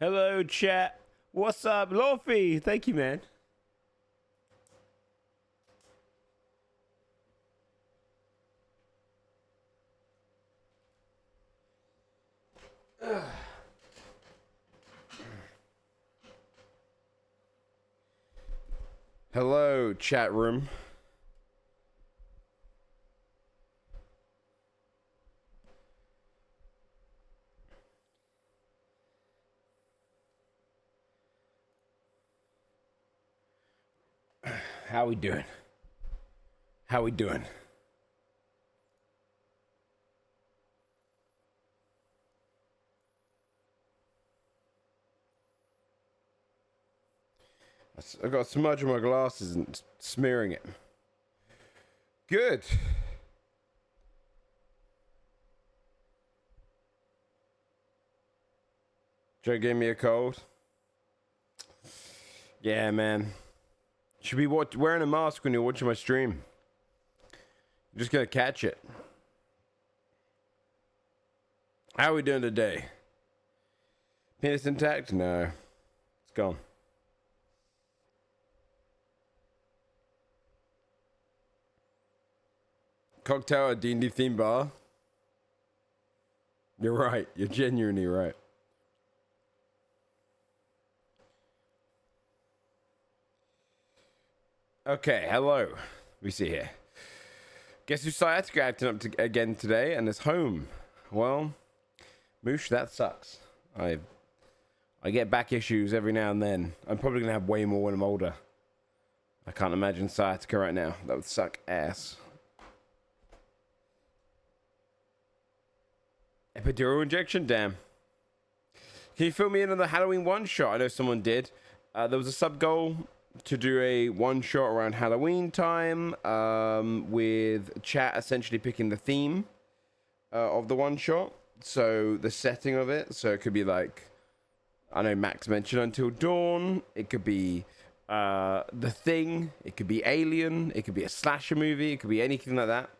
Hello, chat. What's up, Lofi? Thank you, man. Hello, chat room. How we doing? How we doing? I got smudge on my glasses and smearing it. Good. Joe gave me a cold. Yeah, man. Should be wearing a mask when you're watching my stream. You're just gonna catch it. How are we doing today? Penis intact? No. It's gone. Cocktail at D&D theme bar? You're right. You're genuinely right. Okay, hello. We see here. Guess who's sciatica acting up again today and is home? Well, Moosh, that sucks. I get back issues every now and then. I'm probably gonna have way more when I'm older. I can't imagine sciatica right now. That would suck ass. Epidural injection? Damn. Can you fill me in on the Halloween one-shot? I know someone did. There was a sub-goal to do a one-shot around Halloween time, with chat essentially picking the theme of the one-shot. So the setting of it. So it could be like, I know Max mentioned Until Dawn. It could be The Thing. It could be Alien. It could be a slasher movie. It could be anything like that.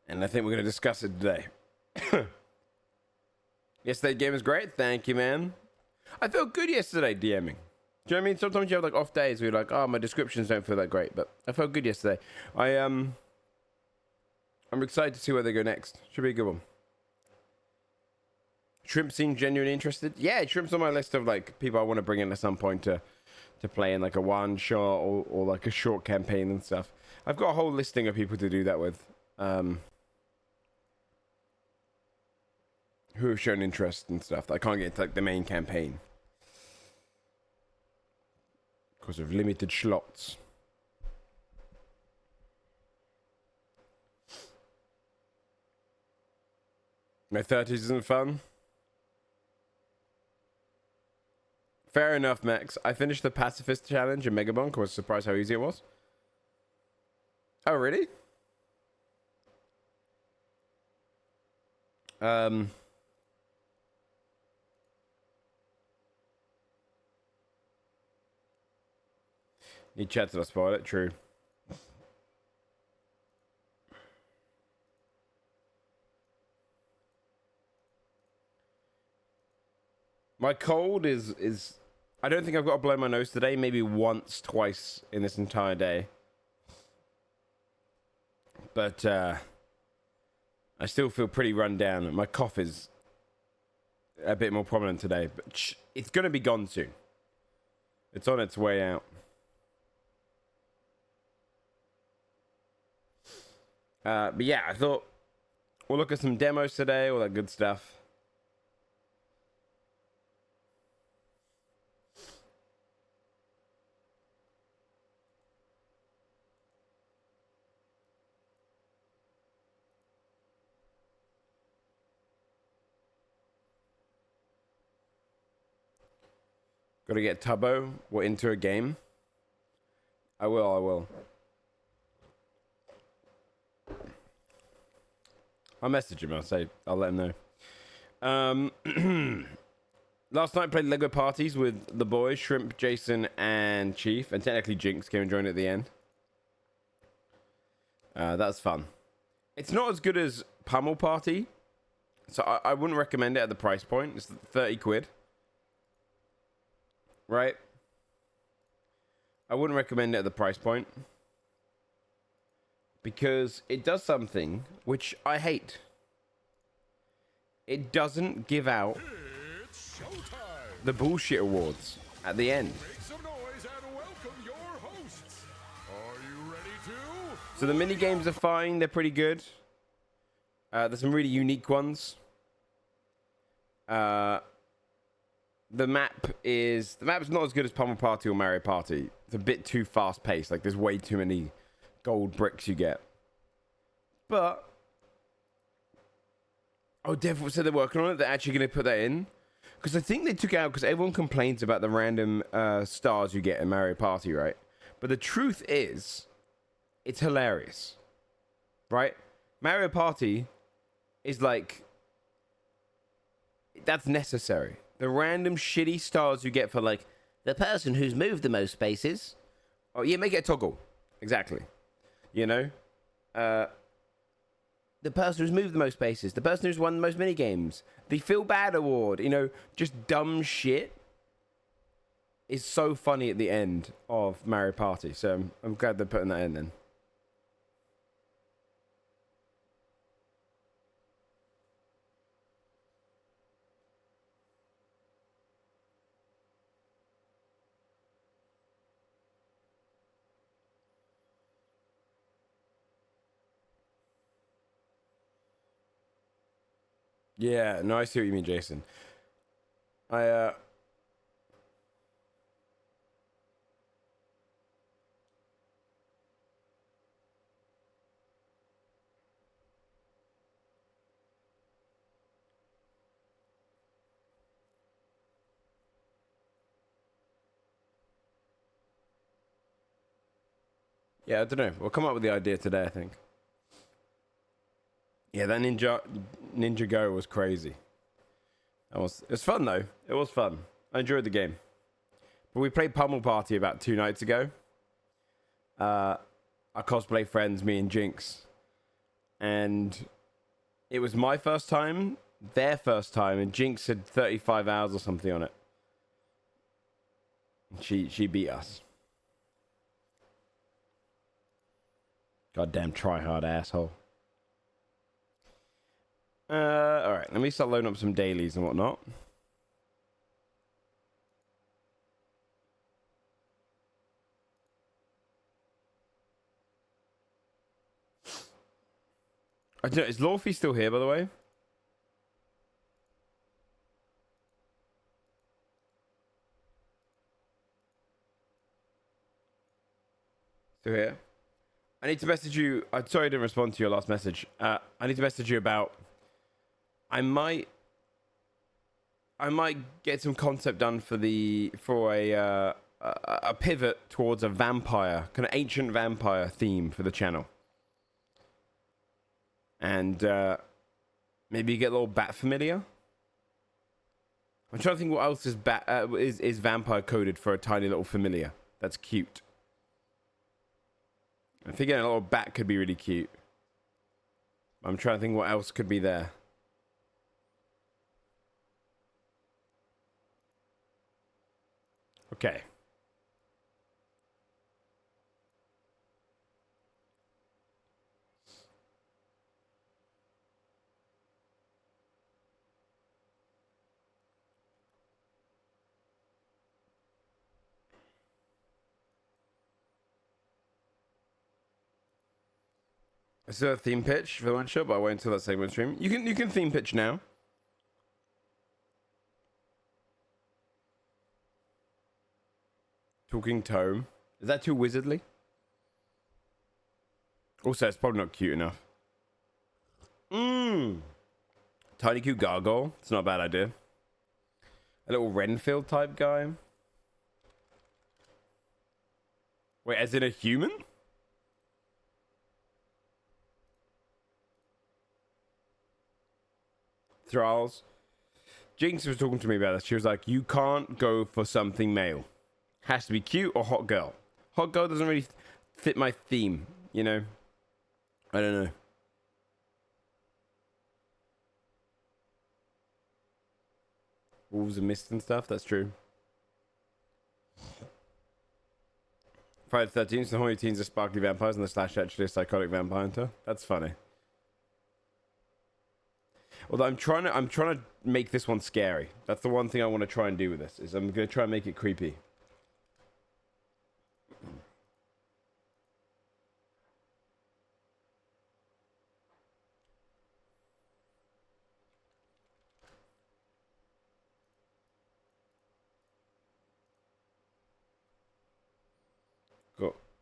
And I think we're going to discuss it today. Yesterday game was great. Thank you, man. I felt good yesterday DMing. Do you know what I mean? Sometimes you have like off days where you're like, oh, my descriptions don't feel that great. But I felt good yesterday. I'm excited to see where they go next. Should be a good one. Shrimp seemed genuinely interested. Yeah, Shrimp's on my list of like people I want to bring in at some point to play in like a one shot or like a short campaign and stuff. I've got a whole listing of people to do that with. Who have shown interest and stuff that I can't get into like the main campaign because of limited slots. My 30s isn't fun. Fair enough, Max. I finished the pacifist challenge in Megabunk. I was surprised how easy it was. Oh, really? Need chat to spoil it, true. My cold is I don't think I've got to blow my nose today, maybe once, twice in this entire day. But I still feel pretty run down. My cough is a bit more prominent today, but it's going to be gone soon. It's on its way out. But yeah, I thought we'll look at some demos today, all that good stuff. Got to get Tubbo into a game. I will. I'll message him. I'll let him know. Last night played Lego parties with the boys, Shrimp, Jason, and Chief, and technically Jinx came and joined at the end. That was fun. It's not as good as Pummel Party, so I wouldn't recommend it at the price point. It's 30 quid. Right? I wouldn't recommend it at the price point. Because it does something which I hate. It doesn't give out the bullshit awards at the end. Make some noise and welcome your hosts. Are you ready to? So the mini games are fine. They're pretty good. There's some really unique ones. The map's not as good as Pummel Party or Mario Party. It's a bit too fast paced. Like there's way too many gold bricks you get. But Dev said they're working on it. They're actually going to put that in. Because I think they took it out because everyone complains about the random stars you get in Mario Party, right? But the truth is, it's hilarious. Right? Mario Party is like... That's necessary. The random shitty stars you get for like, the person who's moved the most spaces. Oh, yeah, make it a toggle. Exactly. You know? The person who's moved the most spaces, the person who's won the most mini games, the Feel Bad Award, you know, just dumb shit is so funny at the end of Mario Party. So I'm glad they're putting that in then. Yeah, no, I see what you mean, Jason. Yeah, I don't know. We'll come up with the idea today, I think. Yeah, that Ninja Go was crazy. It was fun though. It was fun. I enjoyed the game. But we played Pummel Party about 2 nights ago. Our cosplay friends, me and Jinx. And it was my first time, their first time, and Jinx had 35 hours or something on it. She beat us. Goddamn try-hard asshole. Alright, let me start loading up some dailies and whatnot. I don't know, is Lorphy still here, by the way? Still here? I need to message you. I'm sorry I didn't respond to your last message. I need to message you about... I might get some concept done for a pivot towards a vampire, kind of ancient vampire theme for the channel. And maybe get a little bat familiar. I'm trying to think what else is vampire coded for a tiny little familiar that's cute. I think a little bat could be really cute. I'm trying to think what else could be there. Okay. Is there a theme pitch for the one shot? But I wait until that segment stream. You can theme pitch now. Talking tome. Is that too wizardly? Also, it's probably not cute enough. Tiny cute gargoyle. It's not a bad idea. A little Renfield type guy. Wait, as in a human? Thralls. Jinx was talking to me about this. She was like, you can't go for something male. Has to be cute or hot girl. Hot girl doesn't really fit my theme, you know? I don't know. Wolves and mist and stuff. That's true. Friday the 13th, the horny teens are sparkly vampires, and the Slash actually a psychotic vampire hunter. That's funny. Although I'm trying to make this one scary. That's the one thing I want to try and do with this. Is I'm gonna try and make it creepy.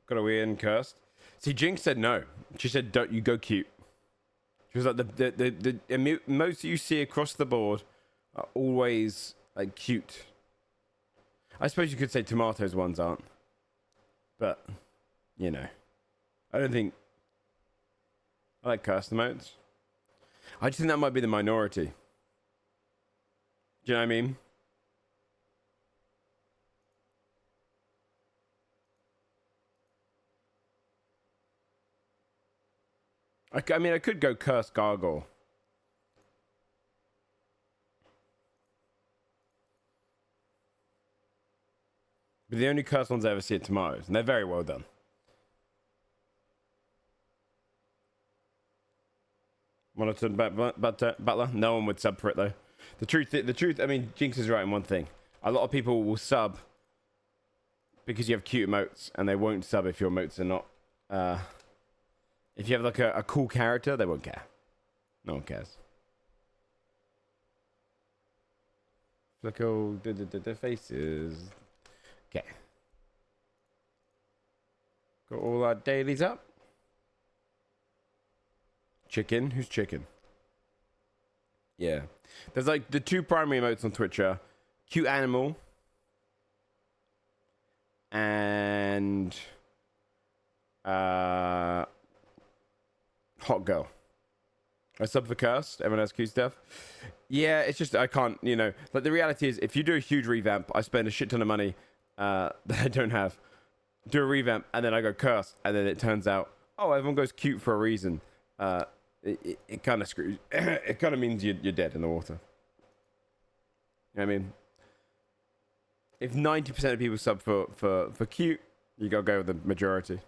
Got a weird and cursed. See, Jinx said no. She said, "Don't you go cute." She was like, the emotes you see across the board are always like cute. I suppose you could say tomatoes ones aren't, but you know, I don't think I like cursed emotes. I just think that might be the minority. Do you know what I mean? I mean, I could go curse gargoyle. But the only cursed ones I ever see are tomatoes, and they're very well done. Monitored Butler? No one would sub for it, though. The truth, I mean, Jinx is right in one thing. A lot of people will sub because you have cute emotes, and they won't sub if your emotes are not... if you have like a cool character, they won't care. No one cares. Look all the faces. Okay. Got all our dailies up. Chicken? Who's chicken? Yeah. There's like the two primary emotes on Twitch are cute animal and hot girl. I sub for cursed. Everyone has cute stuff. Yeah, it's just I can't, you know. Like the reality is, if you do a huge revamp, I spend a shit ton of money that I don't have. Do a revamp and then I go cursed, and then it turns out, oh, everyone goes cute for a reason. It kind of screws. It kind of means you're dead in the water. You know what I mean? If 90% of people sub for cute, you gotta go with the majority.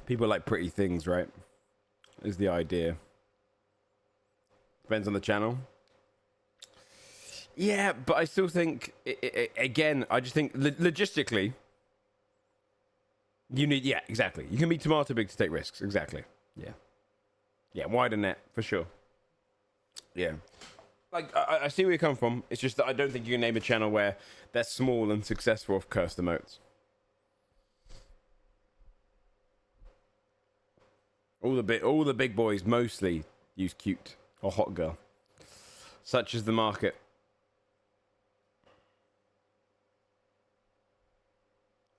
People like pretty things, right? Is the idea. Depends on the channel. Yeah, but I still think, again, I just think logistically, you need, yeah, exactly. You can be tomato big to take risks, exactly. Yeah. Yeah, wider net, for sure. Yeah. Like, I see where you come from. It's just that I don't think you can name a channel where they're small and successful with cursed emotes. All the big boys mostly use cute or hot girl. Such is the market.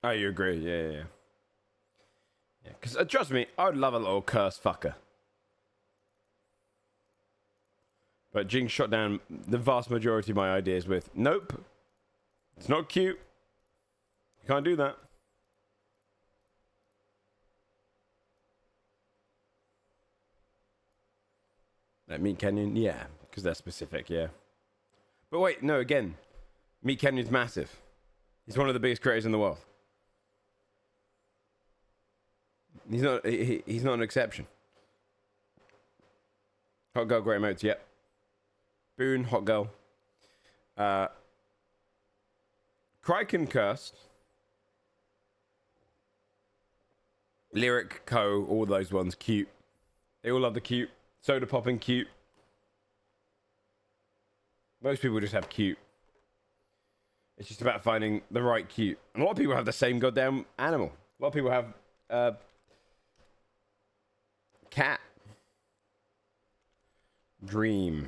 Oh, you agree? Yeah. Yeah, because trust me, I would love a little cursed fucker. But Jinx shot down the vast majority of my ideas with, nope, it's not cute. You can't do that. Like Meat Canyon, yeah, because they're specific, yeah. But wait, no, again, Meat Canyon's massive. He's one of the biggest creators in the world. He's not an exception. Hot girl, great emotes, yep. Boone, hot girl. Kraken cursed. Lyric, Co, all those ones, cute. They all love the cute. Soda popping, cute. Most people just have cute. It's just about finding the right cute. And a lot of people have the same goddamn animal. A lot of people have cat. Dream.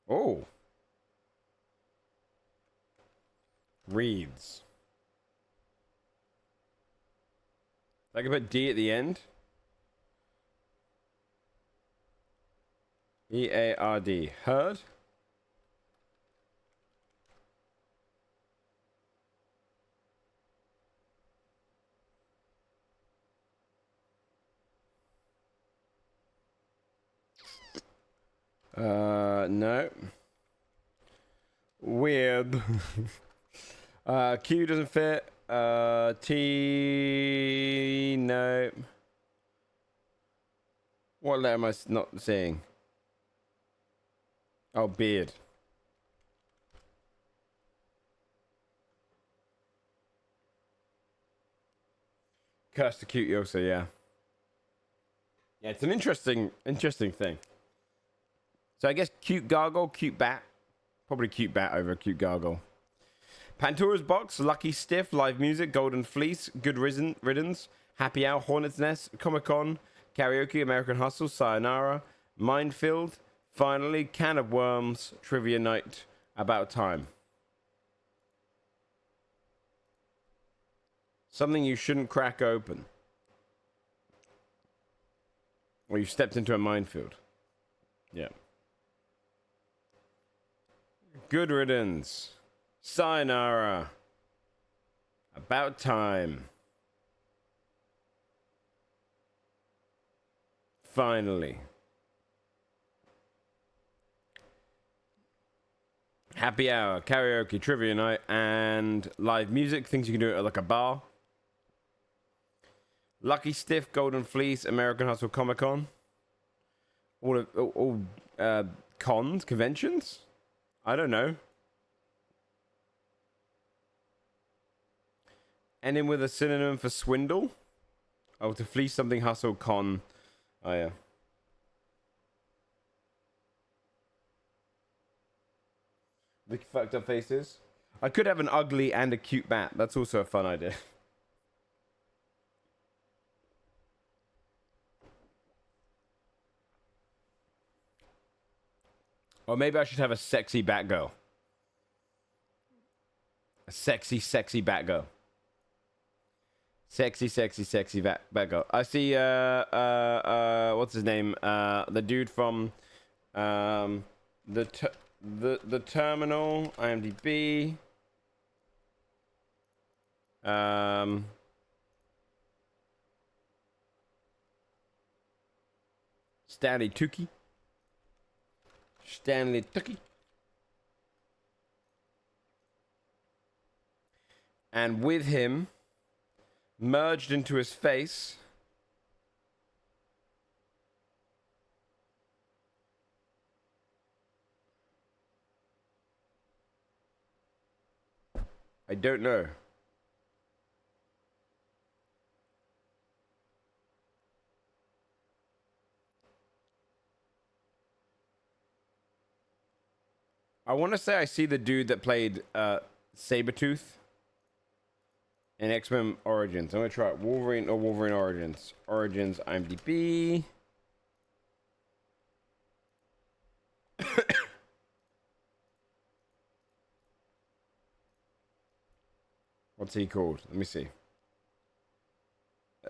Oh. Reads. I can put D at the end. E-A-R-D. Heard? No. Weird. Q doesn't fit. T, no. What letter am I not seeing? Oh, beard. Curse the cute Yosa, yeah. Yeah, it's an interesting thing. So I guess cute gargle, cute bat. Probably cute bat over cute gargle. Pantora's box, lucky stiff, live music, golden fleece, good riddance, happy hour, hornet's nest, Comic-Con, karaoke, American hustle, sayonara, minefield, finally, can of worms, trivia night, about time. Something you shouldn't crack open. Or you stepped into a minefield. Yeah. Good riddance. Sayonara. About time. Finally. Happy hour, karaoke, trivia night, and live music. Things you can do at like a bar. Lucky Stiff, Golden Fleece, American Hustle, Comic-Con. All cons, conventions? I don't know. Ending with a synonym for swindle. Oh, to fleece something, hustle, con. Oh, yeah. The fucked up faces. I could have an ugly and a cute bat. That's also a fun idea. Or maybe I should have a sexy bat girl. A sexy, sexy bat girl. Sexy, sexy, sexy bat girl. I see, what's his name? The dude from, the Terminal, IMDb. Stanley Tucci. Stanley Tucci. And with him, merged into his face, I don't know. I want to say I see the dude that played Sabretooth in X-Men Origins. I'm going to try it. Wolverine or Wolverine Origins. Origins, IMDb. What's he called? Let me see.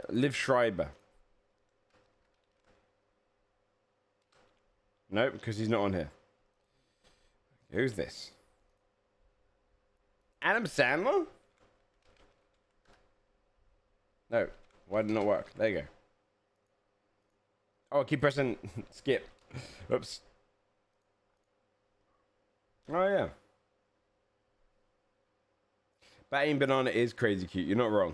Liv Schreiber. No, because he's not on here. Who's this? Adam Sandler? No. Why did it not work? There you go. Oh, keep pressing skip. Oops. Oh, yeah. Batting Banana is crazy cute. You're not wrong.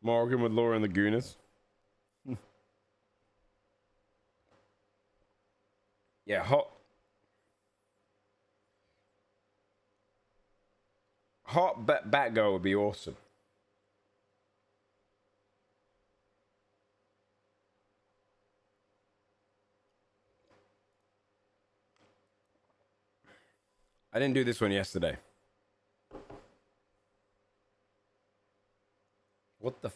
Morgan with Laura and the Gooners. Yeah, hot Batgirl would be awesome. I didn't do this one yesterday. What the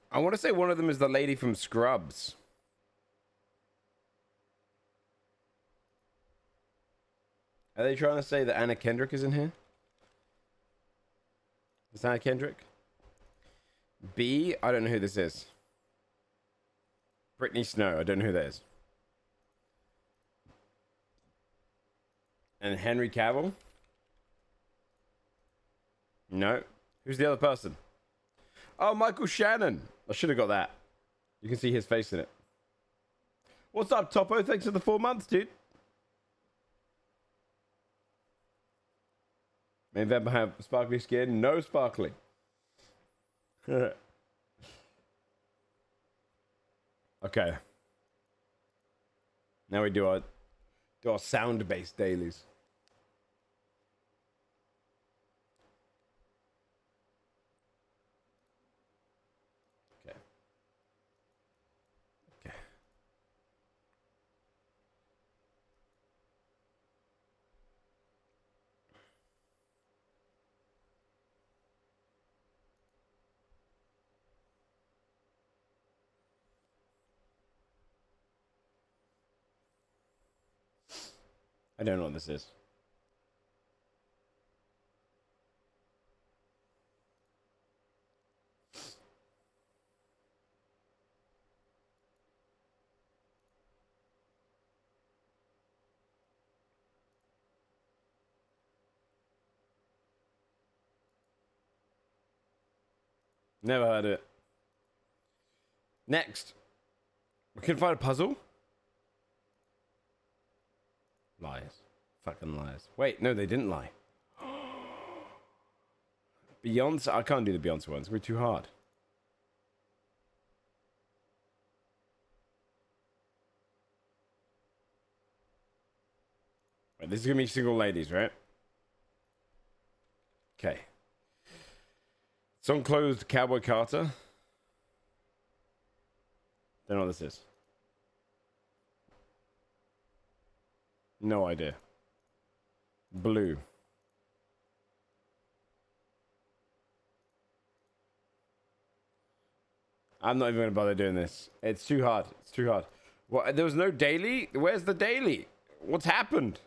I want to say one of them is the lady from Scrubs. Are they trying to say that Anna Kendrick is in here? Is Anna Kendrick? B, I don't know who this is. Brittany Snow, I don't know who that is. And Henry Cavill? No. Who's the other person? Oh, Michael Shannon. I should have got that. You can see his face in it. What's up, Topo? Thanks for the 4 months, dude. May Vember have sparkly skin? No sparkly. Okay. Now we do our sound-based dailies. Okay. Okay. I don't know what this is. Never heard of it. Next. We can find a puzzle. Lies. Fucking lies. Wait, no, they didn't lie. Beyonce. I can't do the Beyonce ones. We're too hard. Wait, this is gonna be single ladies, right? Okay. Song closed Cowboy Carter. Don't know what this is. No idea. Blue. I'm not even going to bother doing this. It's too hard. It's too hard. What? There was no daily? Where's the daily? What's happened?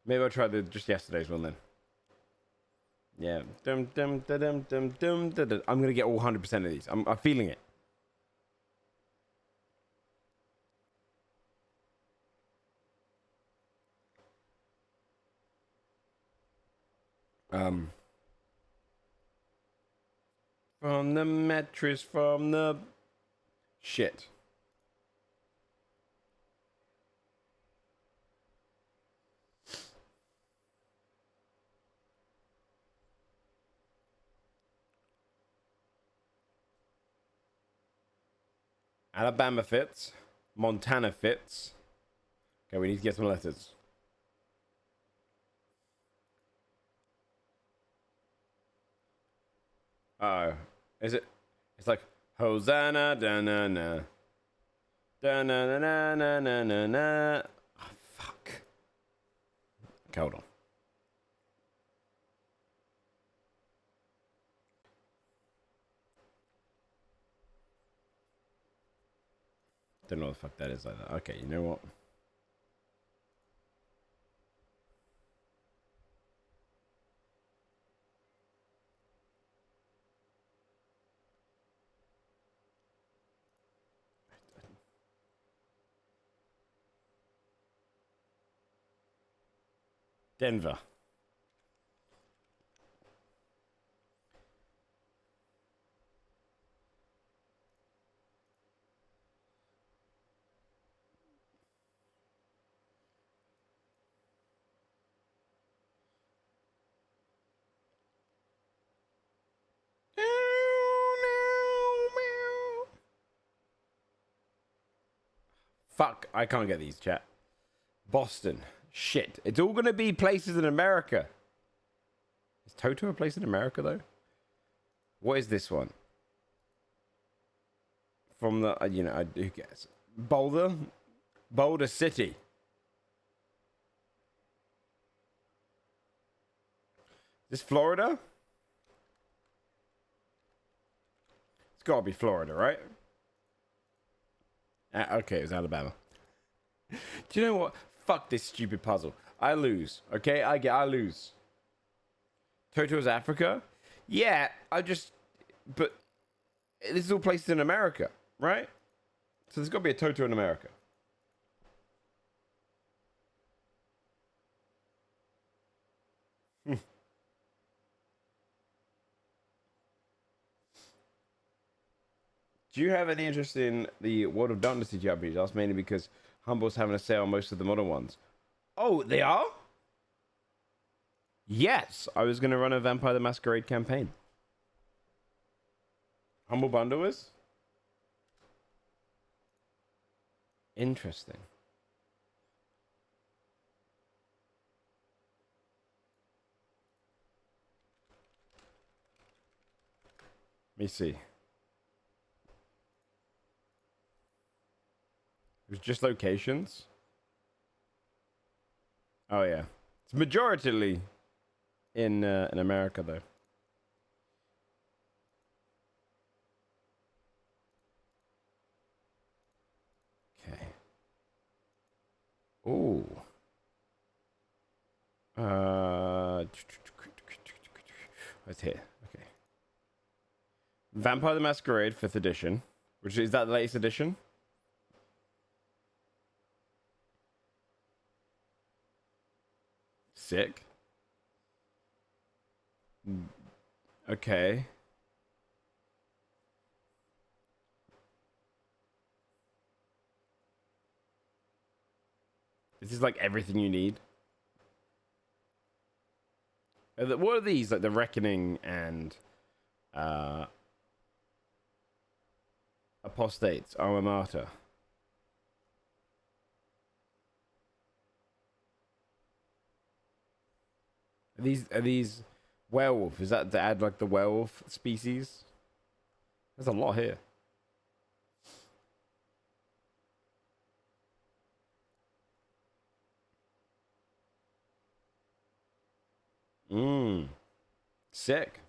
Maybe I'll try just yesterday's one then. Yeah. I'm going to get all 100% of these. I'm feeling it. From the mattress, from the shit. Alabama fits. Montana fits. Okay, we need to get some letters. Uh-oh. Is it? It's like Hosanna, da na na, da na na na na na na na. Oh, fuck. Okay, hold on. Don't know what the fuck that is like that. Okay, you know what? Denver. Fuck, I can't get these, chat. Boston. Shit. It's all going to be places in America. Is Toto a place in America, though? What is this one? From the, who cares? Boulder? Boulder City. Is this Florida? It's got to be Florida, right? Okay, it was Alabama. Do you know what? Fuck this stupid puzzle. I lose. Okay, I lose. Toto's Africa? Yeah, but this is all places in America, right? So there's got to be a Toto in America. Do you have any interest in the World of Darkness TTRPGs? That's mainly because Humble's having a sale on most of the modern ones. Oh, they are? Yes, I was going to run a Vampire the Masquerade campaign. Humble Bundle is? Interesting. Let me see. It was just locations. Oh yeah, it's majoritarily in America though. Okay. Ooh. What's here? Okay. Vampire the Masquerade 5th edition, which is that the latest edition? Sick. Okay. This is like everything you need. What are these? Like the Reckoning and Apostates, Alma Mater. Are these werewolf? Is that to add like the werewolf species? There's a lot here. Sick.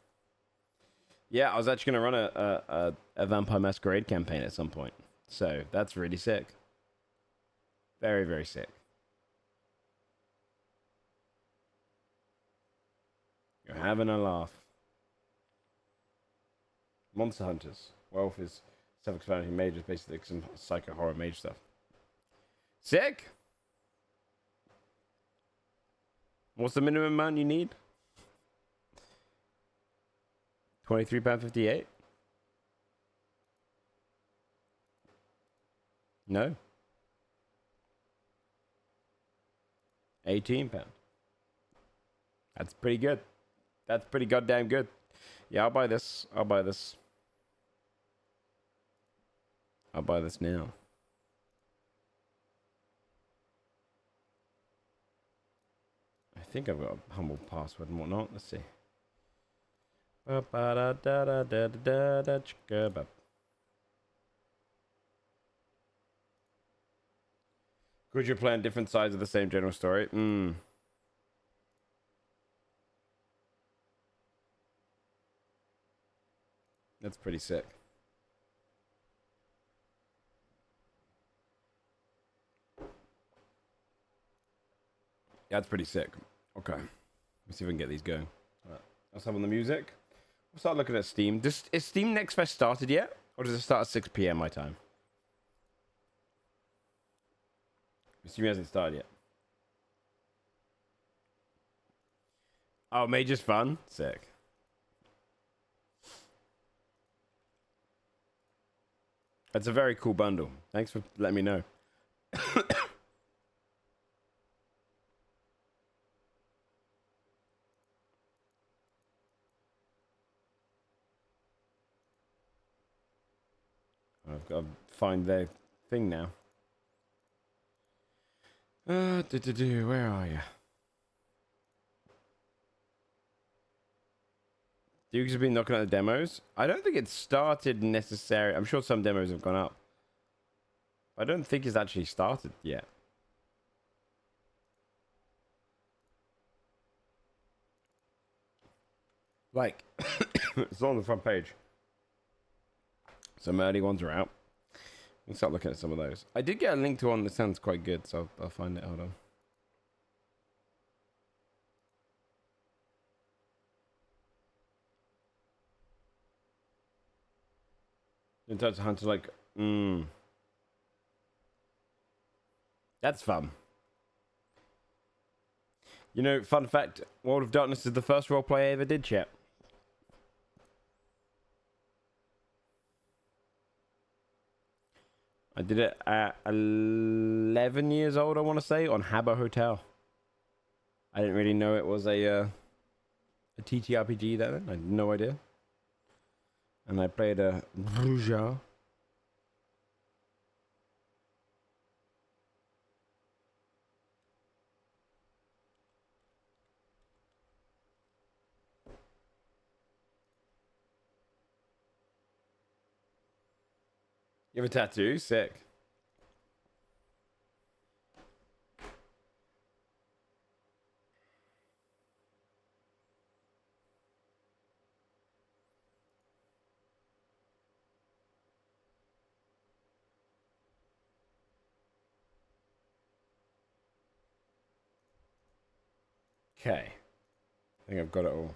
Yeah, I was actually gonna run a Vampire Masquerade campaign at some point. So that's really sick. Very, very sick. You're having a laugh. Monster Hunters. Werewolf is self-explanatory mage, is basically some psycho horror mage stuff. Sick. What's the minimum amount you need? £23.58? No. £18. That's pretty good. That's pretty goddamn good. Yeah, I'll buy this. I'll buy this. I'll buy this now. I think I've got a humble password and whatnot. Let's see. Could you play on different sides of the same general story? That's pretty sick. That's pretty sick. Okay. Let's see if we can get these going. Right. Let's have on the music. We'll start looking at Steam. Is Steam Next Fest started yet? Or does it start at 6 p.m. my time? Steam hasn't started yet. Oh, Mage is fun? Sick. That's a very cool bundle. Thanks for letting me know. I've got to find their thing now. Where are you? Dukes have been knocking out the demos. I don't think it's started necessarily. I'm sure some demos have gone up. I don't think it's actually started yet. Like, it's on the front page. Some early ones are out. We'll start looking at some of those. I did get a link to one that sounds quite good, so I'll find it. Hold on. Untitled Hunter, like, that's fun. You know, fun fact, World of Darkness is the first roleplay I ever did, chat. I did it at 11 years old, I want to say, on Habbo Hotel. I didn't really know it was a TTRPG then. I had no idea. And I played a Bruja. You have a tattoo? Sick. Okay. I think I've got it all.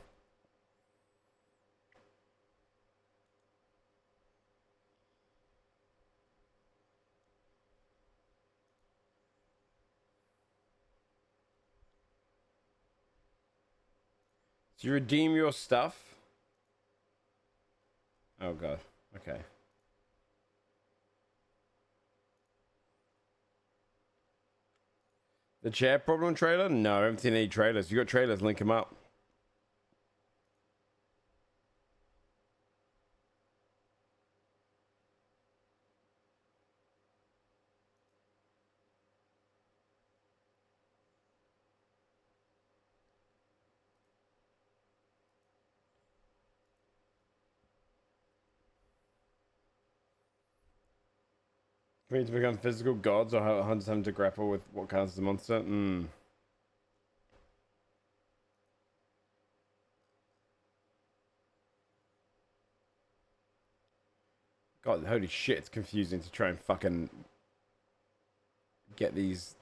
So you redeem your stuff? Oh god. Okay. The chair problem trailer? No, I haven't seen any trailers. You got trailers, link them up. For me to become physical gods or how hunters having to grapple with what counts as a monster? God, holy shit, it's confusing to try and fucking get these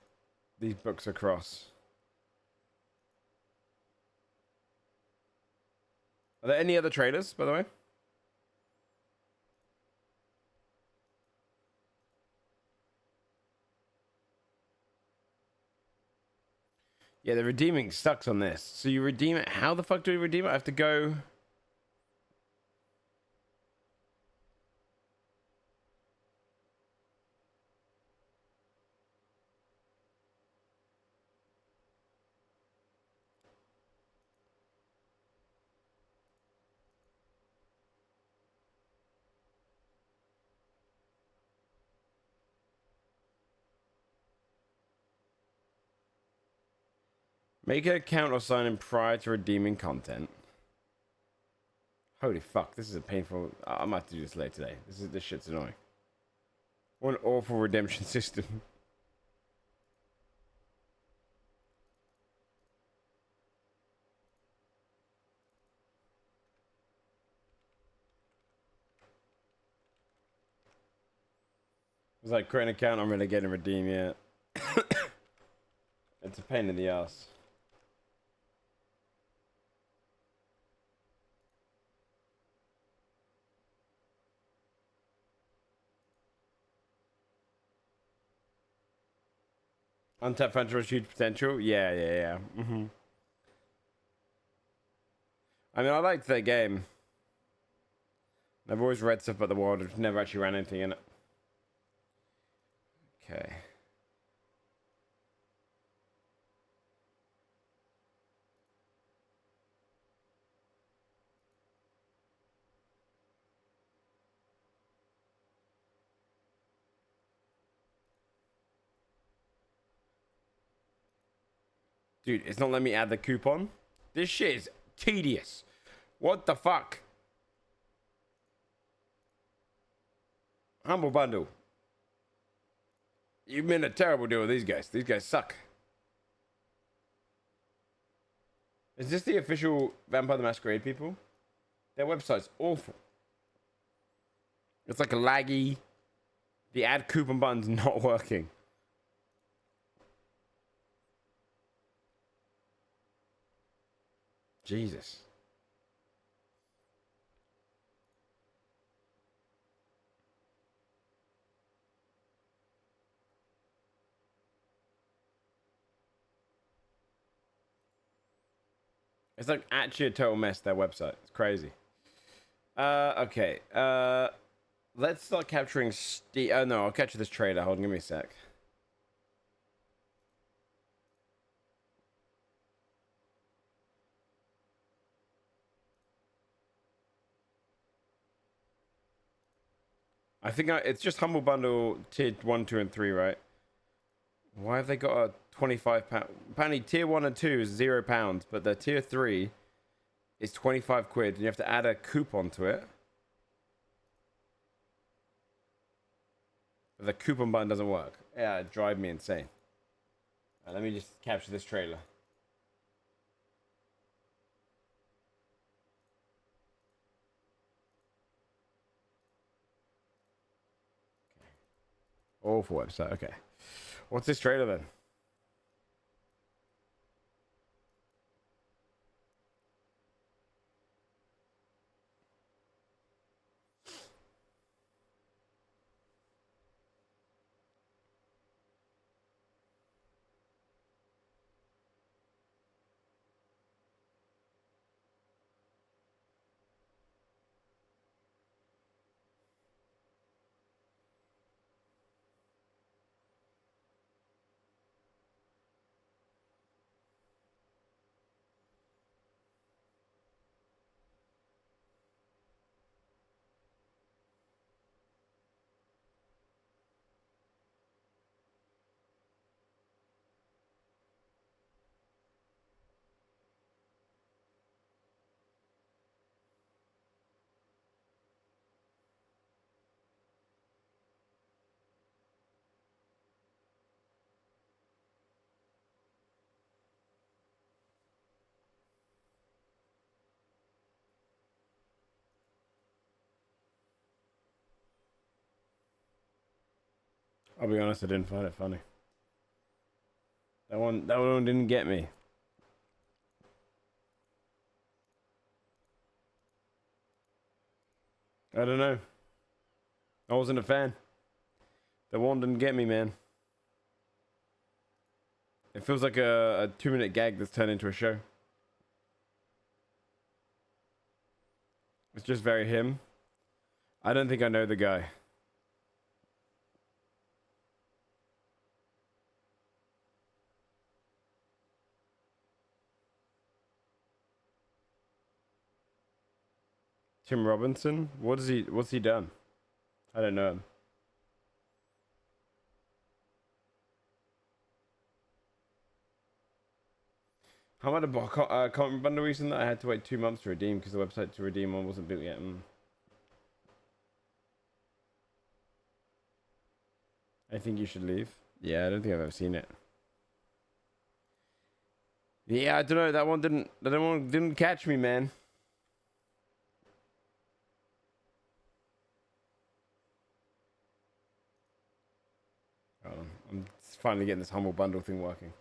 books across. Are there any other trailers, by the way? Yeah, the redeeming sucks on this. So you redeem it. How the fuck do we redeem it? I have to go. Make an account or sign in prior to redeeming content. Holy fuck, this is a painful. I might have to do this later today. This shit's annoying. What an awful redemption system. It's like create an account, I'm really getting redeem yet. It's a pain in the ass. Untapped Phantom has huge potential. Yeah. I mean, I liked that game. I've always read stuff about the world. I've never actually ran anything in it. Okay. Dude, it's not letting me add the coupon. This shit is tedious. What the fuck? Humble Bundle. You've been a terrible deal with these guys. These guys suck. Is this the official Vampire the Masquerade people? Their website's awful. It's like a laggy. The add coupon button's not working. Jesus. It's like actually a total mess, their website. It's crazy. Okay. Let's start capturing Steve. Oh no, I'll capture this trailer. Hold on, give me a sec. I think it's just Humble Bundle tier 1, 2, and 3, right? Why have they got a £25? Apparently, tier 1 and 2 is £0, but the tier 3 is 25 quid, and you have to add a coupon to it. But the coupon button doesn't work. Yeah, it drives me insane. Let me just capture this trailer. Awful website. Okay. What's this trailer then? I'll be honest, I didn't find it funny. That one didn't get me. I don't know. I wasn't a fan. That one didn't get me, man. It feels like a 2-minute gag that's turned into a show. It's just very him. I don't think I know the guy. Tim Robinson? What's he done? I don't know him. How much a comment bundle recently that I had to wait 2 months to redeem because the website to redeem one wasn't built yet. I think you should leave. Yeah, I don't think I've ever seen it. Yeah, I don't know. That one didn't catch me, man. I'm finally getting this humble bundle thing working.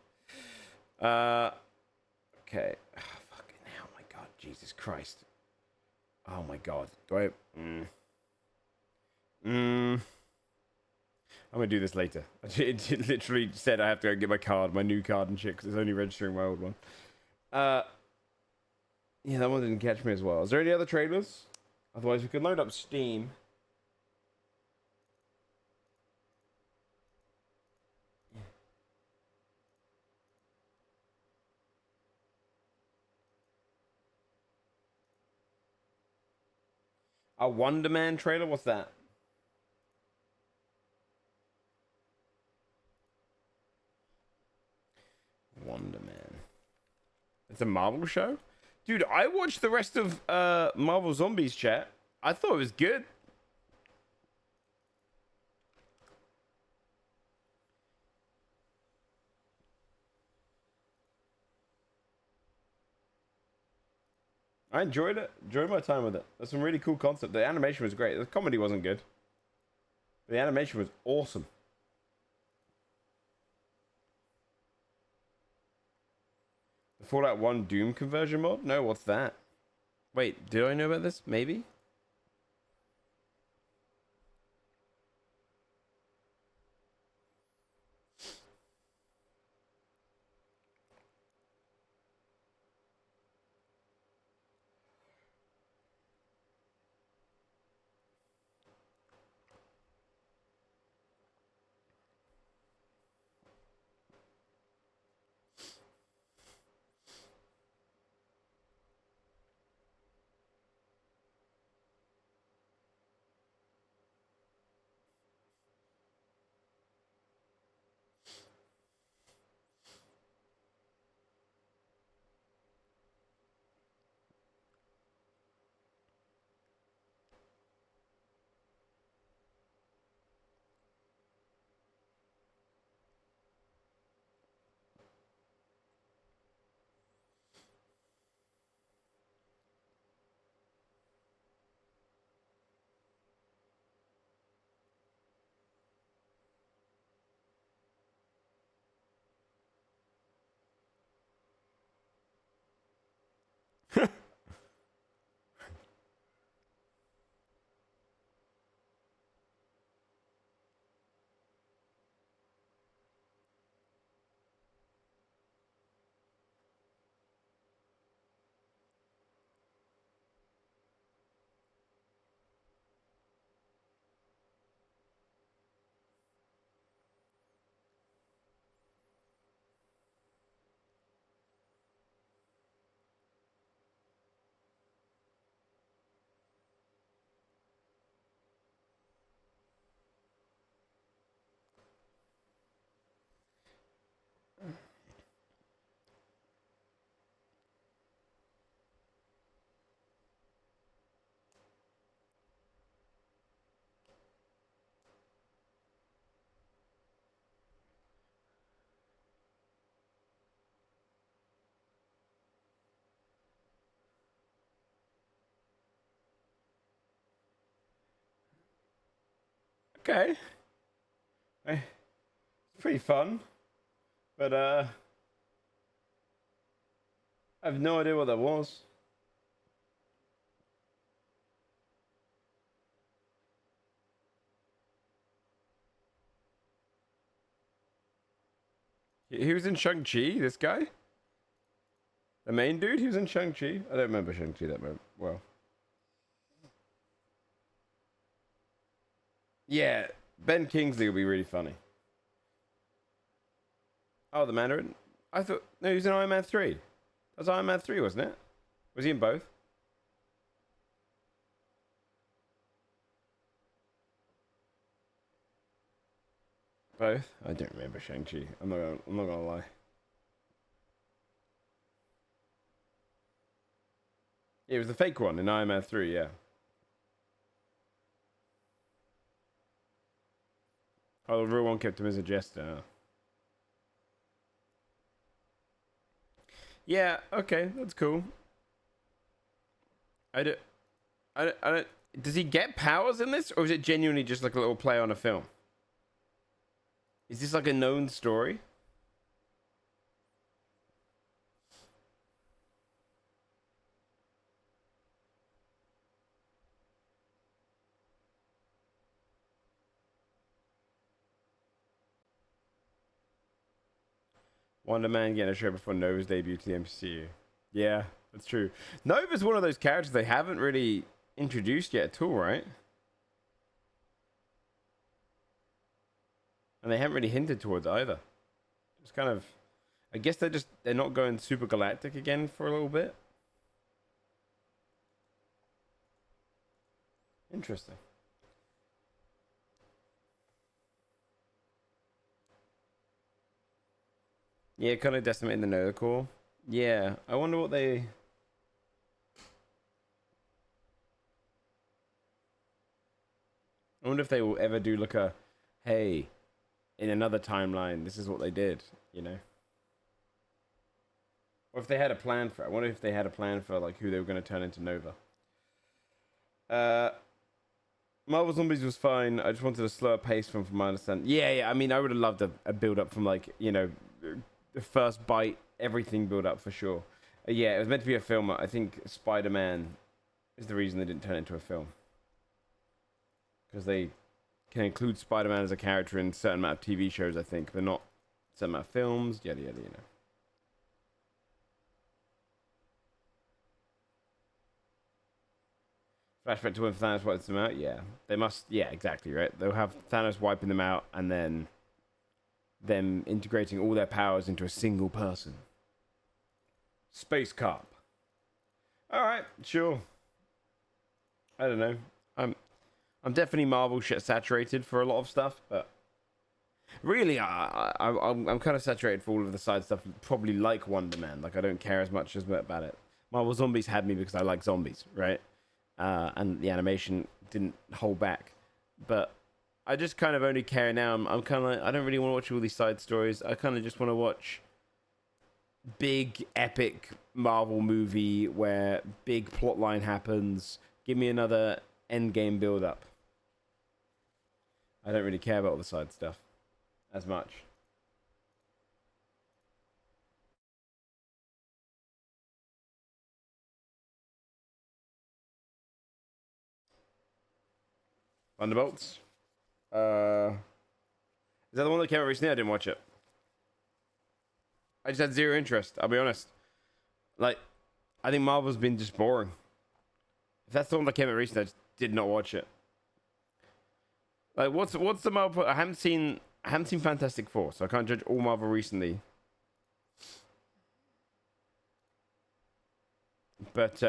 Okay. Oh, fucking hell, my God. Jesus Christ. Oh my God. Do I... I'm gonna do this later. It literally said I have to go get my card, my new card and shit, because it's only registering my old one. Yeah, that one didn't catch me as well. Is there any other trailers? Otherwise, we can load up Steam. A Wonder Man trailer? What's that? Wonder Man. It's a Marvel show? Dude, I watched the rest of Marvel Zombies chat. I thought it was good. I enjoyed it. Enjoyed my time with it. There's some really cool concept. The animation was great. The comedy wasn't good. The animation was awesome. The Fallout 1 Doom conversion mod? No, what's that? Wait, did I know about this? Maybe? Okay. It's pretty fun. But, I have no idea what that was. He was in Shang-Chi, this guy? The main dude? He was in Shang-Chi? I don't remember Shang-Chi that well. Yeah, Ben Kingsley will be really funny. Oh, the Mandarin? I thought... No, he was in Iron Man 3. That was Iron Man 3, wasn't it? Was he in both? Both? I don't remember Shang-Chi. I'm not gonna lie. It was the fake one in Iron Man 3, yeah. Oh, the real one kept him as a jester. Yeah, okay, that's cool. I don't, does he get powers in this, or is it genuinely just like a little play on a film? Is this like a known story? Wonder Man getting a show before Nova's debut to the MCU. Yeah, that's true. Nova's one of those characters they haven't really introduced yet at all, right? And they haven't really hinted towards either. It's kind of, I guess they're not going super galactic again for a little bit. Interesting. Yeah, kind of decimating the Nova Corps. Yeah, I wonder what they. I wonder if they will ever do like a, hey, in another timeline, this is what they did, you know? Or if they had a plan for it. I wonder if they had a plan for like who they were going to turn into Nova. Marvel Zombies was fine. I just wanted a slower pace from my understanding. Yeah. I mean, I would have loved a build up from like, you know, the first bite, everything build up for sure. Yeah, it was meant to be a film. I think Spider-Man is the reason they didn't turn it into a film. Because they can include Spider-Man as a character in a certain amount of TV shows, I think, but not a certain amount of films, yada, you know. Flashback to when Thanos wipes them out? Yeah. They must, yeah, exactly, right? They'll have Thanos wiping them out and then them integrating all their powers into a single person. Space Cop. Alright, sure. I don't know. I'm definitely Marvel shit saturated for a lot of stuff, but really, I'm kind of saturated for all of the side stuff. Probably like Wonder Man. Like I don't care as much as about it. Marvel Zombies had me because I like zombies, right? And the animation didn't hold back. But I just kind of only care now. I'm kind of like, I don't really want to watch all these side stories. I kind of just want to watch big epic Marvel movie where big plot line happens. Give me another endgame build up. I don't really care about all the side stuff as much. Thunderbolts. Is that the one that came out recently? I didn't watch it. I just had zero interest. I'll be honest. Like, I think Marvel's been just boring. If that's the one that came out recently, I just did not watch it. Like, what's the Marvel? I haven't seen Fantastic Four, so I can't judge all Marvel recently. But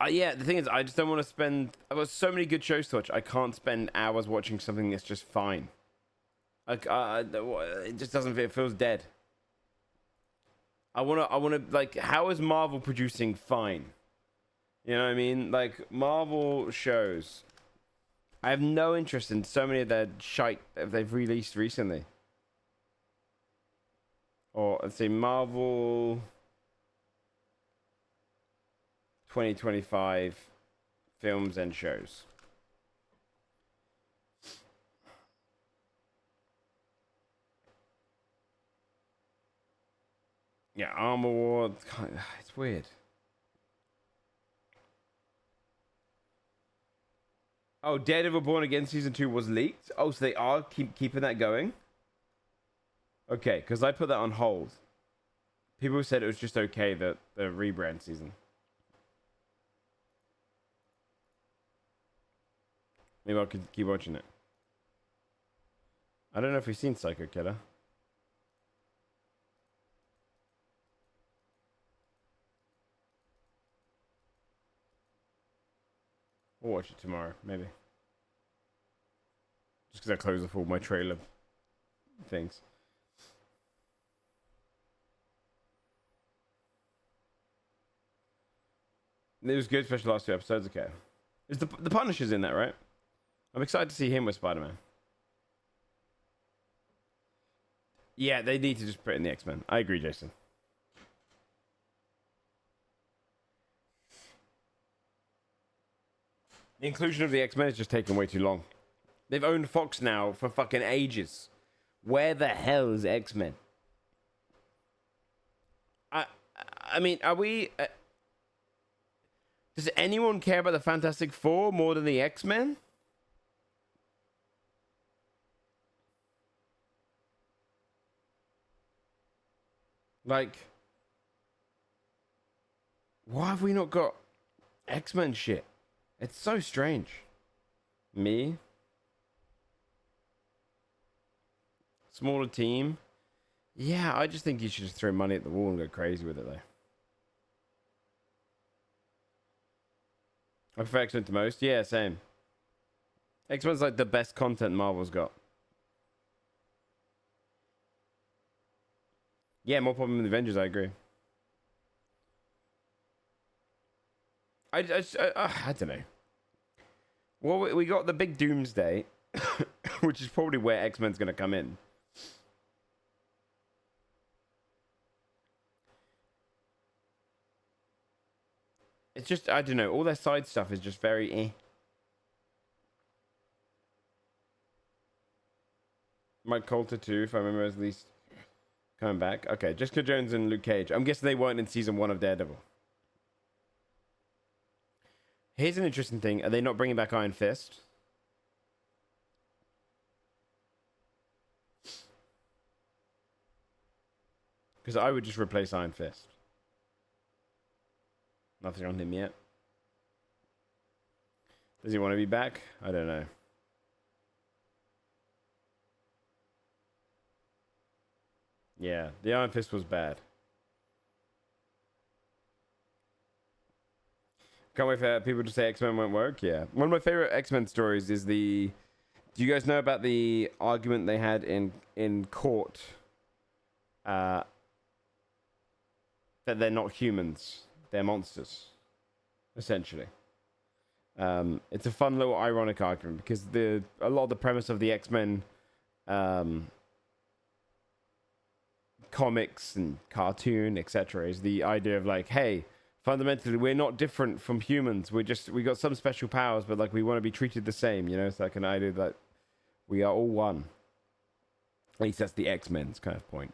yeah, the thing is, I just don't want to spend. I've got so many good shows to watch. I can't spend hours watching something that's just fine. Like, it just doesn't feel. It feels dead. I wanna like. How is Marvel producing fine? You know what I mean? Like Marvel shows. I have no interest in so many of their shite that they've released recently. Or let's say Marvel 2025 films and shows. Yeah, Armor War. It's weird. Oh, Daredevil Born Again Season 2 was leaked? Oh, so they are keeping that going? Okay, because I put that on hold. People said it was just okay, the rebrand season. Maybe I could keep watching it. I don't know if we've seen Psycho Killer. We'll watch it tomorrow, maybe. Just because I closed off all my trailer things. It was good, especially the last 2 episodes. Okay. Is the Punisher's in that, right? I'm excited to see him with Spider-Man. Yeah, they need to just put in the X-Men. I agree, Jason. The inclusion of the X-Men is just taking way too long. They've owned Fox now for fucking ages. Where the hell is X-Men? I mean, are we... does anyone care about the Fantastic Four more than the X-Men? Like... why have we not got X-Men shit? It's so strange. Me? Smaller team? Yeah, I just think you should just throw money at the wall and go crazy with it, though. I prefer X-Men to most. Yeah, same. X-Men's like the best content Marvel's got. Yeah, more popular than the Avengers, I agree. I don't know. Well, we got the big Doomsday, which is probably where X-Men's going to come in. It's just, I don't know, all their side stuff is just very eh. Mike Coulter too, if I remember, at least coming back. Okay, Jessica Jones and Luke Cage. I'm guessing they weren't in season 1 of Daredevil. Here's an interesting thing. Are they not bringing back Iron Fist? Because I would just replace Iron Fist. Nothing on him yet. Does he want to be back? I don't know. Yeah, the Iron Fist was bad. Can't wait for people to say X-Men won't work. Yeah. One of my favorite X-Men stories is the... do you guys know about the argument they had in court? That they're not humans. They're monsters. Essentially. It's a fun little ironic argument because a lot of the premise of the X-Men comics and cartoon, etc., is the idea of like, hey, fundamentally we're not different from humans. We got some special powers, but like we want to be treated the same. You know, it's like an idea that we are all one. At least that's the X-Men's kind of point.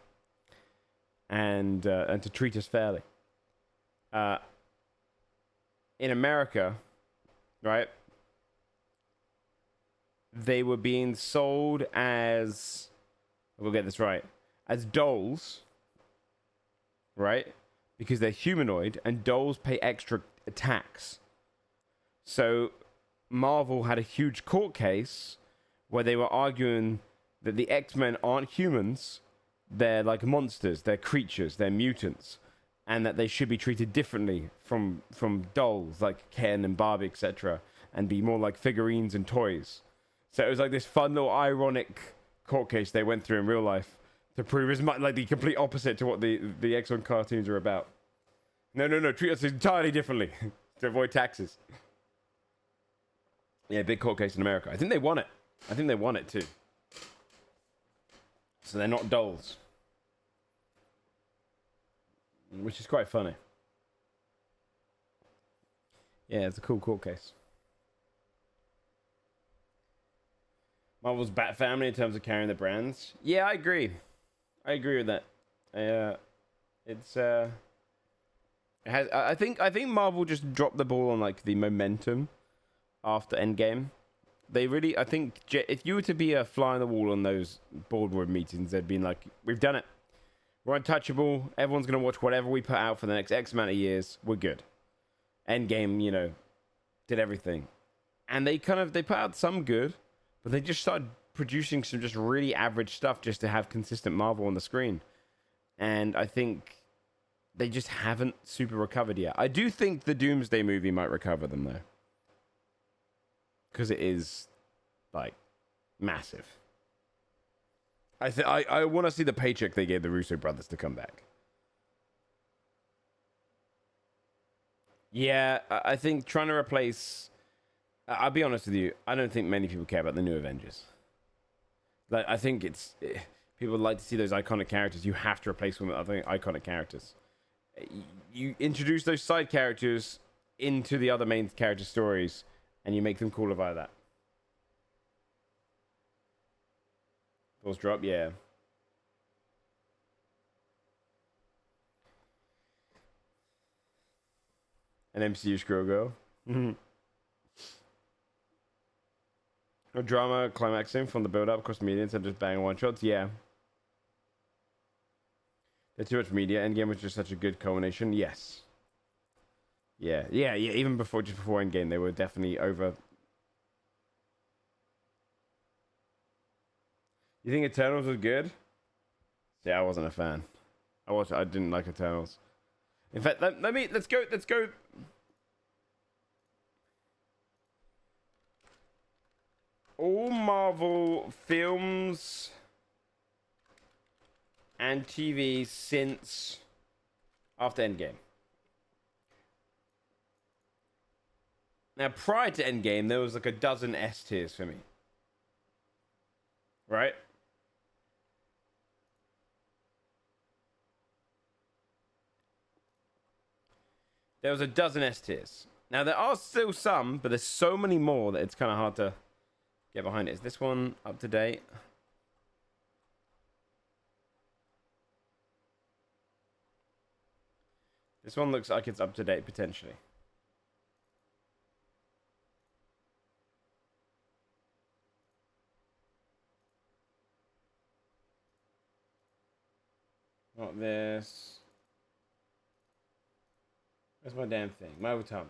And to treat us fairly. In America, right? They were being sold as, we'll get this right, as dolls, right? Because they're humanoid and dolls pay extra tax. So Marvel had a huge court case where they were arguing that the X-Men aren't humans. They're like monsters, they're creatures, they're mutants, and that they should be treated differently from dolls like Ken and Barbie, etc., and be more like figurines and toys. So it was like this fun little ironic court case they went through in real life to prove as much like the complete opposite to what the X-Men cartoons are about. No, treat us entirely differently to avoid taxes. Yeah, big court case in America. I think they won it. I think they won it too. So they're not dolls. which is quite funny. Yeah, it's a cool court case. Marvel's Bat Family in terms of carrying the brands. Yeah, I agree. I agree with that. It's it has. I think Marvel just dropped the ball on like the momentum after Endgame. They really, I think, if you were to be a fly on the wall on those boardroom meetings, they'd been like, "We've done it. We're untouchable. Everyone's gonna watch whatever we put out for the next X amount of years. We're good." Endgame, you know, did everything, and they put out some good, but they just started producing some just really average stuff just to have consistent Marvel on the screen, and I think they just haven't super recovered yet. I do think the Doomsday movie might recover them though, because it is like massive. I want to see the paycheck they gave the Russo brothers to come back. Yeah, I think trying to replace. I'll be honest with you. I don't think many people care about the new Avengers. Like, I think people would like to see those iconic characters. You have to replace them with other iconic characters. You introduce those side characters into the other main character stories, and you make them cooler via that. Balls drop, yeah. An MCU scroll girl. A drama climaxing from the build up across the media instead of just banging one shots, yeah. There's too much media. Endgame was just such a good culmination. Yes. Yeah. Even before Endgame, they were definitely over. You think Eternals was good? Yeah, I wasn't a fan. I didn't like Eternals. In fact, let's go. All Marvel films and TV since after Endgame. Now, prior to Endgame, there was like a dozen S tiers for me. Right? There was a dozen S tiers. Now, there are still some, but there's so many more that it's kind of hard to get behind it. Is this one up to date? This one looks like it's up to date, potentially. Not this. Where's my damn thing? My Utama.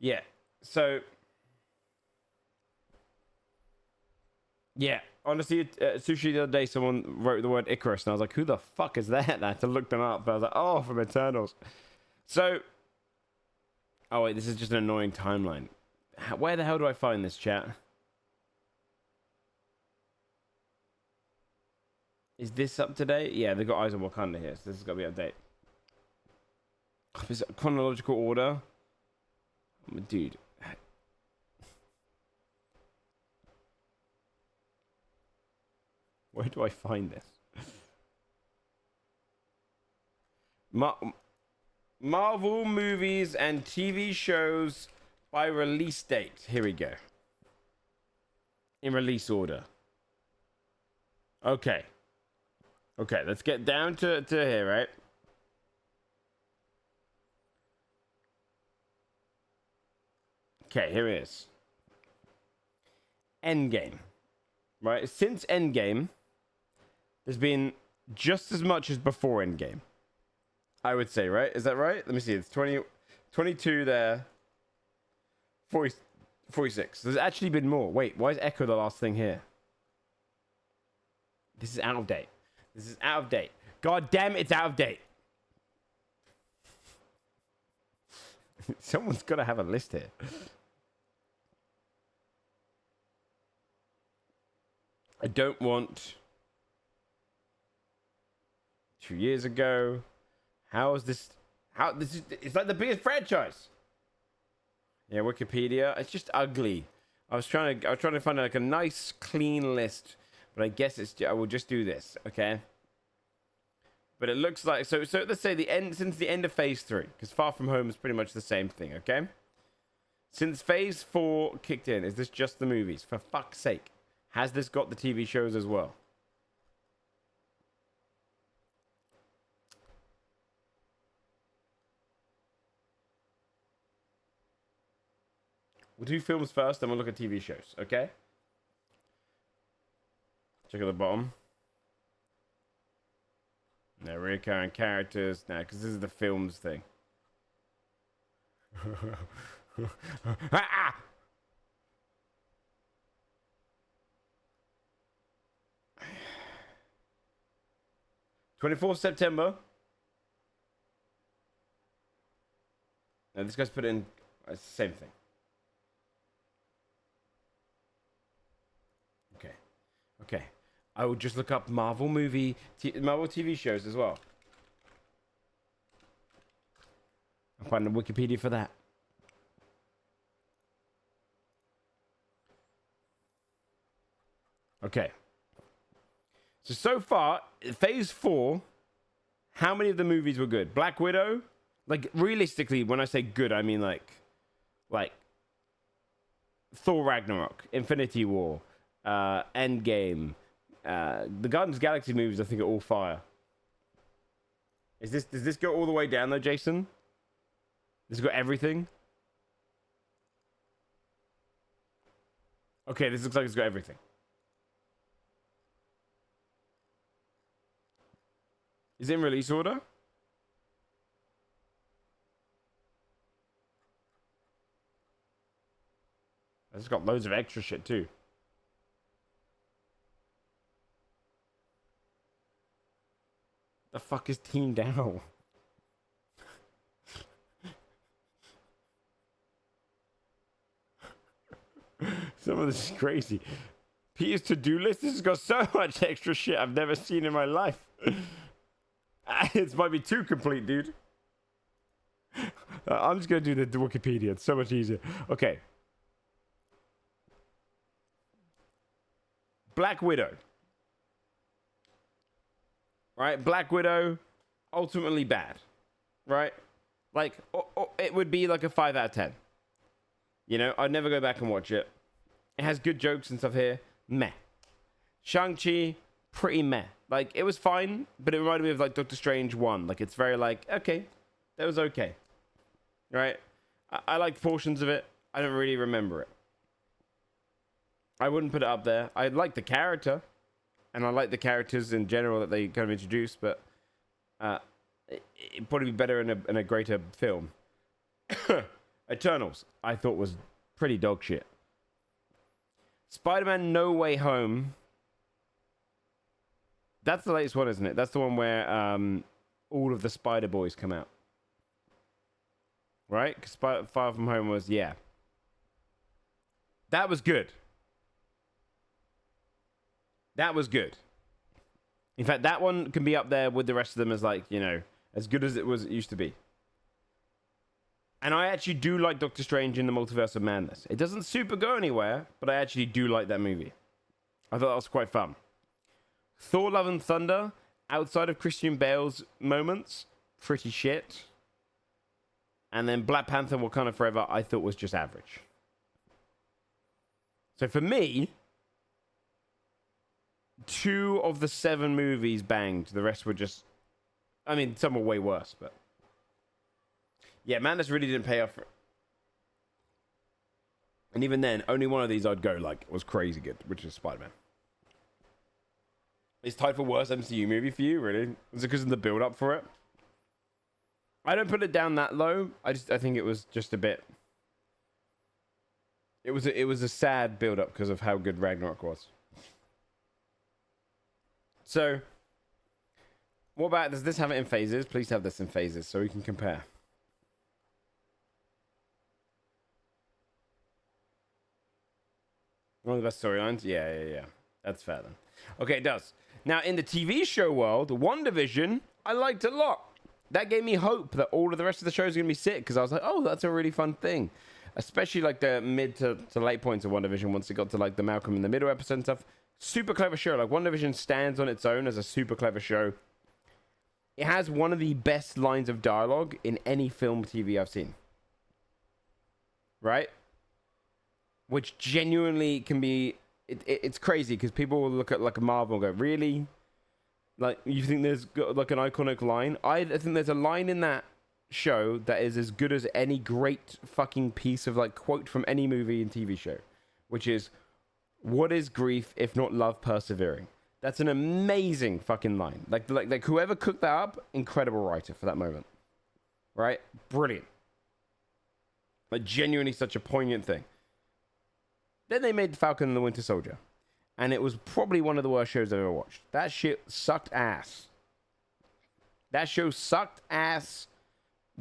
Yeah. So. Yeah. Honestly, Sushi the other day, someone wrote the word Icarus, and I was like, who the fuck is that? And I had to look them up. But I was like, oh, from Eternals. So. Oh, wait, this is just an annoying timeline. Where the hell do I find this, chat? Is this up to date? Yeah, they've got Eyes on Wakanda here, so this has got to be updated. Is it chronological order? Dude. Where do I find this? Marvel movies and TV shows by release date. Here we go. In release order. Okay. Okay, let's get down to here, right? Okay, here it is. Endgame. Right? Since Endgame, there's been just as much as before Endgame. I would say, right? Is that right? Let me see. It's 22 there. 46. There's actually been more. Wait, why is Echo the last thing here? This is out of date. This is out of date. God damn it, it's out of date. Someone's got to have a list here. I don't want 2 years ago. How is this? How this is? It's like the biggest franchise. Yeah, Wikipedia. It's just ugly. I was trying to find like a nice, clean list, but I guess I will just do this. Okay. But it looks like so let's say the end since the end of phase 3, because Far From Home is pretty much the same thing, okay? Since phase 4 kicked in, is this just the movies? For fuck's sake. Has this got the TV shows as well? We'll do films first, then we'll look at TV shows, okay? Check at the bottom. No, recurring characters. No, because this is the films thing. Ah! 24th September. No, this guy's put in. It's the same thing. Okay. Okay. I will just look up Marvel Marvel TV shows as well. I'll find the Wikipedia for that. Okay. So far, phase 4, how many of the movies were good? Black Widow? Like, realistically, when I say good, I mean like Thor Ragnarok, Infinity War, Endgame, the Guardians of the Galaxy movies, I think, are all fire. Does this go all the way down though, Jason? This got everything? Okay, this looks like it's got everything. Is it in release order? It's got loads of extra shit too. The fuck is Team Down? Some of this is crazy. Peter's to-do list. This has got so much extra shit I've never seen in my life. It might be too complete, dude. I'm just gonna do the Wikipedia. It's so much easier. Okay. Black Widow. Right? Black Widow, ultimately bad. Right? Like, it would be like a 5 out of 10. You know, I'd never go back and watch it. It has good jokes and stuff here. Meh. Shang-Chi, pretty meh. Like, it was fine, but it reminded me of, like, Doctor Strange 1. Like, it's very, like, okay. That was okay. Right? I liked portions of it. I don't really remember it. I wouldn't put it up there. I like the character. And I like the characters in general that they kind of introduced, but it'd probably be better in a greater film. Eternals, I thought was pretty dog shit. Spider-Man No Way Home. That's the latest one, isn't it? That's the one where all of the Spider Boys come out. Right? Because Far From Home was, yeah. That was good. That was good. In fact, that one can be up there with the rest of them as, like, you know, as good as it used to be. And I actually do like Doctor Strange in the Multiverse of Madness. It doesn't super go anywhere, but I actually do like that movie. I thought that was quite fun. Thor Love and Thunder, outside of Christian Bale's moments, pretty shit. And then Black Panther Wakanda Forever, I thought was just average. So for me, 2 of the 7 movies banged. The rest were just... I mean, some were way worse, but... Yeah, Madness really didn't pay off for it. And even then, only one of these I'd go, like, was crazy good, which is Spider-Man. It's tied for worst MCU movie for you, really? Is it because of the build-up for it? I don't put it down that low. I think it was just a bit... It was a sad build-up because of how good Ragnarok was. So, what about... Does this have it in phases? Please have this in phases so we can compare. One of the best storylines? Yeah. That's fair then. Okay, it does. Now, in the TV show world, WandaVision, I liked a lot. That gave me hope that all of the rest of the shows are going to be sick, because I was like, oh, that's a really fun thing. Especially, like, the mid to late points of WandaVision, once it got to, like, the Malcolm in the Middle episode and stuff. Super clever show. Like, WandaVision stands on its own as a super clever show. It has one of the best lines of dialogue in any film TV I've seen. Right? Which genuinely can be... It's crazy because people will look at like a Marvel and go, really? Like, you think there's got like an iconic line? I think there's a line in that show that is as good as any great fucking piece of like quote from any movie and TV show, which is, what is grief if not love persevering? That's an amazing fucking line. Like whoever cooked that up, incredible writer for that moment. Right? Brilliant. Like, genuinely such a poignant thing. Then they made Falcon and the Winter Soldier. And it was probably one of the worst shows I've ever watched. That shit sucked ass. That show sucked ass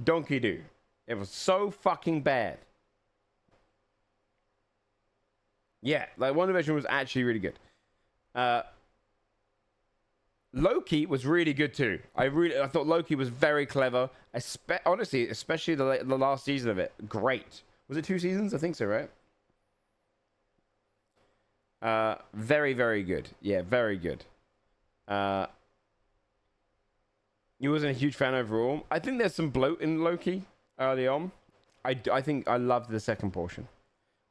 donkey do. It was so fucking bad. Yeah, like WandaVision was actually really good. Loki was really good too. I thought Loki was very clever. Honestly, especially the last season of it. Great. Was it 2 seasons? I think so, right? Very, very good. Yeah, very good. You wasn't a huge fan overall. I think there's some bloat in Loki early on. I think I loved the second portion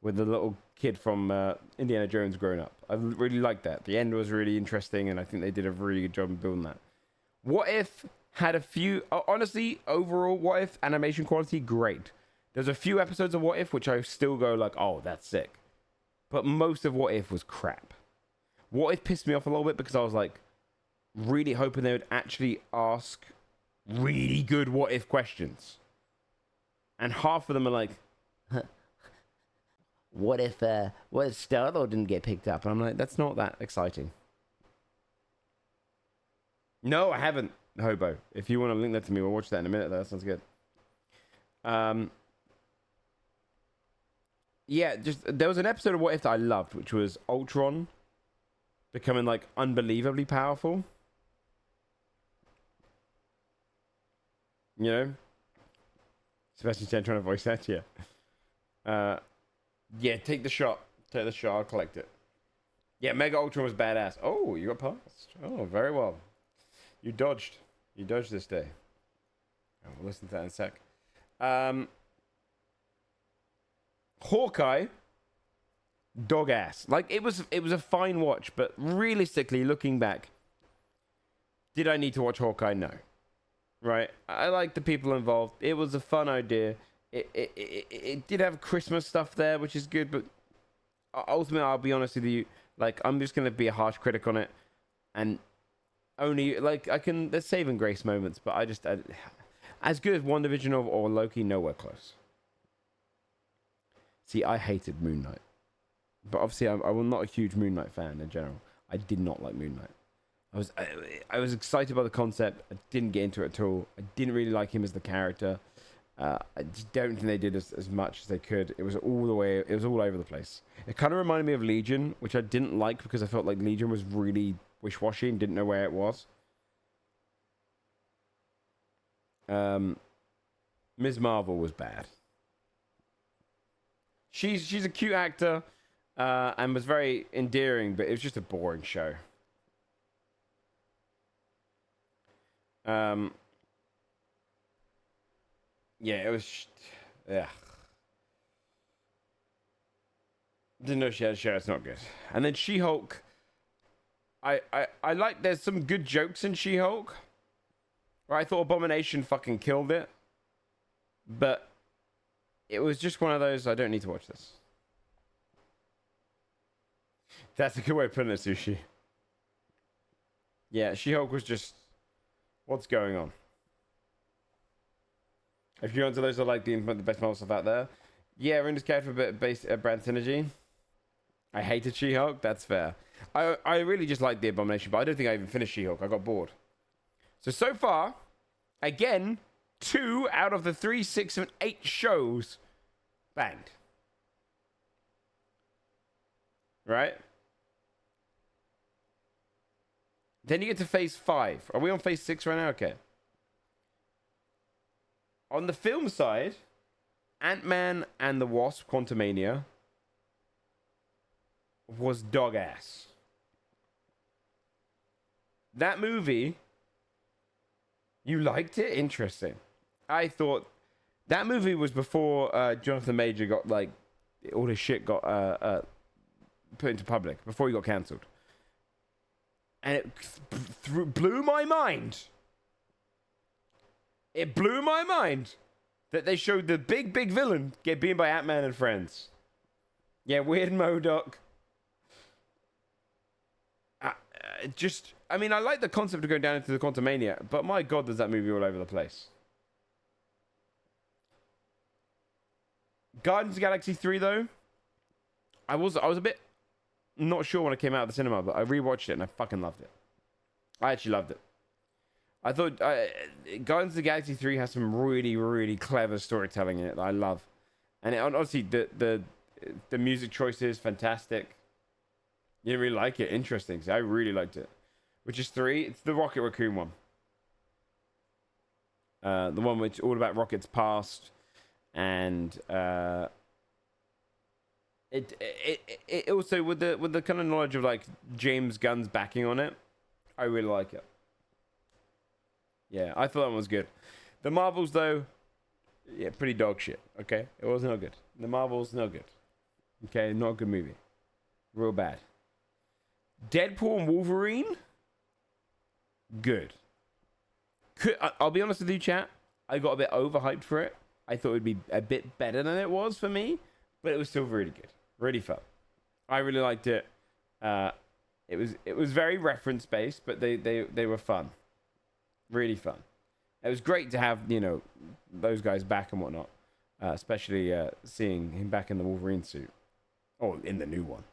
with the little kid from Indiana Jones growing up. I really liked that. The end was really interesting, and I think they did a really good job in building that. What If had a few... honestly, overall, What If animation quality, great. There's a few episodes of What If which I still go like, oh, that's sick. But most of What If was crap. What If pissed me off a little bit because I was like really hoping they would actually ask really good What If questions. And half of them are like, what if Star-Lord didn't get picked up? And I'm like, that's not that exciting. No, I haven't, Hobo. If you want to link that to me, we'll watch that in a minute, though. That sounds good. Yeah, just there was an episode of What If that I loved, which was Ultron becoming like unbelievably powerful. You know? Sebastian Stan trying to voice that, yeah. Yeah, take the shot. Take the shot, I'll collect it. Yeah, Mega Ultron was badass. Oh, you got passed. Oh, very well. You dodged. You dodged this day. Oh, we'll listen to that in a sec. Hawkeye, dog ass. Like, it was a fine watch, but realistically, looking back, did I need to watch Hawkeye? No. Right? I like the people involved. It was a fun idea. It did have Christmas stuff there, which is good, but ultimately, I'll be honest with you, like, I'm just going to be a harsh critic on it, and only, like, there's saving grace moments, but as good as WandaVision or Loki, nowhere close. See, I hated Moon Knight. But obviously, I was not a huge Moon Knight fan in general. I did not like Moon Knight. I was excited by the concept. I didn't get into it at all. I didn't really like him as the character. I just don't think they did as much as they could. It was all over the place. It kind of reminded me of Legion, which I didn't like because I felt like Legion was really wish-washy and didn't know where it was. Ms. Marvel was bad. She's a cute actor and was very endearing, but it was just a boring show. Yeah, it was. Yeah. Didn't know she had a show. It's not good. And then She-Hulk. I like. There's some good jokes in She-Hulk. I thought Abomination fucking killed it, but it was just one of those. I don't need to watch this. That's a good way of putting it, Sushi. Yeah, She-Hulk was just. What's going on? If you're onto those that like the best Marvel stuff out there, yeah, we're in this character for a bit of brand synergy. I hated She-Hulk. That's fair. I really just liked the Abomination, but I don't think I even finished She-Hulk. I got bored. So far, again, 2 out of the 3, 6, and 8 shows banged. Right? Then you get to phase 5. Are we on phase 6 right now? Okay. On the film side, Ant-Man and the Wasp: Quantumania was dog ass. That movie You liked it? Interesting. I thought that movie was before Jonathan Major got like all his shit got put into public, before he got cancelled, and it blew my mind. It blew my mind that they showed the big villain get beaten by Ant-Man and friends. Yeah, weird MODOK. I mean, I like the concept of going down into the Quantumania, but my God, does that movie all over the place. Guardians of the Galaxy 3, though, I was a bit not sure when it came out of the cinema, but I rewatched it and I fucking loved it. I actually loved it. I thought Guardians of the Galaxy 3 has some really, really clever storytelling in it that I love. And honestly, the music choices, fantastic. You didn't really like it? Interesting. See, I really liked it. Which is 3? It's the Rocket Raccoon one. The one which all about Rocket's past. And it also with the kind of knowledge of like James Gunn's backing on it, I really like it. Yeah, I thought that one was good. The Marvels though, yeah, pretty dog shit. Okay, it was no good. The Marvels, no good. Okay, not a good movie. Real bad. Deadpool and Wolverine, good. I'll be honest with you, chat. I got a bit overhyped for it. I thought it would be a bit better than it was for me, but it was still really good, really fun. I really liked it. It was very reference based, but they were fun, really fun. It was great to have those guys back and whatnot, especially seeing him back in the Wolverine suit, or in the new one.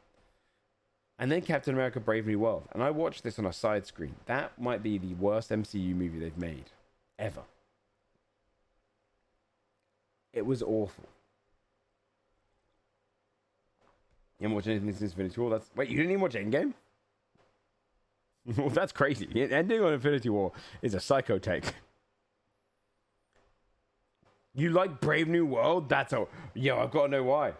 And then Captain America: Brave New World, and I watched this on a side screen. That might be the worst MCU movie they've made ever. It was awful. You haven't watched anything since Infinity War? Wait, you didn't even watch Endgame? Well, that's crazy. Ending on Infinity War is a psycho take. You like Brave New World? I've got to know why.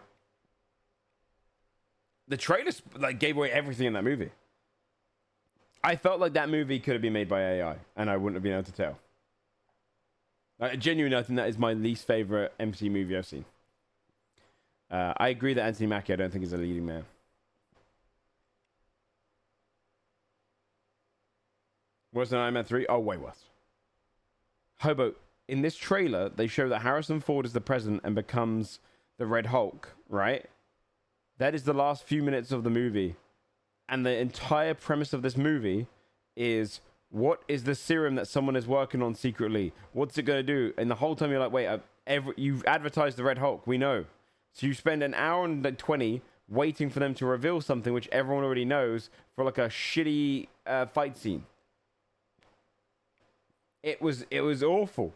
The trailers gave away everything in that movie. I felt like that movie could have been made by AI, and I wouldn't have been able to tell. Genuinely, I think that is my least favorite MC movie I've seen. I agree that Anthony Mackie, I don't think, is a leading man. Worse than Iron Man 3? Oh, way worse. Hobo, in this trailer, they show that Harrison Ford is the president and becomes the Red Hulk, right? That is the last few minutes of the movie. And the entire premise of this movie is, what is the serum that someone is working on secretly? What's it going to do? And the whole time you're like, wait, you've advertised the Red Hulk. We know. So you spend an hour and 20 waiting for them to reveal something which everyone already knows for like a shitty fight scene. It was awful.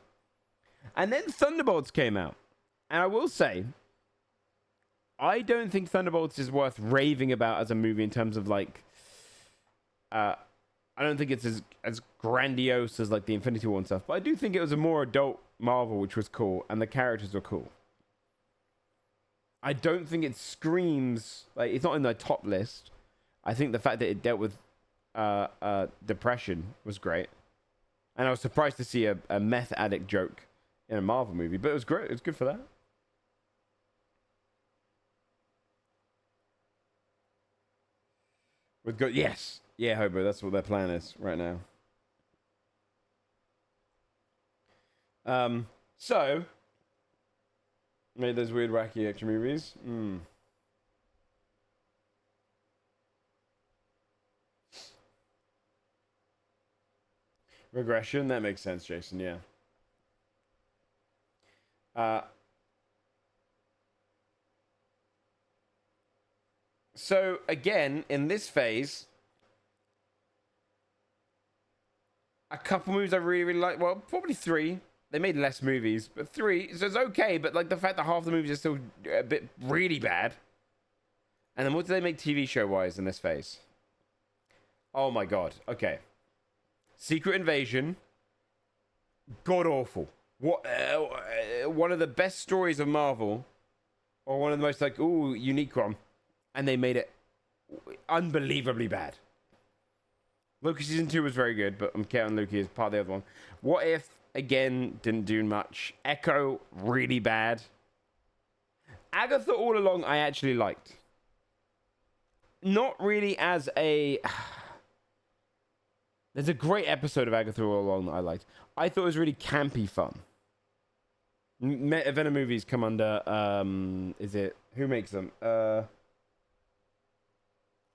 And then Thunderbolts came out. And I will say, I don't think Thunderbolts is worth raving about as a movie in terms of I don't think it's as grandiose as like the Infinity War and stuff, but I do think it was a more adult Marvel, which was cool, and the characters were cool. I don't think it screams, it's not in the top list. I think the fact that it dealt with depression was great. And I was surprised to see a meth addict joke in a Marvel movie, but it was great. It was good for that. Yes. Yeah, Hobo, that's what their plan is right now. So, made those weird, wacky extra movies. Regression, that makes sense, Jason, yeah. So, again, in this phase, a couple movies I really, really like. Well, probably 3. They made less movies, but 3. So it's okay, but the fact that half the movies are still a bit really bad. And then what do they make TV show-wise in this phase? Oh my god. Okay. Secret Invasion. God-awful. What? One of the best stories of Marvel. Or one of the most, unique one. And they made it unbelievably bad. Loki season 2 was very good, but I'm counting Loki as part of the other one. What If, again, didn't do much. Echo, really bad. Agatha All Along, I actually liked. Not really as a... There's a great episode of Agatha All Along that I liked. I thought it was really campy fun. Venom movies come under... is it... Who makes them? I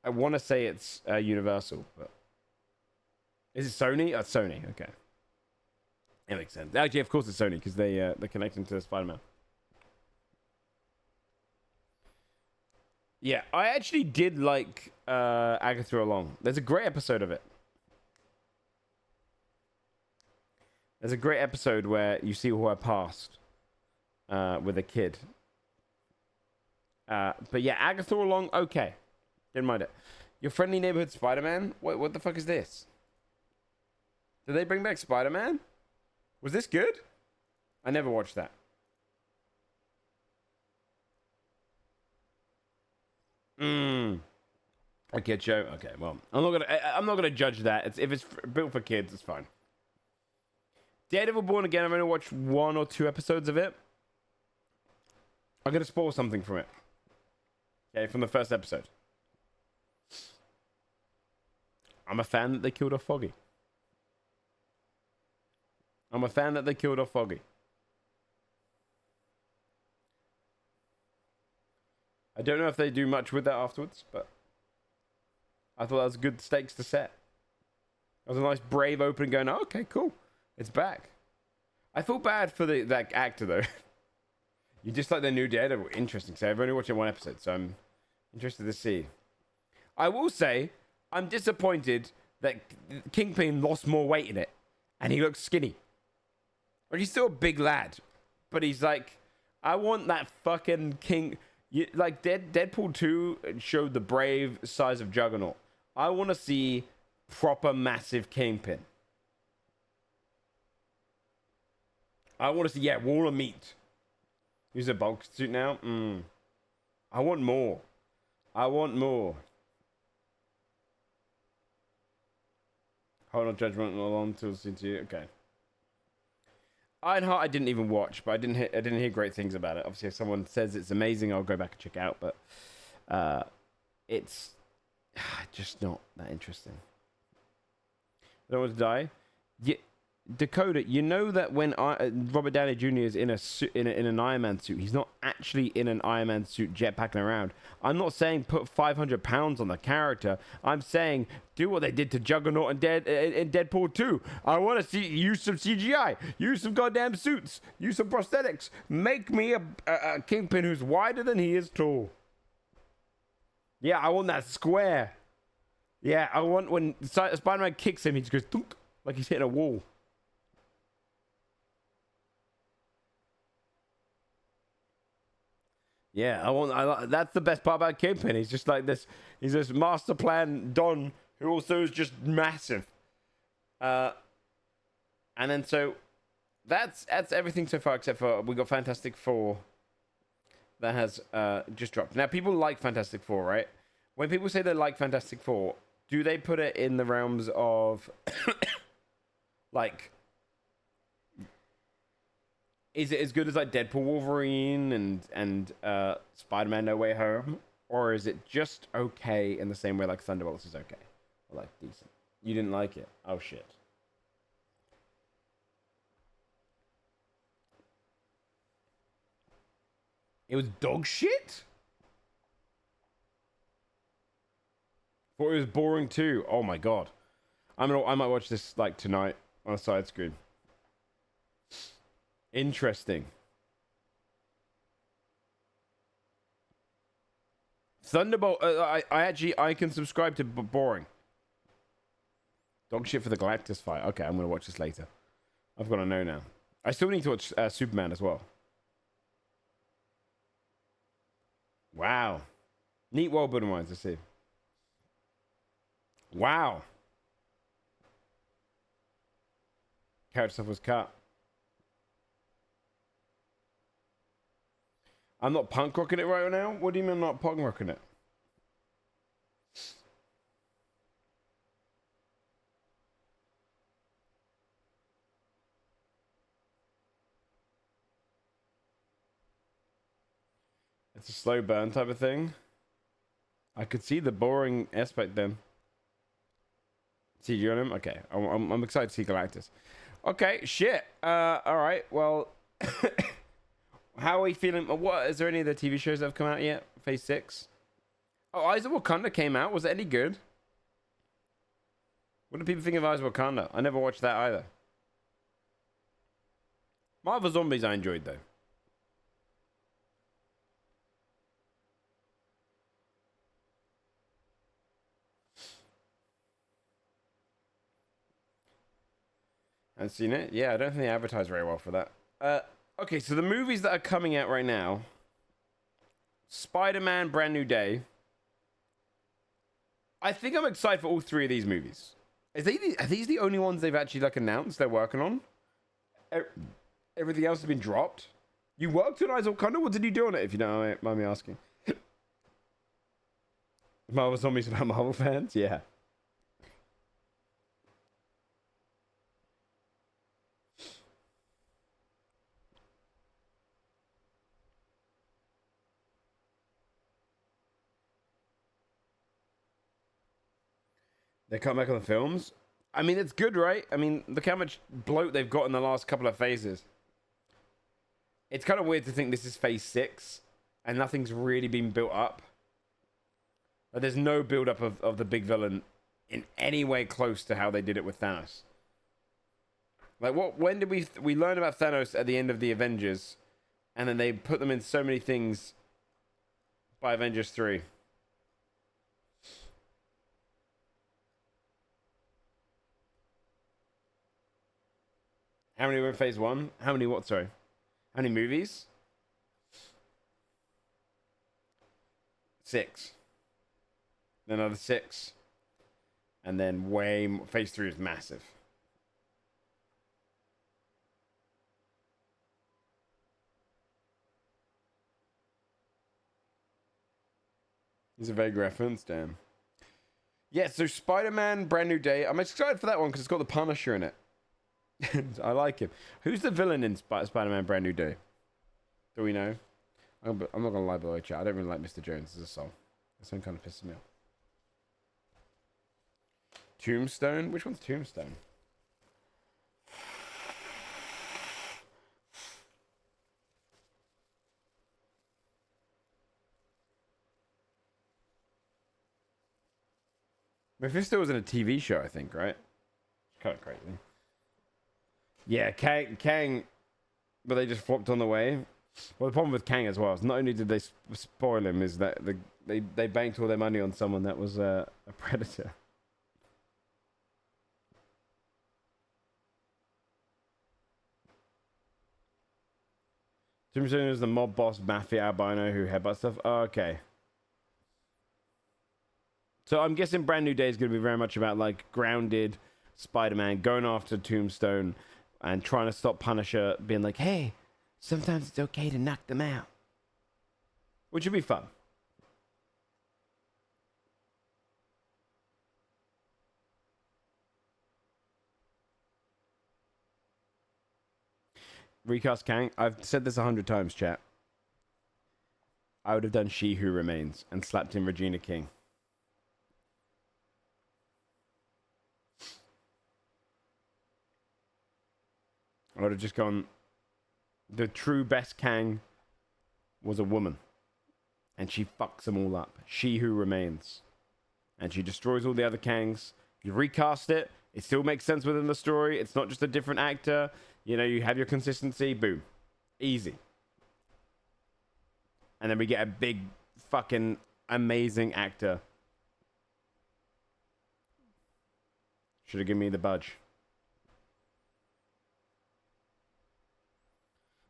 want to say it's Universal, but... Is it Sony? Oh, it's Sony. Okay. That makes sense. Actually, of course it's Sony, because they're connecting to Spider-Man. Yeah, I actually did like Agatha Along. There's a great episode of it. There's a great episode where you see her past with a kid. But yeah, Agatha Along, okay. Didn't mind it. Your Friendly Neighborhood Spider-Man? What the fuck is this? Did they bring back Spider-Man? Was this good? I never watched that. Okay, Joe. Okay, well, I'm not gonna judge that. If it's built for kids, it's fine. Daredevil Born Again. I've only watched 1 or 2 episodes of it. I'm gonna spoil something from it. Okay, from the first episode. I'm a fan that they killed off Foggy. I'm a fan that they killed off Foggy. I don't know if they do much with that afterwards, but I thought that was good stakes to set. That was a nice brave opening going, oh, okay, cool. It's back. I feel bad for that actor, though. You just like the new Daredevil. Interesting. So I've only watched 1 episode, so I'm interested to see. I will say, I'm disappointed that Kingpin lost more weight in it, and he looks skinny. Like, he's still a big lad, but he's like, I want that fucking King... like, Deadpool 2 showed the brave size of Juggernaut. I want to see proper massive Kingpin. I want to see, yeah, wall of meat. Use a bulk suit now? I want more. I want more. Hold on, judgment on until soon to you. Okay. Ironheart I didn't even watch, but I didn't hear great things about it. Obviously, if someone says it's amazing, I'll go back and check it out. But it's just not that interesting. I don't want to die. Yeah, Dakota, you know that when Robert Downey Jr. is in an Iron Man suit, he's not actually in an Iron Man suit jetpacking around. I'm not saying put 500 pounds on the character. I'm saying do what they did to Juggernaut in Deadpool 2. I want to see use some CGI, use some goddamn suits, use some prosthetics. Make me a Kingpin who's wider than he is tall. Yeah, I want that square. Yeah, I want when Spider-Man kicks him, he just goes thunk, like he's hitting a wall. Yeah, that's the best part about Kingpin. He's just like this. He's this master plan Don who also is just massive. And then so that's everything so far except for we got Fantastic Four that has just dropped. Now people like Fantastic Four, right? When people say they like Fantastic Four, do they put it in the realms of like? Is it as good as like Deadpool, Wolverine, and Spider-Man No Way Home? Or is it just okay in the same way like Thunderbolts is okay? Or like decent? You didn't like it? Oh shit. It was dog shit? Thought it was boring too. Oh my god. I might watch this like tonight on a side screen. Interesting. Thunderbolt. I can subscribe to boring. Dog shit for the Galactus fight. Okay, I'm gonna watch this later. I've got to know now. I still need to watch Superman as well. Wow. Neat world building wise, I see. Wow. Character stuff was cut. I'm not punk rocking it right now? What do you mean I'm not punk rocking it? It's a slow burn type of thing. I could see the boring aspect then. See you on him? Okay. I'm excited to see Galactus. Okay, shit. All right. Well, how are we feeling? What is there any of the TV shows that have come out yet? Phase 6. Oh, Eyes of Wakanda came out. Was it any good? What do people think of Eyes of Wakanda? I never watched that either. Marvel Zombies I enjoyed though. Haven't seen it? Yeah, I don't think they advertise very well for that. Okay, so the movies that are coming out right now. Spider-Man Brand New Day. I think I'm excited for all 3 of these movies. Are these the only ones they've actually like announced they're working on? Everything else has been dropped. You worked on Eyes of Wakanda? What did you do on it, if you don't mind me asking? Marvel Zombies about Marvel fans? Yeah. They come back on the films. I mean, it's good, right? I mean, look how much bloat they've got in the last couple of phases. It's kind of weird to think this is phase 6 and nothing's really been built up. Like, there's no build up of the big villain in any way close to how they did it with Thanos. Like, when did we learn about Thanos at the end of the Avengers, and then they put them in so many things by Avengers 3. How many were in phase 1? How many what, sorry? How many movies? 6. Then another 6. And then phase 3 is massive. He's a vague reference, damn. Yeah, so Spider-Man Brand New Day. I'm excited for that one because it's got the Punisher in it. I like him. Who's the villain in Spider-Man Brand New Day? Do we know? I'm not going to lie, by the way, chat. I don't really like Mr. Jones as a soul. That song kind of pisses me off. Tombstone? Which one's Tombstone? Mephisto was in a TV show, I think, right? Kind of crazy. Yeah, Kang, but they just flopped on the way. Well, the problem with Kang as well is not only did they spoil him, is that they banked all their money on someone that was a predator. Tombstone is the mob boss, mafia albino who headbutts stuff. Oh, okay. So I'm guessing Brand New Day is going to be very much about like grounded Spider-Man going after Tombstone and trying to stop Punisher being like, hey, sometimes it's okay to knock them out. Which would be fun. Recast Kang. I've said this 100 times, chat. I would have done She Who Remains and slapped in Regina King. I would have just gone, the true best Kang was a woman. And she fucks them all up. She Who Remains. And she destroys all the other Kangs. You recast it. It still makes sense within the story. It's not just a different actor. You know, you have your consistency. Boom. Easy. And then we get a big fucking amazing actor. Should have given me the budge.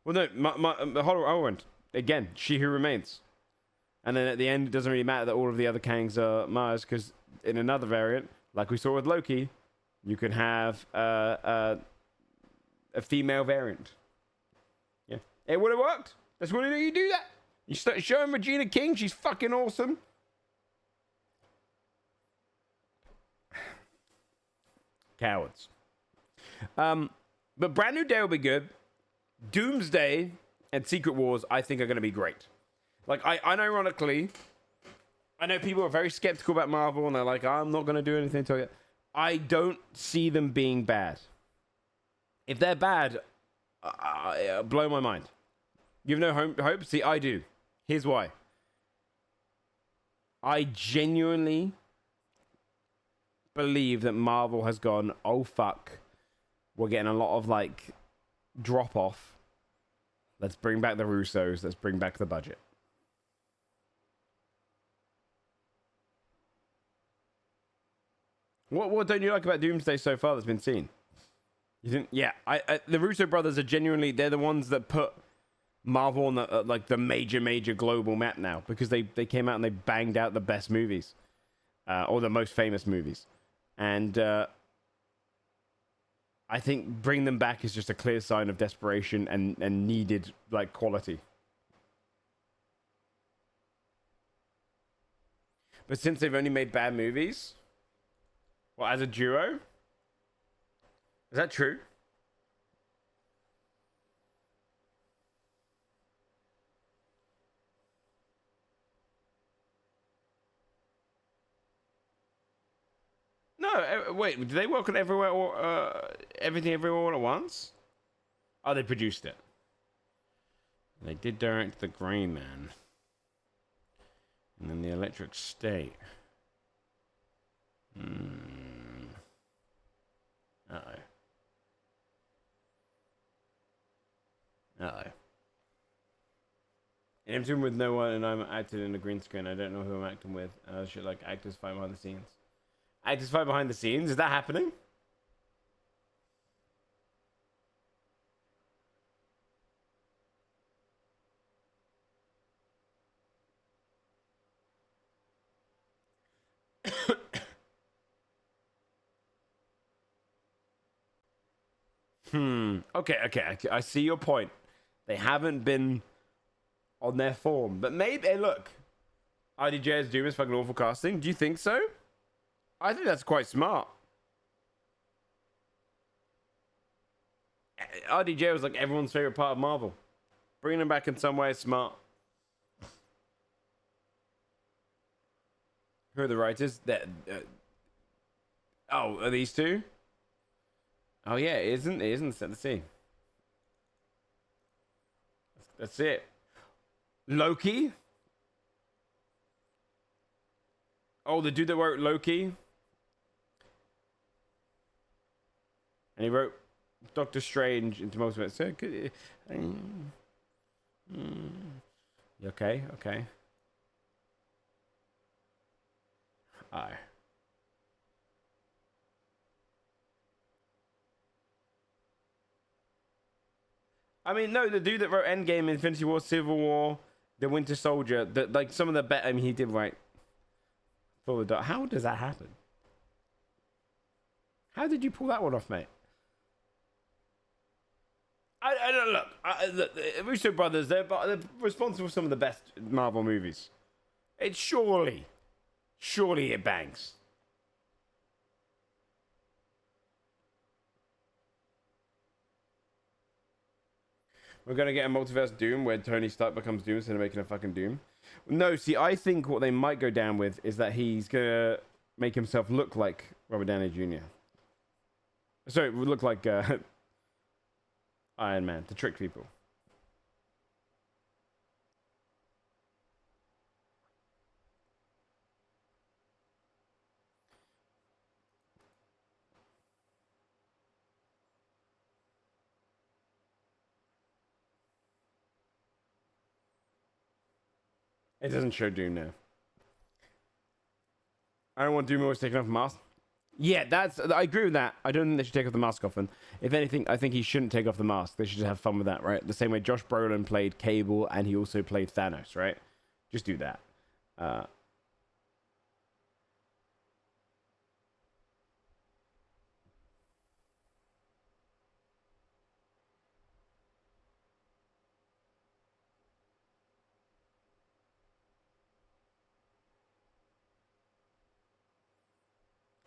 Well, no, hold on. Again, She Who Remains. And then at the end, it doesn't really matter that all of the other Kangs are Mars, because in another variant, like we saw with Loki, you can have a female variant. Yeah. It would have worked. That's what you do that. You start showing Regina King, she's fucking awesome. Cowards. But Brand New Day will be good. Doomsday and Secret Wars, I think, are going to be great. Like, unironically, I know people are very skeptical about Marvel, and they're like, I'm not going to do anything to it. I don't see them being bad. If they're bad, blow my mind. You have no hope? See, I do. Here's why. I genuinely believe that Marvel has gone, oh fuck, we're getting a lot of like drop off. Let's bring back the Russos. Let's bring back the budget. What don't you like about Doomsday so far that's been seen? You didn't? Yeah, the Russo brothers are genuinely, they're the ones that put Marvel on the like the major global map now, because they came out and they banged out the best movies, or the most famous movies, and I think bring them back is just a clear sign of desperation and needed like quality. But since they've only made bad movies, well, as a duo, is that true? No, wait. Did they work on everywhere or everything everywhere all at once? Oh, they produced it. They did direct The Gray Man, and then The Electric State. Uh-oh. And I'm doing with no one, and I'm acting in a green screen. I don't know who I'm acting with. Should like actors fight behind the scenes. Actors fight behind the scenes. Is that happening? Okay. I see your point. They haven't been on their form, but maybe. Hey, look, RDJ's Doom is fucking awful casting. Do you think so? I think that's quite smart. RDJ was like everyone's favorite part of Marvel. Bringing him back in some way is smart. Who are the writers? Oh, are these two? Oh yeah, it isn't set the scene. That's it. Loki. Oh, the dude that wrote Loki. And he wrote Doctor Strange into most of it. So, okay. Aye. I mean, no, the dude that wrote Endgame, Infinity War, Civil War, The Winter Soldier, like some of the better. I mean, he did write Full of Dark. How does that happen? How did you pull that one off, mate? I don't look. The Russo brothers, they're responsible for some of the best Marvel movies. It's surely it bangs. We're gonna get a multiverse Doom where Tony Stark becomes Doom instead of making a fucking Doom. No, see, I think what they might go down with is that he's gonna make himself look like Robert Downey Jr. Sorry, look like Iron Man to trick people. It doesn't show Doom now. I don't want Doom always taking off the mask. Yeah, I agree with that. I don't think they should take off the mask often. If anything, I think he shouldn't take off the mask. They should just have fun with that, right? The same way Josh Brolin played Cable and he also played Thanos, right? Just do that.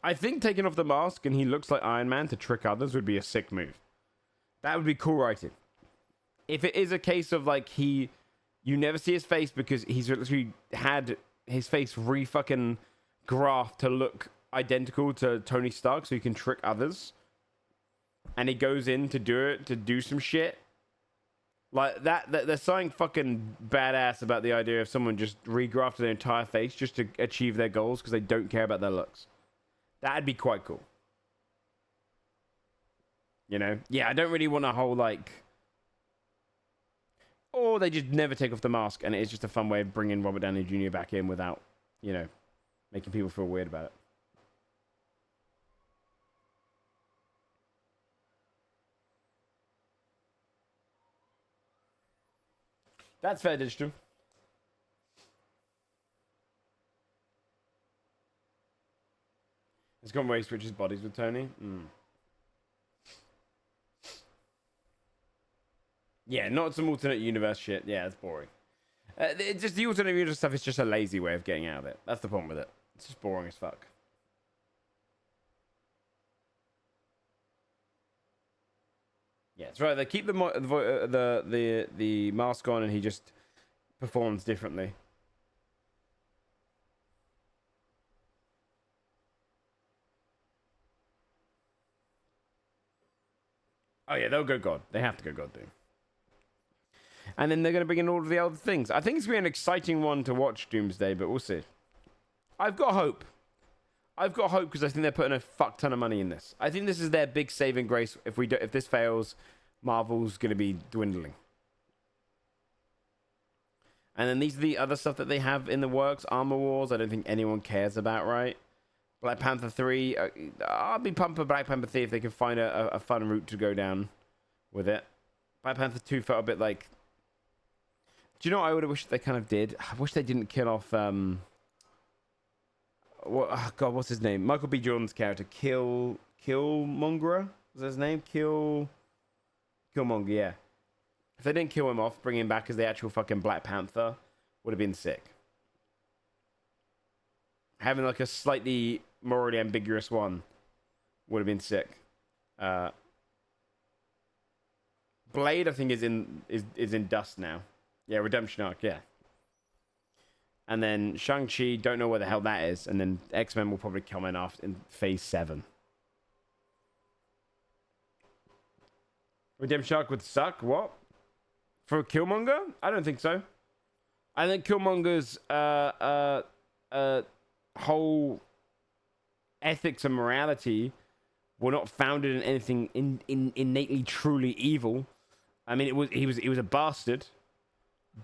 I think taking off the mask and he looks like Iron Man to trick others would be a sick move. That would be cool writing. If it is a case of like he You never see his face because he's literally had his face re-fucking graphed to look identical to Tony Stark so he can trick others. And he goes in to do it, to do some shit. Like, that there's something fucking badass about the idea of someone just regrafted their entire face just to achieve their goals because they don't care about their looks. That'd be quite cool. You know? Yeah, I don't really want a whole, like... Or they just never take off the mask, and it is just a fun way of bringing Robert Downey Jr. back in without, you know, making people feel weird about it. That's fair, Digital. It's gone way switches bodies with Tony. Yeah, not some alternate universe shit. Yeah, it's boring. It's just the alternate universe stuff is just a lazy way of getting out of it. That's the problem with it. It's just boring as fuck. Yeah, it's right. They keep the mask on, and he just performs differently. Oh yeah, they'll go God. They have to go God, dude. And then they're going to bring in all of the other things. I think it's going to be an exciting one to watch, Doomsday, but we'll see. I've got hope. I've got hope because I think they're putting a fuck ton of money in this. I think this is their big saving grace. If this fails, Marvel's going to be dwindling. And then these are the other stuff that they have in the works. Armor Wars, I don't think anyone cares about, right? Black Panther 3, I'll be pumped for Black Panther 3 if they can find a fun route to go down with it. Black Panther 2 felt a bit like... Do you know what I would have wished they kind of did? I wish they didn't kill off... what's his name? Michael B. Jordan's character. Killmonger? Was that his name? Killmonger, yeah. If they didn't kill him off, bring him back as the actual fucking Black Panther, would have been sick. Having like a slightly morally ambiguous one would have been sick. Blade, I think, is in dust now. Yeah, Redemption Arc, yeah. And then Shang-Chi, don't know where the hell that is. And then X-Men will probably come in after in Phase 7. Redemption Arc would suck? What? For Killmonger? I don't think so. I think Killmonger's whole ethics and morality were not founded in anything innately truly evil. I mean, he was a bastard,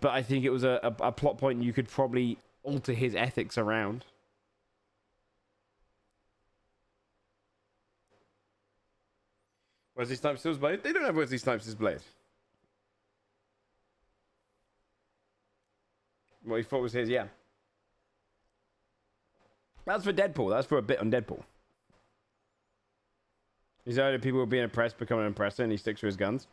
but I think it was a plot point you could probably alter his ethics around. Wesley Snipes' blade? They don't have Wesley Snipes' blade. What he thought was his, yeah. That's for Deadpool. That's for a bit on Deadpool. He's only people who are being oppressed become an oppressor, and he sticks to his guns.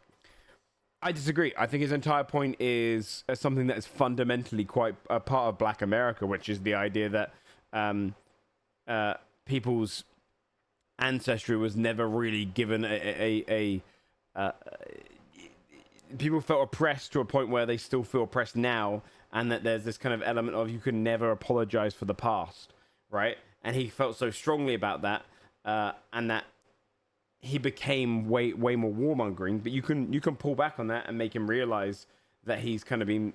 I disagree. I think his entire point is something that is fundamentally quite a part of Black America, which is the idea that people's ancestry was never really given people felt oppressed to a point where they still feel oppressed now, and that there's this kind of element of you can never apologize for the past, right? And he felt so strongly about that, and that he became way more warmongering. But you can pull back on that and make him realize that he's kind of been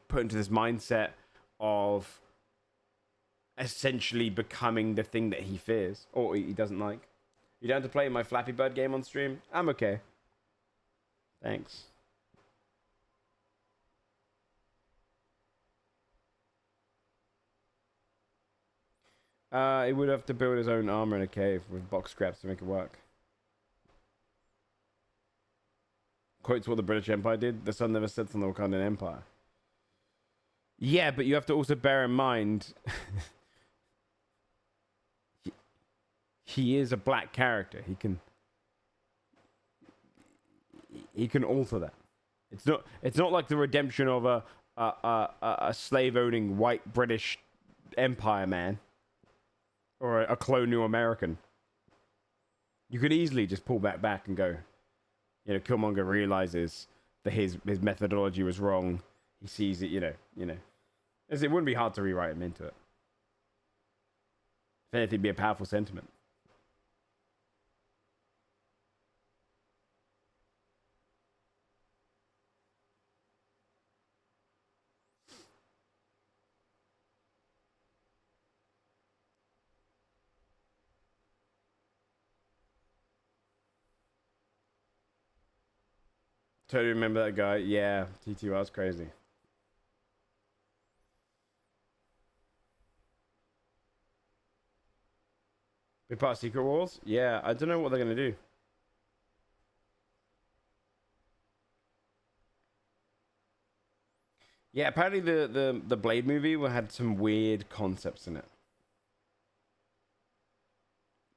put into this mindset of essentially becoming the thing that he fears or he doesn't like. You down to play my Flappy Bird game on stream? I'm okay. Thanks. He would have to build his own armor in a cave with box scraps to make it work. Quotes what the British Empire did. The sun never sets on the Wakandan Empire. Yeah, but you have to also bear in mind he is a black character. He can alter that. It's not like the redemption of a slave owning white British Empire man or a colonial American. You could easily just pull back and go, you know, Killmonger realizes that his methodology was wrong. he sees it, you know. As it wouldn't be hard to rewrite him into it. If anything, it'd be a powerful sentiment. Totally remember that guy. Yeah, TTY was crazy. Big part of Secret Wars? Yeah, I don't know what they're gonna do. Yeah, apparently the Blade movie had some weird concepts in it.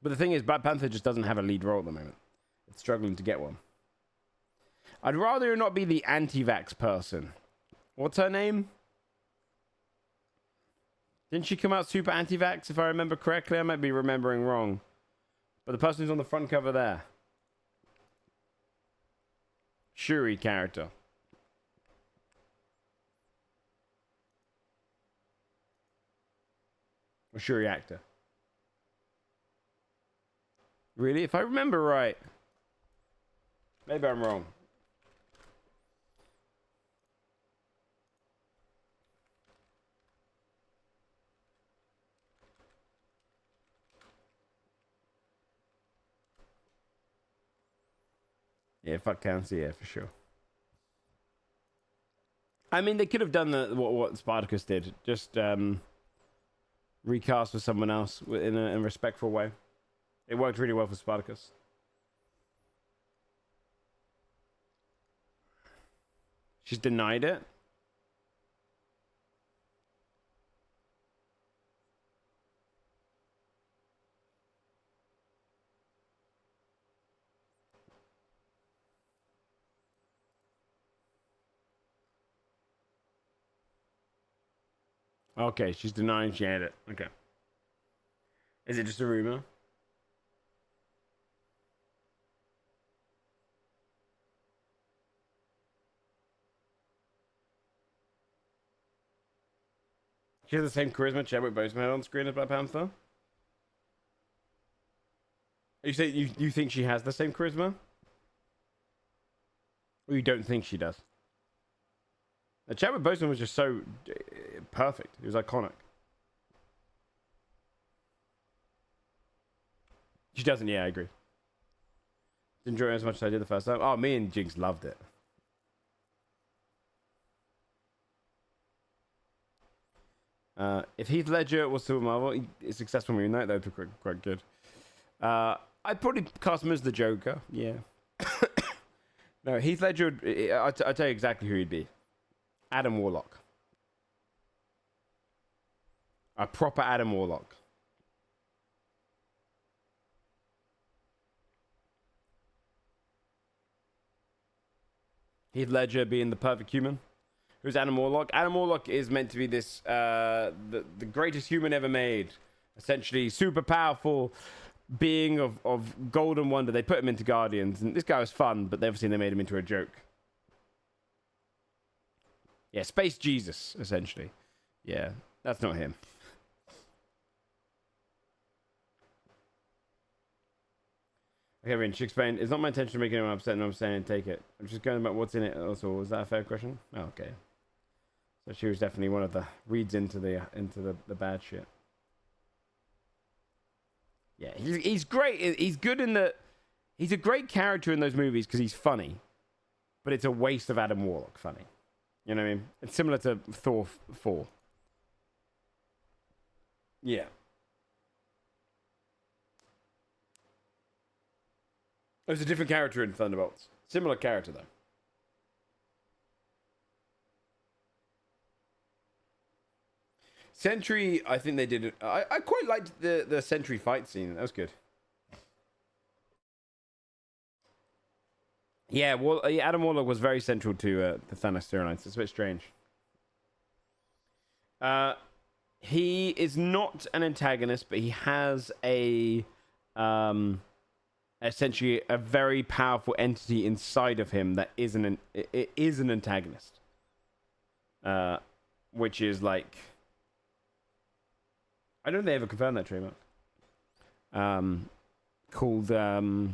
But the thing is, Black Panther just doesn't have a lead role at the moment. It's struggling to get one. I'd rather not be the anti-vax person. What's her name? Didn't she come out super anti-vax, if I remember correctly? I might be remembering wrong. But the person who's on the front cover there. Shuri character. Or Shuri actor. Really? If I remember right. Maybe I'm wrong. Yeah, fuck County, yeah, for sure. I mean, they could have done what Spartacus did. Just recast with someone else in a respectful way. It worked really well for Spartacus. She's denied it. Okay, she's denying she had it. Okay. Is it just a rumor? She has the same charisma Chadwick Boseman had on screen as Black Panther? You say you think she has the same charisma? Or you don't think she does? Chadwick Boseman was just so perfect. He was iconic. She doesn't, yeah, I agree. Didn't enjoy it as much as I did the first time. Oh, me and Jinx loved it. If Heath Ledger was Super Marvel, a successful movie night, that would be quite good. I'd probably cast him as the Joker, yeah. No, Heath Ledger, I'll tell you exactly who he'd be. Adam Warlock. A proper Adam Warlock. Heath Ledger being the perfect human. Who's Adam Warlock? Adam Warlock is meant to be this, the greatest human ever made. Essentially, super powerful being of golden wonder. They put him into Guardians, and this guy was fun, but obviously they made him into a joke. Yeah, Space Jesus, essentially. Yeah, that's not him. Okay, Rin, she explained, it's not my intention to make anyone upset, and I'm saying take it. I'm just going about what's in it also. Was that a fair question? Oh, okay. So she was definitely one of the reads into the bad shit. Yeah, he's great. He's good in the... He's a great character in those movies because he's funny. But it's a waste of Adam Warlock funny. You know what I mean? It's similar to Thor 4. Yeah. It was a different character in Thunderbolts. Similar character, though. Sentry, I think they did it. I quite liked the Sentry fight scene. That was good. Yeah, well, Adam Warlock was very central to the Thanos storylines. It's a bit strange. He is not an antagonist, but he has essentially a very powerful entity inside of him that is an antagonist. which is like, I don't think they ever confirmed that trademark. Called oh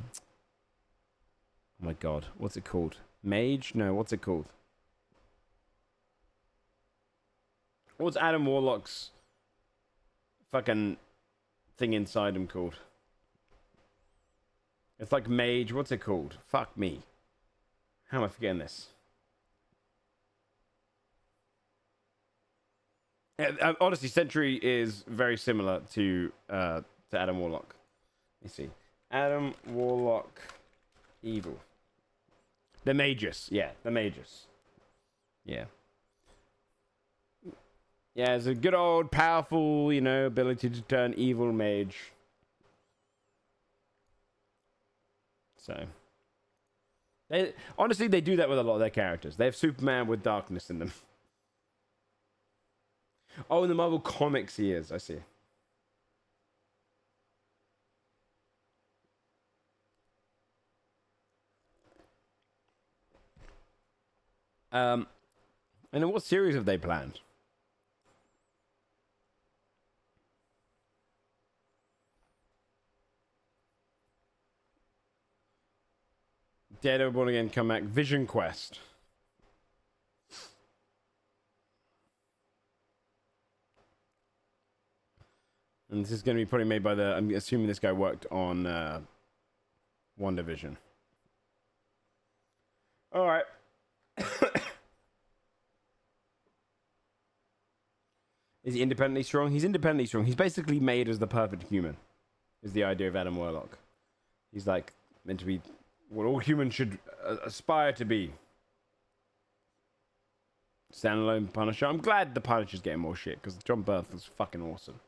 my god, what's it called? Mage? No, what's it called? What's Adam Warlock's fucking thing inside him called? It's like Mage. What's it called? Fuck me. How am I forgetting this? Honestly, Sentry is very similar to Adam Warlock. Let me see. Adam Warlock Evil. The Magus. Yeah, the Magus. Yeah. Yeah, it's a good old powerful, you know, ability to turn evil mage. So. Honestly, they do that with a lot of their characters. They have Superman with darkness in them. Oh, in the Marvel Comics he is. I see. And in what series have they planned? Dead or Born Again comeback. Vision Quest. And this is going to be probably made by the... I'm assuming this guy worked on WandaVision. All right. Is he independently strong? He's independently strong. He's basically made as the perfect human, is the idea of Adam Warlock. He's like meant to be what all humans should aspire to be. Standalone Punisher. I'm glad the Punisher's getting more shit because John Berthel's fucking awesome.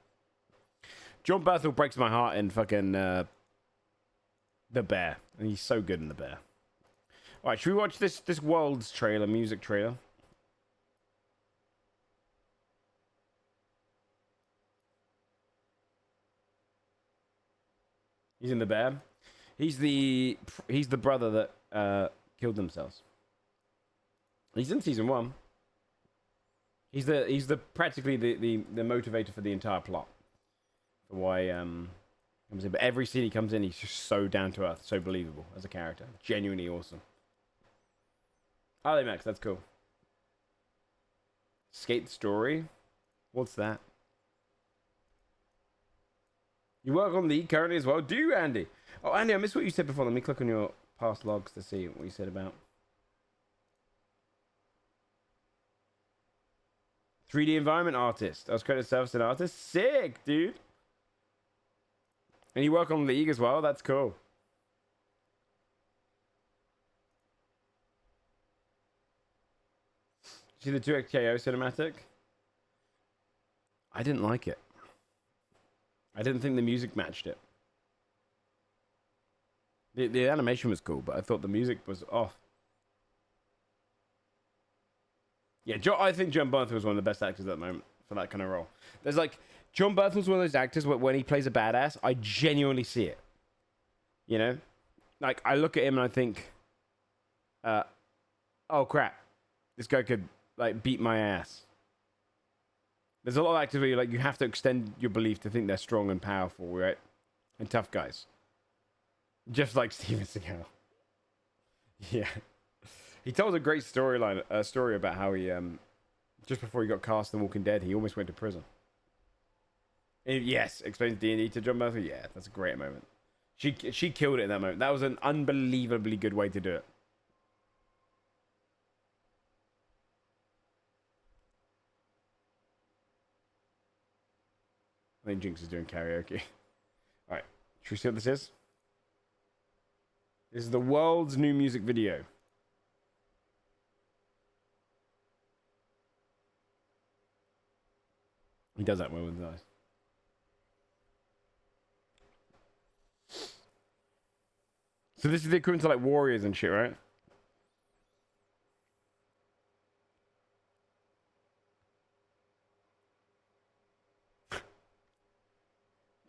John Berthel breaks my heart in fucking The Bear. And he's so good in The Bear. Alright, should we watch this World's trailer, music trailer? He's in The Bear. He's the brother that killed themselves. He's in season 1. He's the practically the motivator for the entire plot. For why comes in. But every scene he comes in, he's just so down to earth, so believable as a character. Genuinely awesome. Harley Max, that's cool. Skate Story? What's that? You work on League currently as well? Do you, Andy? Oh, Andy, I missed what you said before. Let me click on your past logs to see what you said about 3D environment artist. I was credit service and artist. Sick, dude. And you work on League as well? That's cool. See the 2XKO cinematic? I didn't like it. I didn't think the music matched it. The animation was cool, but I thought the music was off. Yeah, I think John Berthel was one of the best actors at the moment for that kind of role. There's like, John Berthel's one of those actors where when he plays a badass, I genuinely see it. You know? Like, I look at him and I think, oh crap, this guy could, like, beat my ass. There's a lot of actors where you have to extend your belief to think they're strong and powerful, right? And tough guys. Just like Steven Seagal. Yeah. He told a great story about how he, just before he got cast in Walking Dead, he almost went to prison. And yes, explains D&D to John Murphy. Yeah, that's a great moment. She killed it in that moment. That was an unbelievably good way to do it. I think Jinx is doing karaoke. Alright, should we see what this is? This is the world's new music video. He does that well with his eyes. So this is the equivalent to like Warriors and shit, right?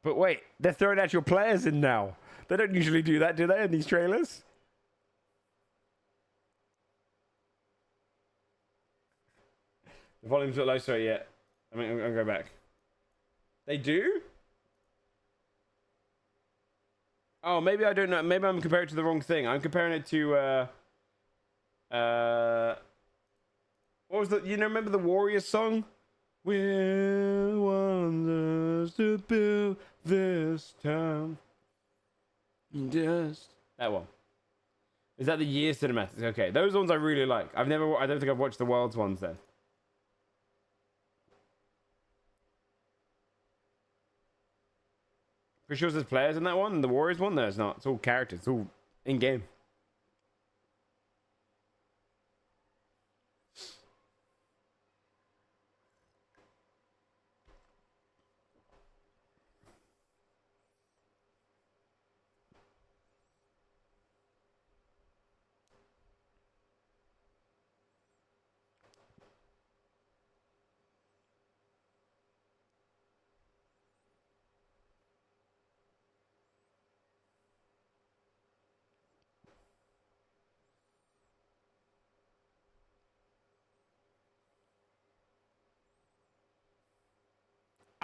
But wait, they're throwing actual players in now. They don't usually do that, do they, in these trailers? The volume's not low, sorry, yet. I mean, I'm gonna go back. They do? Oh, maybe I don't know. Maybe I'm comparing it to the wrong thing. I'm comparing it to, what was the, remember the Warriors song? We're wonders to build this town. Just that one. Is that the year cinematics? Okay, those ones I really like. I don't think I've watched the Worlds ones then. Pretty sure there's players in that one, and the Warriors one. There's not. It's all characters. It's all in game.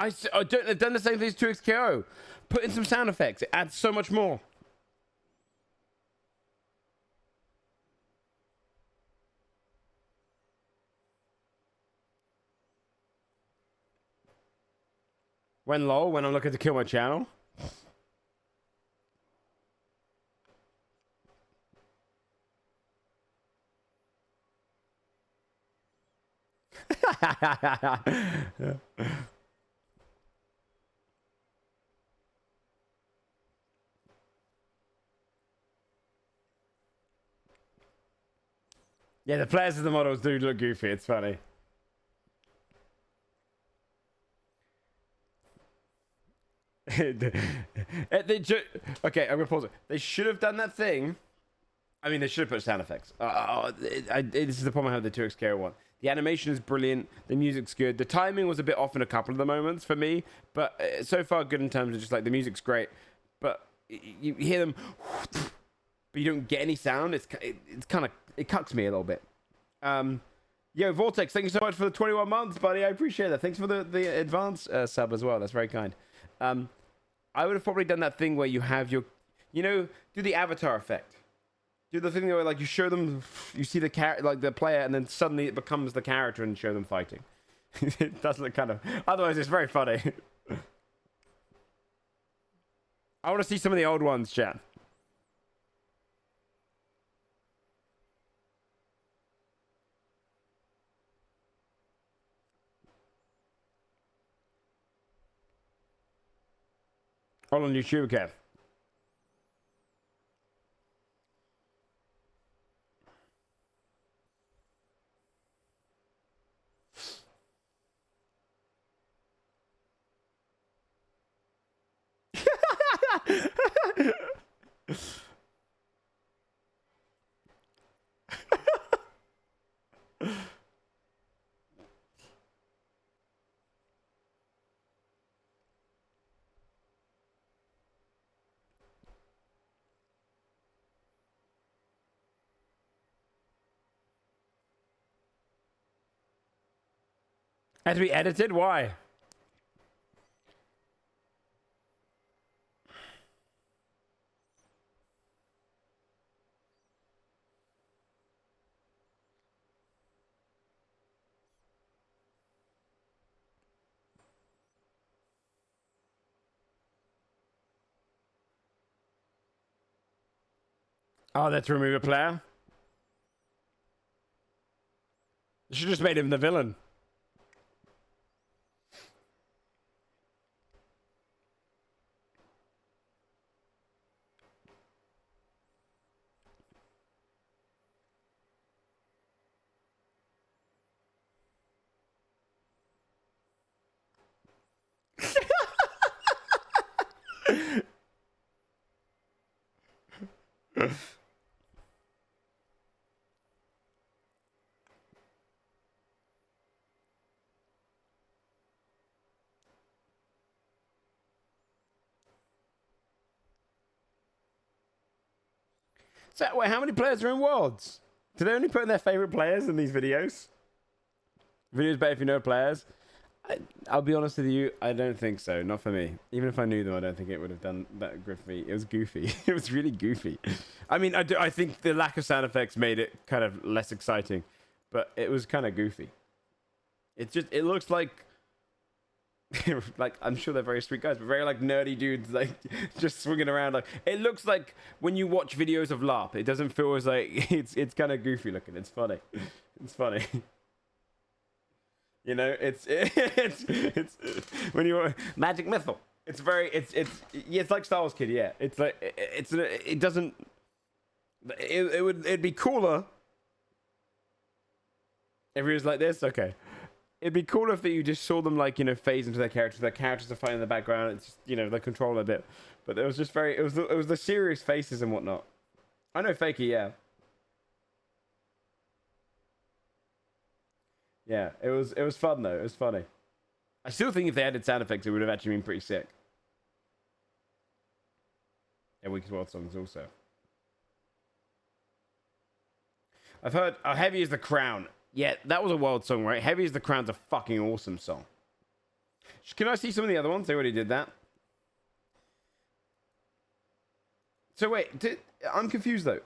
They've done the same thing as 2XKO. Put in some sound effects. It adds so much more. When I'm looking to kill my channel. Yeah. Yeah, the players of the models do look goofy. It's funny. Okay, I'm gonna pause it. They should have done that thing. I mean, they should have put sound effects. This is the problem I have with the 2XKO one. The animation is brilliant. The music's good. The timing was a bit off in a couple of the moments for me, but so far good in terms of just like the music's great. But you hear them, but you don't get any sound. It's kind of, it cucks me a little bit. Yo, Vortex, thank you so much for the 21 months, buddy. I appreciate that. Thanks for the advance sub as well. That's very kind. I would have probably done that thing where you have your, do the avatar effect. Do the thing where like you show them, you see the player, and then suddenly it becomes the character and show them fighting. It does look kind of. Otherwise, it's very funny. I want to see some of the old ones, chat. All on YouTube, Kev. Had to be edited? Why? Oh, that's to remove a player? You should just made him the villain. So, wait, how many players are in Worlds? Do they only put in their favorite players in these videos? Video's better if you know players. I'll be honest with you, I don't think so. Not for me. Even if I knew them, I don't think it would have done that good for me. It was goofy. It was really goofy. I mean, I think the lack of sound effects made it kind of less exciting, but it was kind of goofy. It looks like, like, I'm sure they're very sweet guys, but very like nerdy dudes, like just swinging around. Like, it looks like when you watch videos of LARP, it doesn't feel as like it's kind of goofy looking. It's funny. It's funny. You know, it's when you Magic Missile. It's very yeah, it's like Star Wars Kid. Yeah, it's like it doesn't. It'd be cooler if it was like this. Okay, it'd be cooler if you just saw them like, you know, phase into their characters. Their characters are fighting in the background. It's just, you know, they control a bit, but it was just very. It was the serious faces and whatnot. I know Fakey, yeah. Yeah, it was fun though. It was funny. I still think if they added sound effects, it would have actually been pretty sick. And Weakest World songs also. I've heard Heavy is the Crown. Yeah, that was a world song, right? Heavy is the Crown's a fucking awesome song. Can I see some of the other ones? They already did that. So wait, I'm confused though.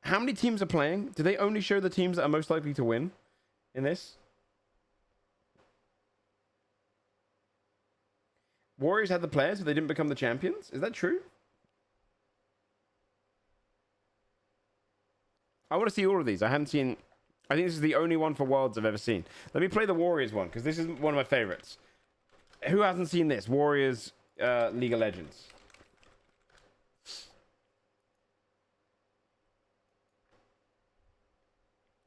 How many teams are playing? Do they only show the teams that are most likely to win in this? Warriors had the players, but they didn't become the champions? Is that true? I want to see all of these. I haven't seen... I think this is the only one for Worlds I've ever seen. Let me play the Warriors one, because this is one of my favorites. Who hasn't seen this? Warriors League of Legends.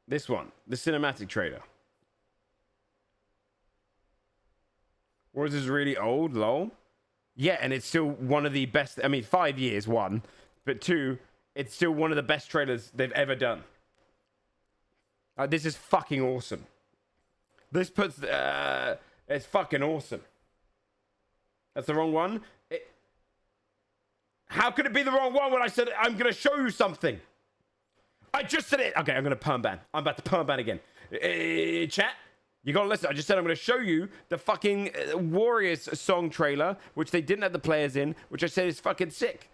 This one. The cinematic trailer. Warriors is really old, lol. Yeah, and it's still one of the best... I mean, 5 years, one. But two, it's still one of the best trailers they've ever done. This is fucking awesome. This puts... it's fucking awesome. That's the wrong one? How could it be the wrong one when I said I'm going to show you something? I just said it. Okay, I'm going to perm ban. I'm about to perm ban again. Chat, you got to listen. I just said I'm going to show you the fucking Warriors song trailer, which they didn't have the players in, which I said is fucking sick.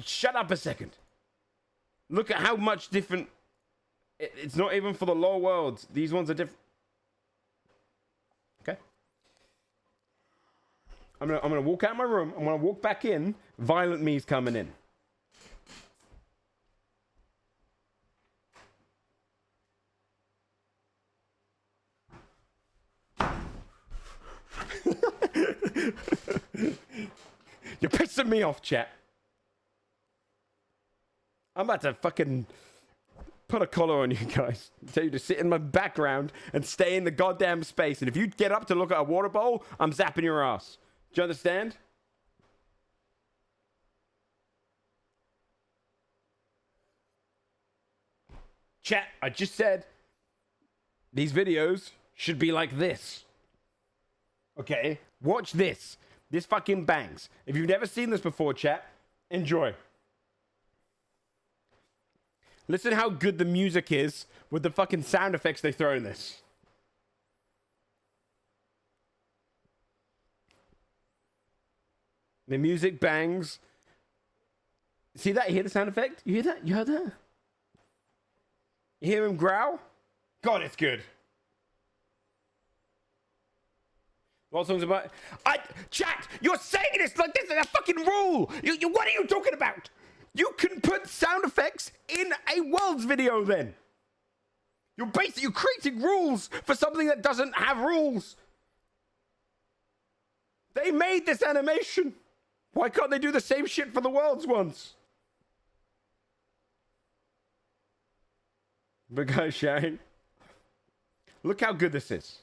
Shut up a second. Look at how much different... It's not even for the low worlds. These ones are different. Okay. I'm gonna walk out of my room. I'm gonna walk back in. Violent me's coming in. You're pissing me off, chat. I'm about to fucking put a collar on you guys. Tell you to sit in my background and stay in the goddamn space. And if you get up to look at a water bowl, I'm zapping your ass. Do you understand? Chat, I just said these videos should be like this. Okay? Watch this. This fucking bangs. If you've never seen this before, chat, enjoy. Listen how good the music is with the fucking sound effects they throw in this. The music bangs. See that? You hear the sound effect? You hear that? You heard that? You hear him growl? God, it's good. What song's about? Chat, you're saying this like this is a fucking rule. What are you talking about? You can put sound effects in a Worlds video then. You're creating rules for something that doesn't have rules. They made this animation. Why can't they do the same shit for the Worlds ones? The guy's shouting. Look how good this is.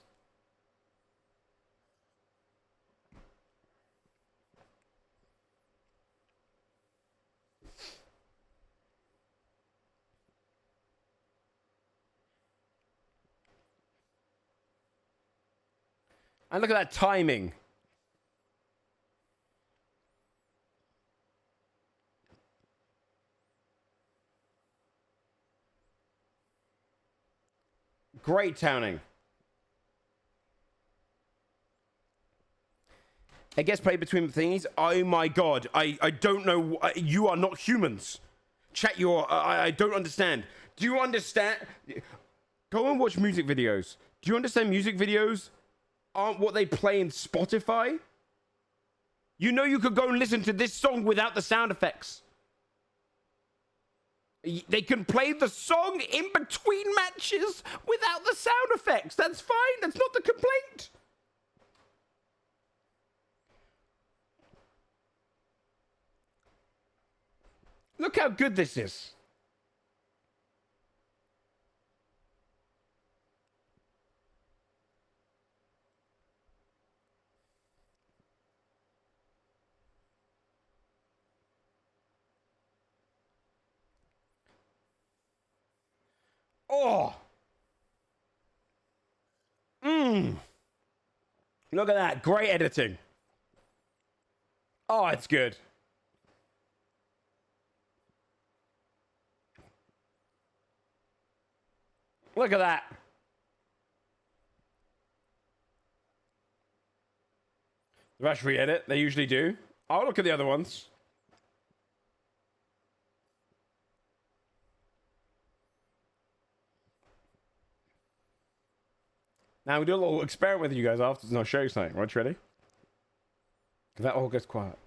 And look at that timing. Great towning. It gets played between thingies. Oh my god. I don't know. You are not humans. Chat, you are. I don't understand. Do you understand? Go and watch music videos. Do you understand music videos aren't what they play in Spotify? You know you could go and listen to this song without the sound effects. They can play the song in between matches without the sound effects. That's fine. That's not the complaint. Look how good this is. Oh. Look at that. Great editing. Oh, it's good. Look at that. The Rush re-edit. They usually do. I'll look at the other ones. Now we do a little experiment with you guys after, and I'll show you something. Right, ready? If that all gets quiet.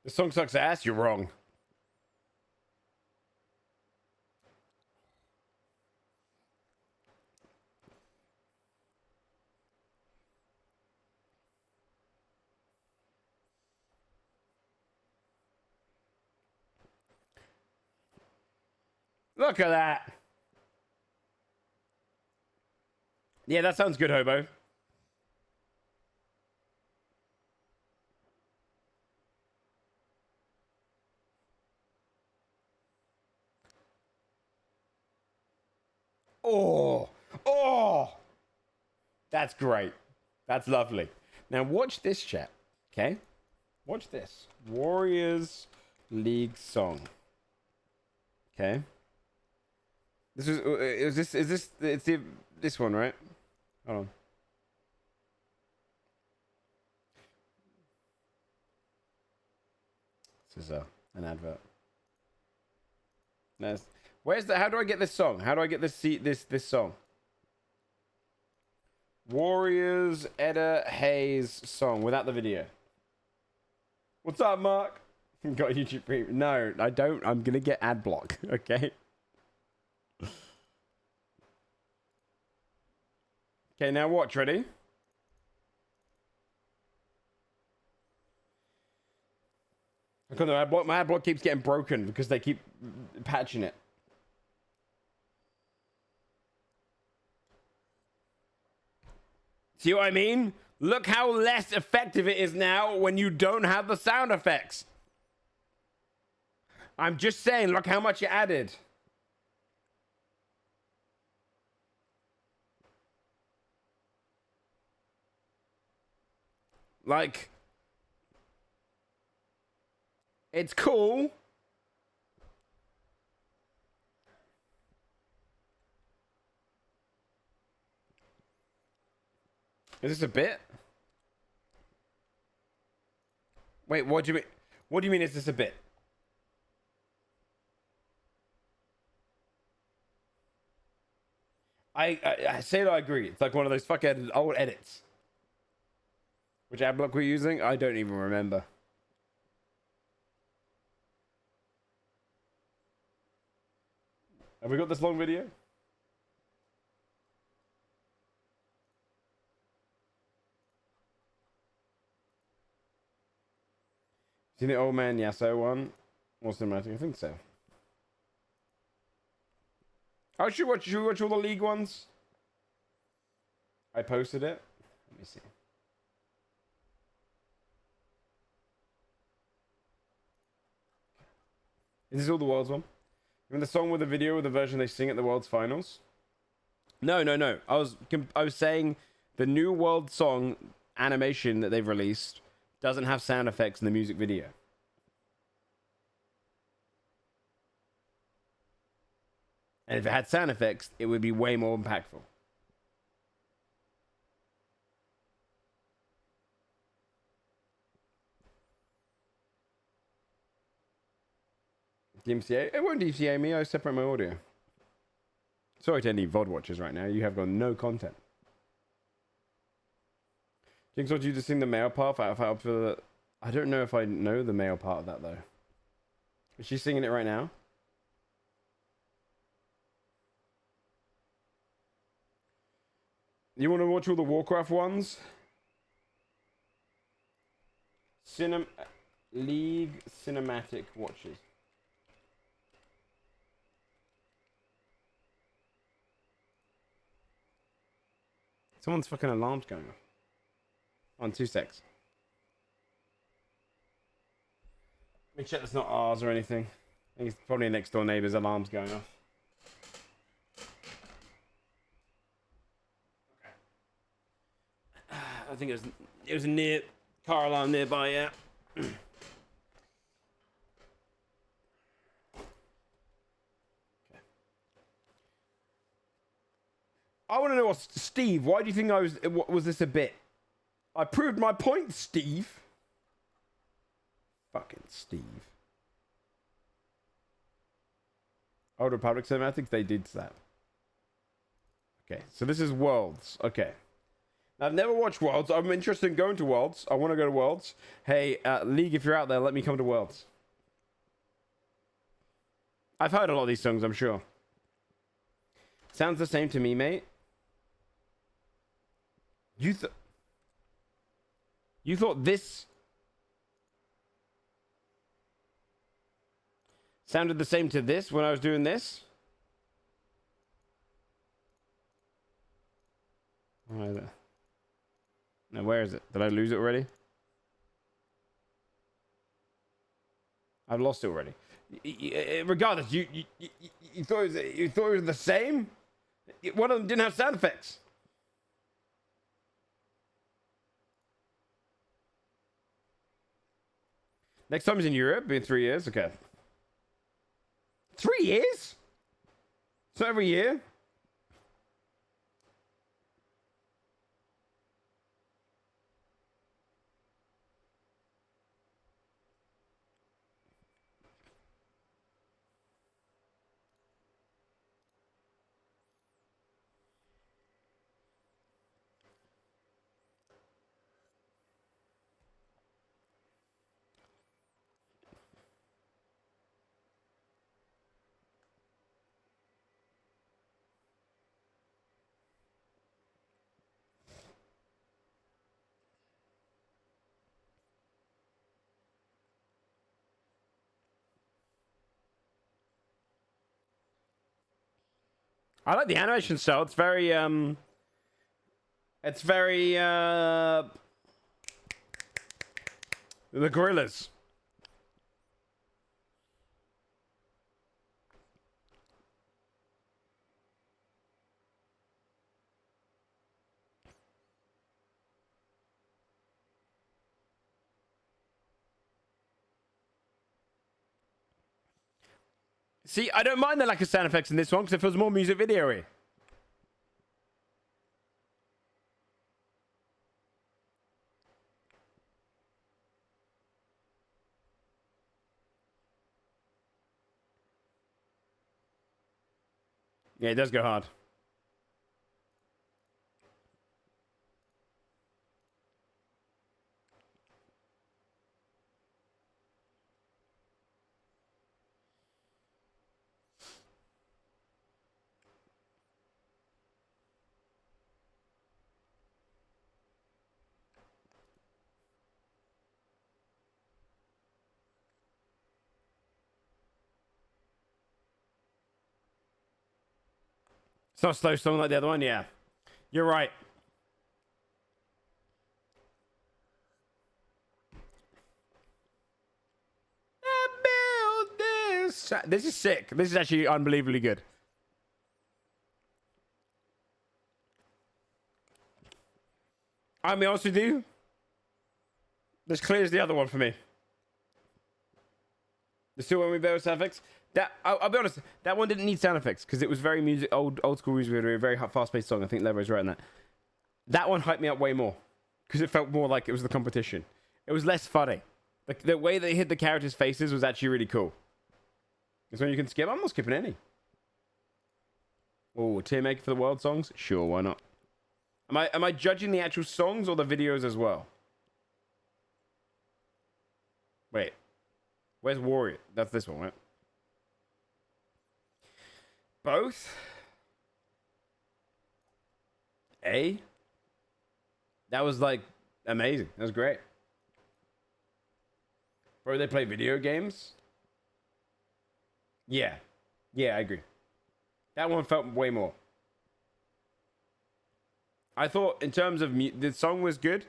The song sucks ass. You're wrong. Look at that. Yeah, that sounds good, Hobo. Oh, oh, that's great. That's lovely. Now watch this, chat. Okay, watch this. Warriors League song. Okay. This is this one, right? Hold on. This is an advert. Nice. Where's the? How do I get this song? How do I get this song? Warriors Edda Hayes song without the video. What's up, Mark? Got a YouTube premium? No, I don't. I'm gonna get ad block. Okay. Okay, now watch. Ready? My ad block keeps getting broken because they keep patching it. See what I mean? Look how less effective it is now when you don't have the sound effects. I'm just saying, look how much you added. Like, it's cool. Is this a bit? Wait, what do you mean? What do you mean is this a bit? I say that I agree. It's like one of those fucking old edits. Which ad block we're using? I don't even remember. Have we got this long video? Seen the Old Man Yasso one? Or cinematic? I think so. Oh, should we watch all the league ones? I posted it. Let me see. Is this all the Worlds one? Even the song with the video with the version they sing at the World's Finals? No. I was saying the New World song animation that they've released doesn't have sound effects in the music video. And if it had sound effects, it would be way more impactful. DMCA? It won't DMCA me. I separate my audio. Sorry to any VOD watchers right now. You have got no content. Jinx wants you to sing the male part out for the... I don't know if I know the male part of that, though. Is she singing it right now? You want to watch all the Warcraft ones? League cinematic watches. Someone's fucking alarm's going off. On 2 secs. Let me check that's not ours or anything. I think it's probably next door neighbor's alarm's going off. Okay. I think it was a near car alarm nearby, yeah. I want to know what Steve. Why do you think was this a bit? I proved my point, Steve. Fucking Steve. Old Republic cinematics, they did that. Okay, so this is Worlds. Okay. Now, I've never watched Worlds. I'm interested in going to Worlds. I want to go to Worlds. Hey, League, if you're out there, let me come to Worlds. I've heard a lot of these songs, I'm sure. Sounds the same to me, mate. You thought this sounded the same to this when I was doing this? Now, where is it? Did I lose it already? I've lost it already. Regardless, you thought it was the same? One of them didn't have sound effects. Next time is in Europe, in 3 years. Okay. 3 years? So every year? I like the animation style. It's very the gorillas. See, I don't mind the lack of sound effects in this one because it feels more music video-y. Yeah, it does go hard. It's not a slow song like the other one, yeah. You're right. I built this. This is sick. This is actually unbelievably good. I'll be honest with you. This clears the other one for me. The still one with better sound effects. That I'll be honest, that one didn't need sound effects because it was very old school music video, a very fast-paced song. I think Lero's right in that. That one hyped me up way more because it felt more like it was the competition. It was less funny. The way they hit the characters' faces was actually really cool. This one you can skip. I'm not skipping any. Oh, tier maker for the world songs? Sure, why not? Am I judging the actual songs or the videos as well? Wait. Where's Warrior? That's this one, right? Both? A? That was like amazing. That was great. Bro, they play video games? Yeah. Yeah, I agree. That one felt way more. I thought in terms of the song was good.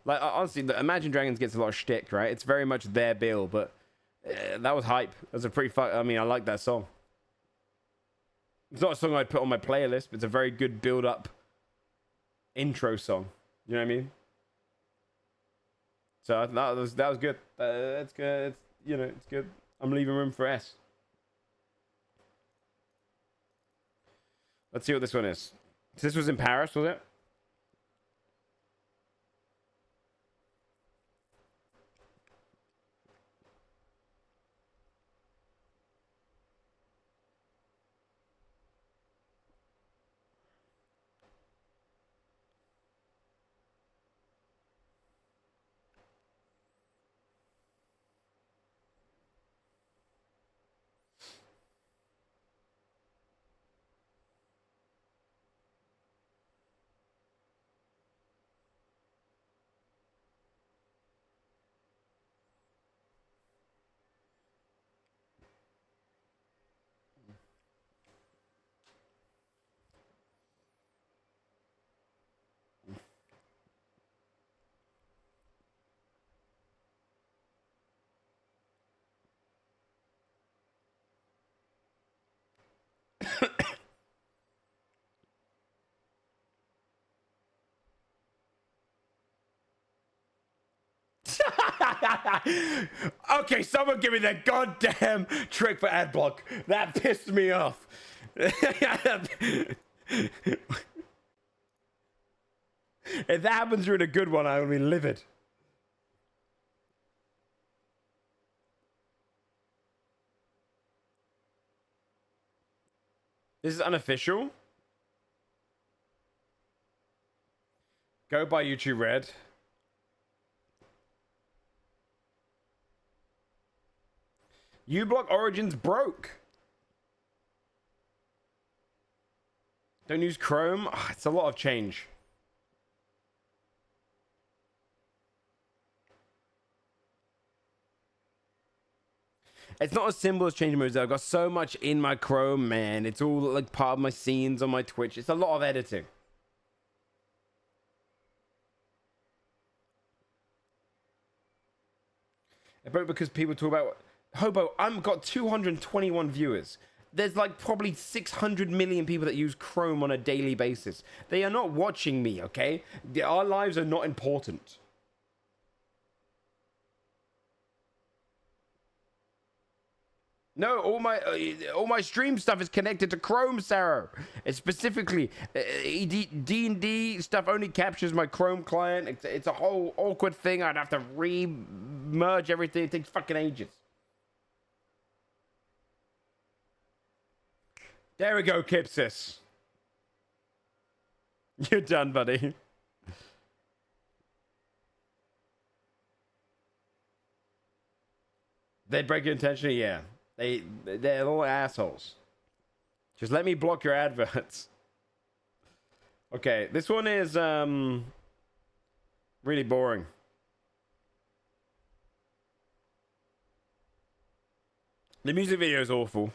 Like honestly, the Imagine Dragons gets a lot of shtick, right? It's very much their bill, but that was hype. That was a pretty I mean, I like that song. It's not a song I'd put on my playlist, but it's a very good build-up intro song. You know what I mean? So that was good. That's good. It's good. I'm leaving room for S. Let's see what this one is. So this was in Paris, was it? Okay, someone give me that goddamn trick for ad block. That pissed me off. If that happens during a good one, I will be livid. This is unofficial. Go by YouTube Red. uBlock Origins broke. Don't use Chrome. Oh, it's a lot of change. It's not as simple as changing modes. I've got so much in my Chrome, man. It's all like part of my scenes on my Twitch. It's a lot of editing. It broke because people talk about Hobo. I've got 221 viewers. There's like probably 600 million people that use Chrome on a daily basis. They are not watching me, okay? Our lives are not important. No, all my stream stuff is connected to Chrome, Sarah. It's specifically D&D stuff only captures my Chrome client. It's a whole awkward thing. I'd have to re-merge everything. It takes fucking ages. There we go, Kipsis. You're done, buddy. They break you intentionally, yeah. They're all assholes. Just let me block your adverts. Okay, this one is really boring. The music video is awful.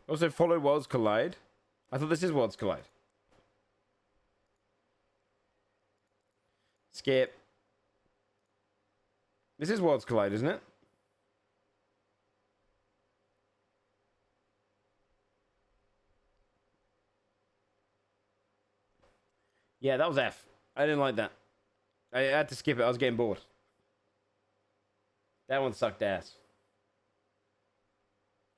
Also, follow Worlds Collide. I thought this is Worlds Collide. Skip. This is Worlds Collide, isn't it? Yeah, that was F. I didn't like that. I had to skip it. I was getting bored. That one sucked ass.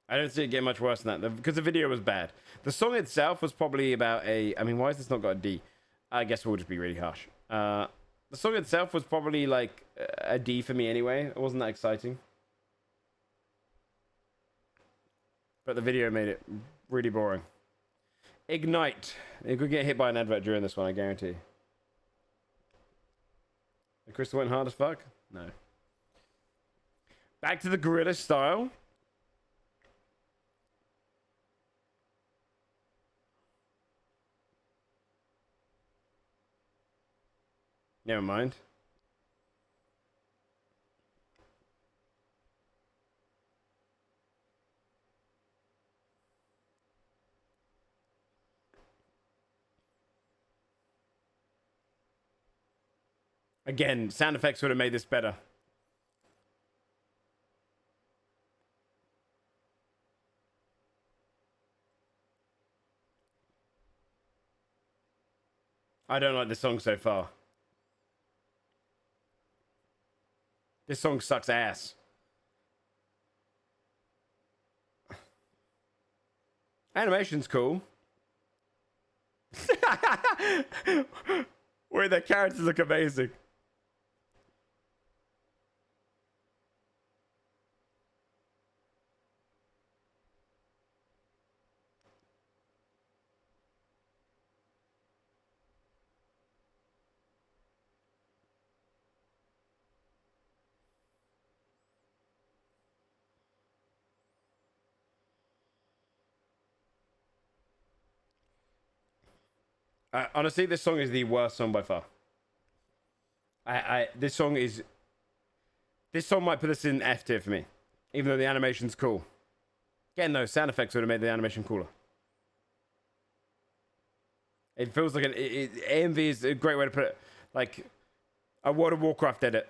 I don't see it getting much worse than that because the video was bad. The song itself was probably about a... I mean, why has this not got a D? I guess we'll just be really harsh. The song itself was probably like a D for me anyway. It wasn't that exciting. But the video made it really boring. Ignite. You could get hit by an advert during this one, I guarantee. The crystal went hard as fuck? No. Back to the gorilla style. Never mind. Again, sound effects would have made this better. I don't like this song so far. This song sucks ass. Animation's cool. Wait, their characters look amazing. Honestly, this song is the worst song by far. This song might put this in F tier for me, even though the animation's cool. Again, those sound effects would have made the animation cooler. It feels like AMV is a great way to put it, like a World of Warcraft edit.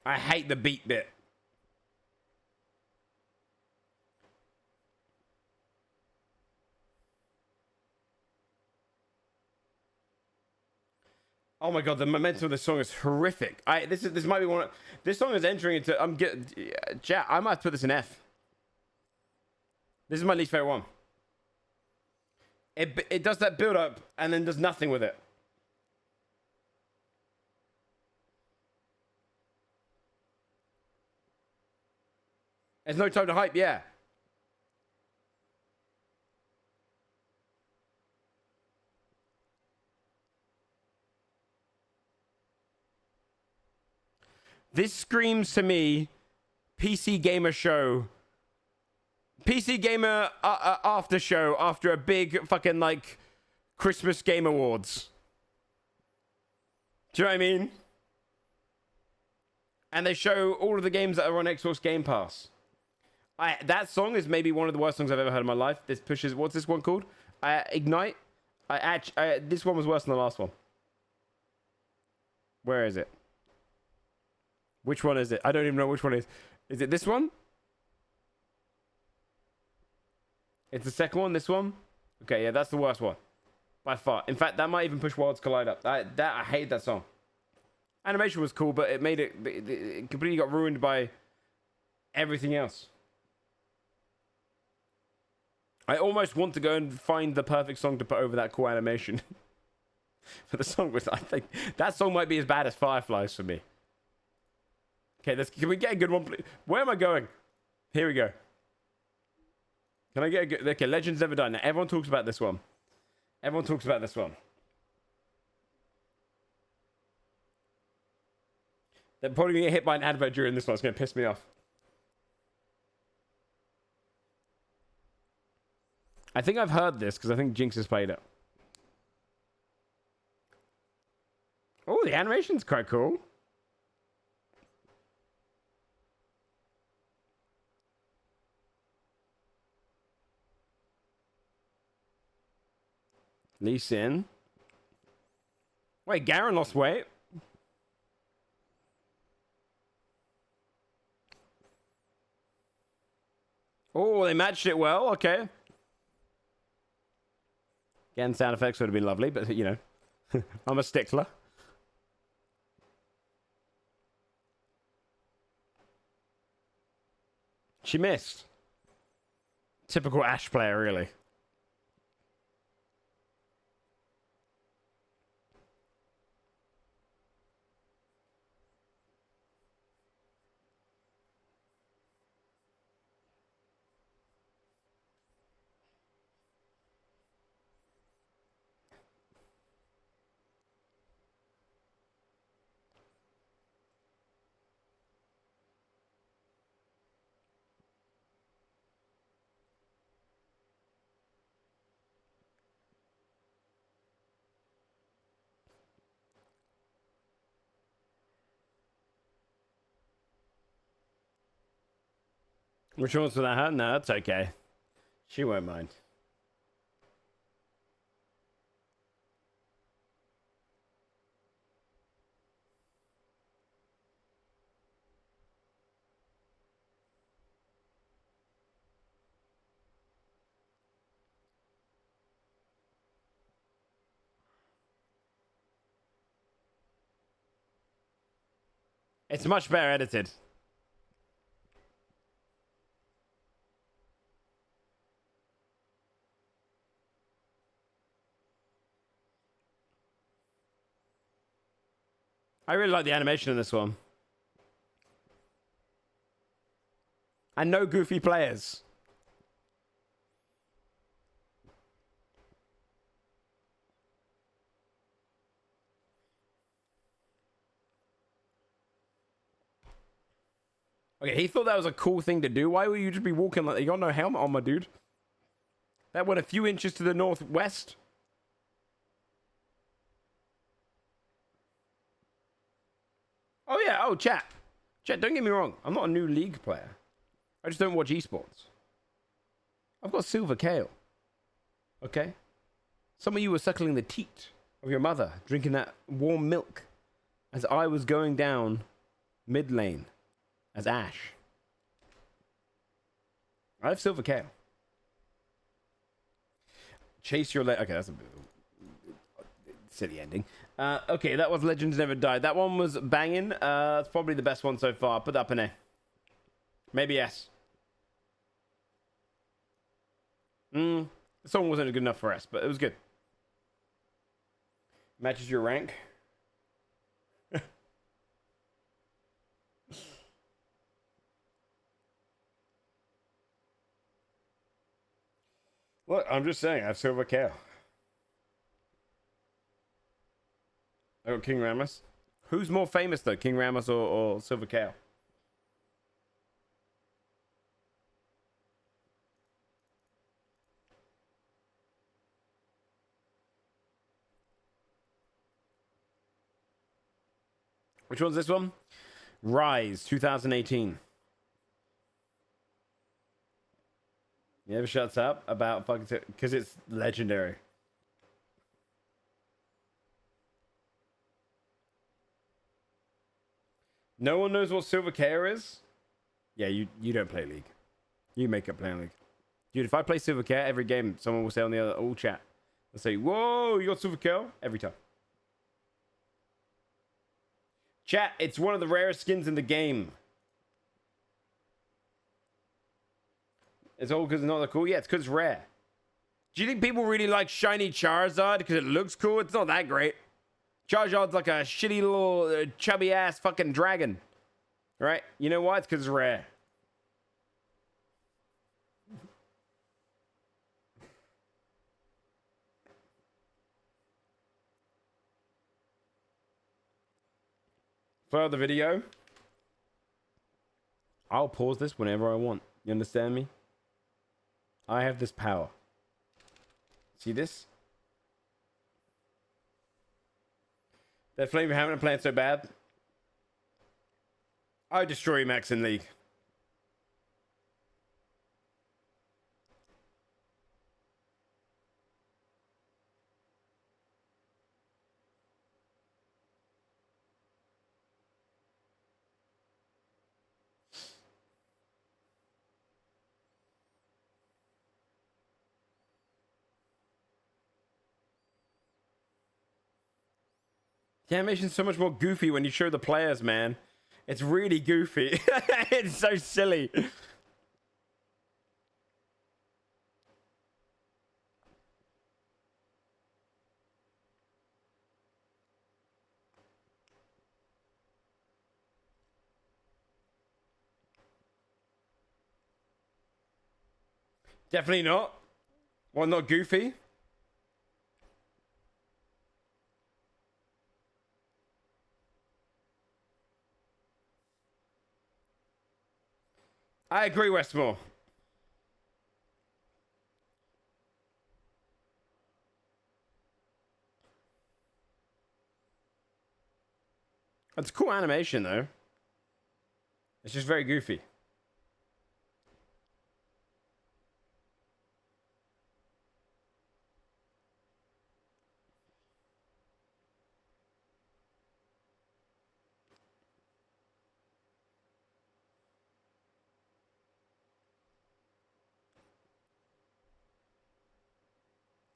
I hate the beat bit. Oh my god, the momentum of this song is horrific. This might be one. This song is entering into. Chat. I might put this in F. This is my least favorite one. It does that build up and then does nothing with it. There's no time to hype. Yeah. This screams to me PC Gamer show. PC Gamer after show after a big fucking like Christmas Game Awards. Do you know what I mean? And they show all of the games that are on Xbox Game Pass. That song is maybe one of the worst songs I've ever heard in my life. This pushes... What's this one called? Ignite? This one was worse than the last one. Where is it? Which one is it? I don't even know which one it is. Is it this one? It's the second one, this one? Okay, yeah, that's the worst one. By far. In fact, that might even push Worlds Collide up. I hate that song. Animation was cool, but it made it completely got ruined by everything else. I almost want to go and find the perfect song to put over that cool animation. But the song was... I think that song might be as bad as Fireflies for me. Okay, can we get a good one, please? Where am I going? Here we go. Can I get a good... Okay, Legends Never Die. Now, everyone talks about this one. Everyone talks about this one. They're probably going to get hit by an advert during this one. It's going to piss me off. I think I've heard this because I think Jinx has played it. Oh, the animation's quite cool. Lee Sin. Wait, Garen lost weight? Oh, they matched it well. Okay. Again, sound effects would have been lovely, but, you know, I'm a stickler. She missed. Typical Ashe player, really. Which one's for that? No, that's okay. She won't mind. It's much better edited. I really like the animation in this one. And no goofy players. Okay, he thought that was a cool thing to do. Why would you just be walking like you got no helmet on, my dude? That went a few inches to the northwest. Oh, yeah. Oh, chat. Chat, don't get me wrong. I'm not a new League player. I just don't watch esports. I've got silver kale. Okay? Some of you were suckling the teat of your mother, drinking that warm milk as I was going down mid lane as Ashe. I have silver kale. Chase your leg. Okay, that's a bit of a silly ending. Okay, that was Legends Never Died. That one was banging. It's probably the best one so far. Put that up in A. Maybe S. The song wasn't good enough for S, but it was good. Matches your rank. Look, I'm just saying, I have silver kale. I got King Ramos. Who's more famous though, King Ramos or Silver Kale? Which one's this one? Rise 2018. You ever shuts up about fucking because it's legendary. No one knows what Silver Care is? Yeah, you don't play League. You make up playing League. Dude, if I play Silver Care every game, someone will say on the other all chat. They'll say, whoa, you got Silver Care? Every time. Chat, it's one of the rarest skins in the game. It's all because it's not that cool? Yeah, it's because it's rare. Do you think people really like shiny Charizard because it looks cool? It's not that great. Charizard's like a shitty little chubby ass fucking dragon. Right? You know why? It's because it's rare. For the video, I'll pause this whenever I want. You understand me? I have this power. See this? They're flaming for having a plan so bad. I destroy Max in League. The animation's so much more goofy when you show the players, man. It's really goofy. It's so silly. Definitely not. Well, not goofy. I agree, Westmore. It's cool animation, though. It's just very goofy.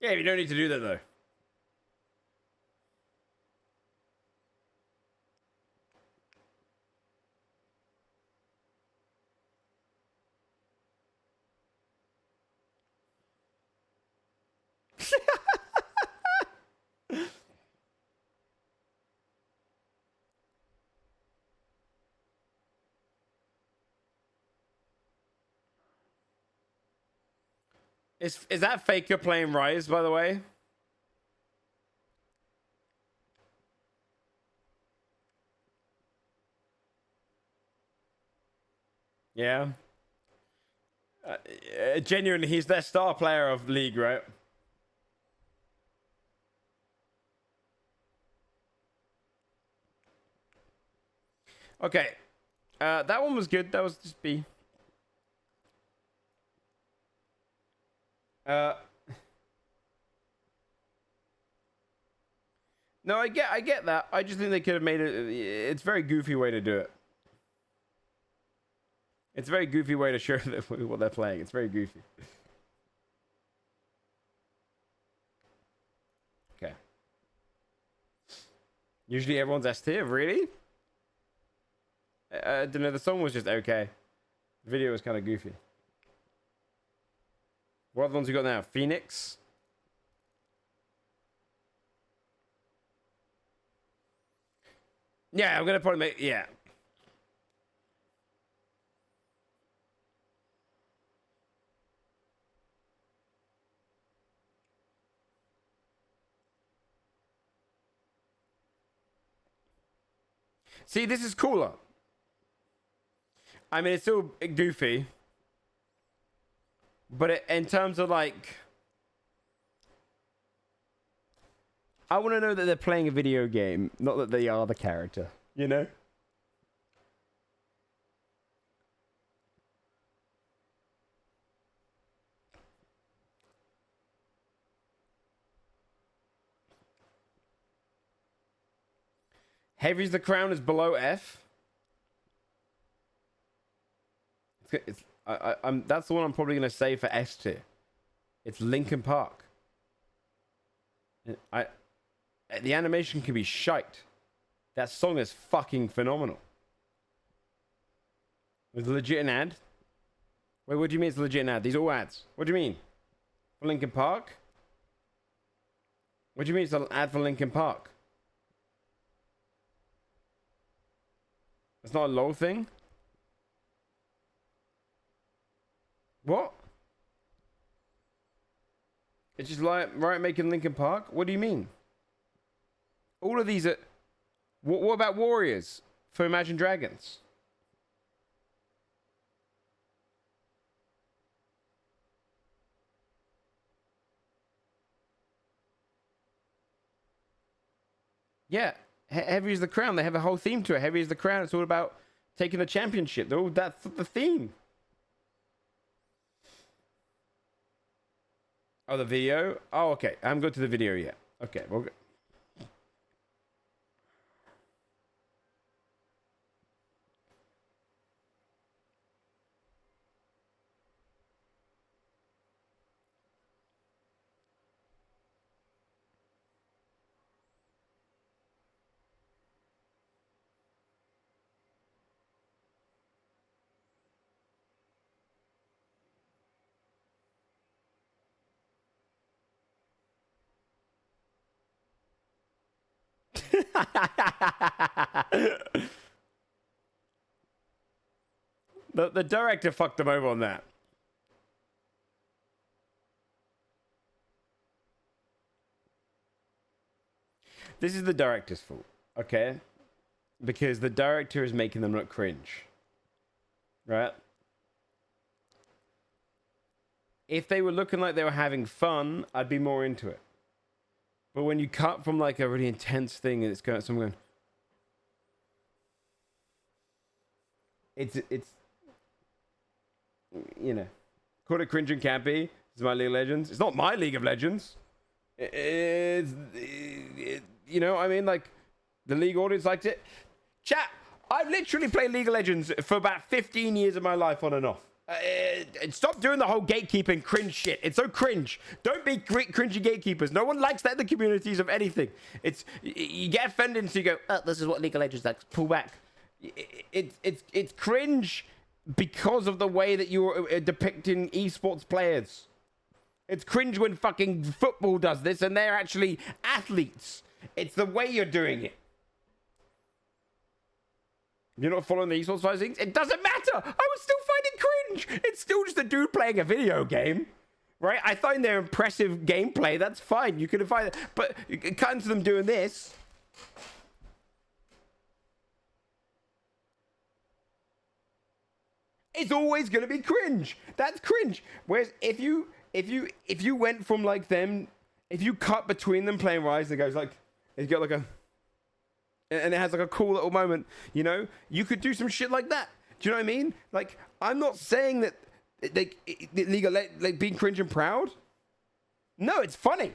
Yeah, you don't need to do that, though. Is that fake you're playing Rise, by the way? Yeah. Genuinely, he's their star player of League, right? Okay. That one was good. That was just B. No, I get that. I just think they could have made it. It's a very goofy way to do it. It's a very goofy way to show what they're playing. It's very goofy. Okay. Usually everyone's S tier. Really? I don't know. The song was just okay. The video was kind of goofy. What are the ones we got now? Phoenix. Yeah, I'm gonna probably make. Yeah. See, this is cooler. I mean, it's still goofy, but in terms of like, I want to know that they're playing a video game, not that they are the character. You know? Heavy's the Crown is below F. I'm that's the one I'm probably gonna say for S tier. It's Linkin Park. The animation can be shite. That song is fucking phenomenal. It's legit an ad. Wait, what do you mean it's legit an ad? These are all ads. What do you mean? For Linkin Park? What do you mean it's an ad for Linkin Park? It's not a LOL thing? What? It's just like right making Linkin Park? What do you mean? All of these are. What about Warriors for Imagine Dragons? Yeah, Heavy is the crown. They have a whole theme to it. Heavy is the crown. It's all about taking the championship. That's the theme. Oh, the video? Oh, okay. I haven't got to the video yet. Okay, well... the director fucked them over on that. This is the director's fault, okay? Because the director is making them look cringe. Right? If they were looking like they were having fun, I'd be more into it. But when you cut from like a really intense thing and it's going somewhere, it's you know, call it cringe and campy. It's my League of Legends. It's not my League of Legends. You know, I mean, like the League audience liked it. Chat. I've literally played League of Legends for about 15 years of my life on and off. Stop doing the whole gatekeeping cringe shit. It's so cringe. Don't be cringy gatekeepers. No one likes that in the communities of anything. It's you get offended and so you go, oh, this is what League of Legends likes. Pull back. It's cringe because of the way that you're depicting esports players. It's cringe when fucking football does this and they're actually athletes. It's the way you're doing it. You're not following the esports side of things? It doesn't matter. I would still find it cringe. It's still just a dude playing a video game. Right? I find their impressive gameplay. That's fine. You can find it. But cutting to them doing this. It's always going to be cringe. That's cringe. Whereas if you went from like them, if you cut between them playing Rise and it goes like, it's got like a, and it has like a cool little moment, you know, you could do some shit like that. Do you know what I mean? Like, I'm not saying that League of like being cringe and proud. No, it's funny.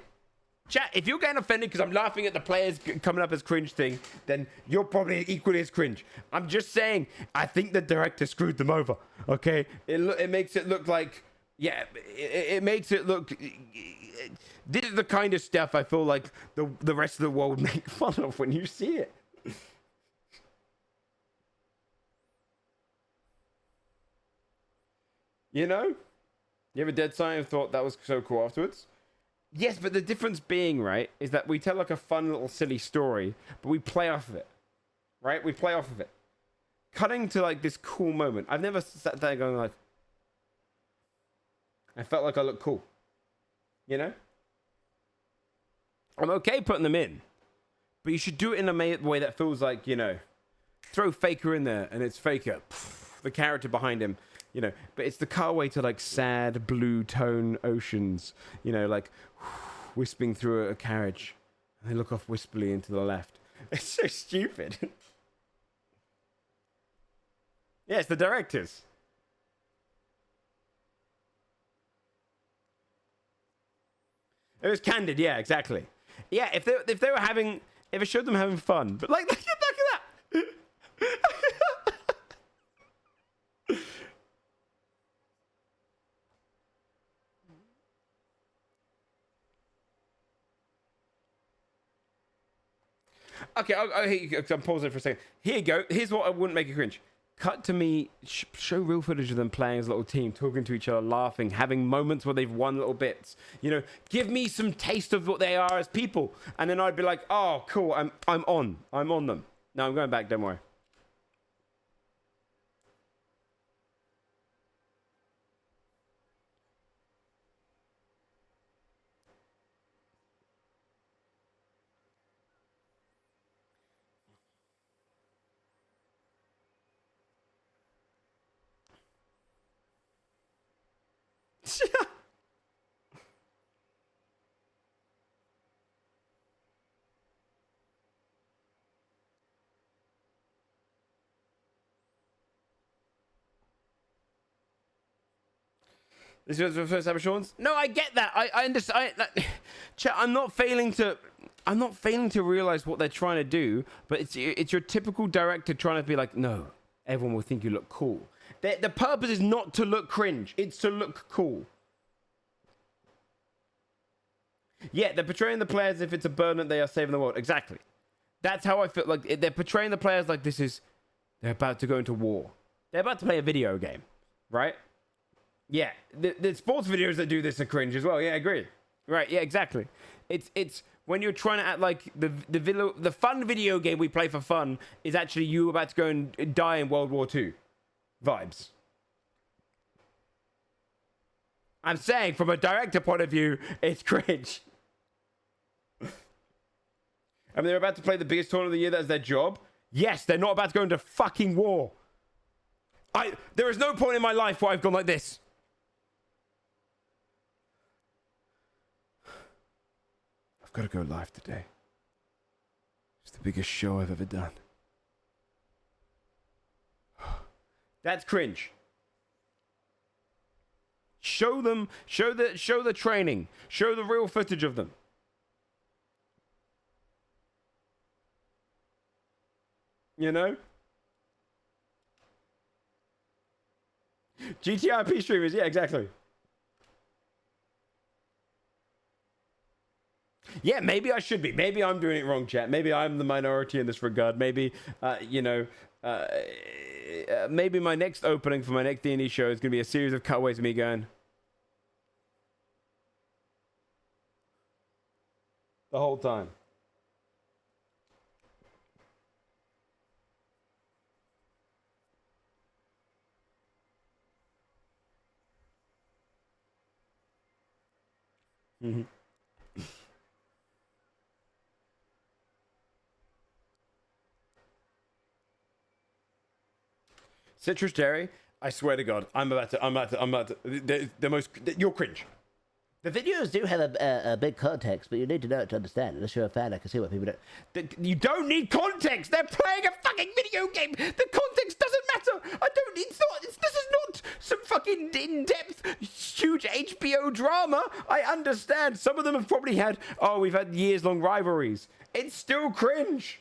Chat, if you're getting offended because I'm laughing at the players coming up as cringe thing, then you're probably equally as cringe. I'm just saying, I think the director screwed them over. Okay, it makes it look like, yeah, it makes it look. This is the kind of stuff I feel like the rest of the world make fun of when you see it. You know? You ever dead silent and thought that was so cool afterwards? Yes, but the difference being, right, is that we tell like a fun little silly story, but we play off of it. Right? We play off of it. Cutting to like this cool moment. I've never sat there going like, I felt like I looked cool. You know? I'm okay putting them in. But you should do it in a way that feels like, you know, throw Faker in there and it's Faker. The character behind him. You know, but it's the cutaway to like sad blue tone oceans, you know, like wisping through a carriage. And they look off wispily into the left. It's so stupid. Yeah, it's the directors. It was candid, yeah, exactly. Yeah, if they were having, if it showed them having fun, but like, look at that. Okay, I'm pausing for a second. Here you go. Here's what I wouldn't make it cringe. Cut to me, show real footage of them playing as a little team, talking to each other, laughing, having moments where they've won little bits. You know, give me some taste of what they are as people. And then I'd be like, oh, cool, I'm on them. No, I'm going back, don't worry. This was the first ever Sean's. No, I get that. I understand. Chat, I'm not failing to realize what they're trying to do, but it's your typical director trying to be like, no, everyone will think you look cool. The purpose is not to look cringe. It's to look cool. Yeah, they're portraying the players if it's a burden that they are saving the world. Exactly. That's how I feel. Like they're portraying the players like they're about to go into war. They're about to play a video game, right? Yeah, the sports videos that do this are cringe as well. Yeah, I agree. Right, yeah, exactly. It's when you're trying to act like the fun video game we play for fun is actually you about to go and die in World War II vibes. I'm saying from a director point of view, it's cringe. I mean, they're about to play the biggest tournament of the year. That's their job. Yes, they're not about to go into fucking war. There is no point in my life where I've gone like this. I've got to go live today. It's the biggest show I've ever done. That's cringe. Show them, show the training, show the real footage of them. You know? GTRP streamers, yeah, exactly. Yeah, maybe I should be. Maybe I'm doing it wrong, chat. Maybe I'm the minority in this regard. Maybe, maybe my next opening for my next D&D show is going to be a series of cutaways of me going the whole time. Mm-hmm. Citrus Dairy, I swear to God, I'm about to, the most, you're cringe. The videos do have a big context, but you need to know it to understand. Unless you're a fan, I can see what people do. You don't need context. They're playing a fucking video game. The context doesn't matter. This is not some fucking in-depth, huge HBO drama. I understand. Some of them have probably had, we've had years-long rivalries. It's still cringe.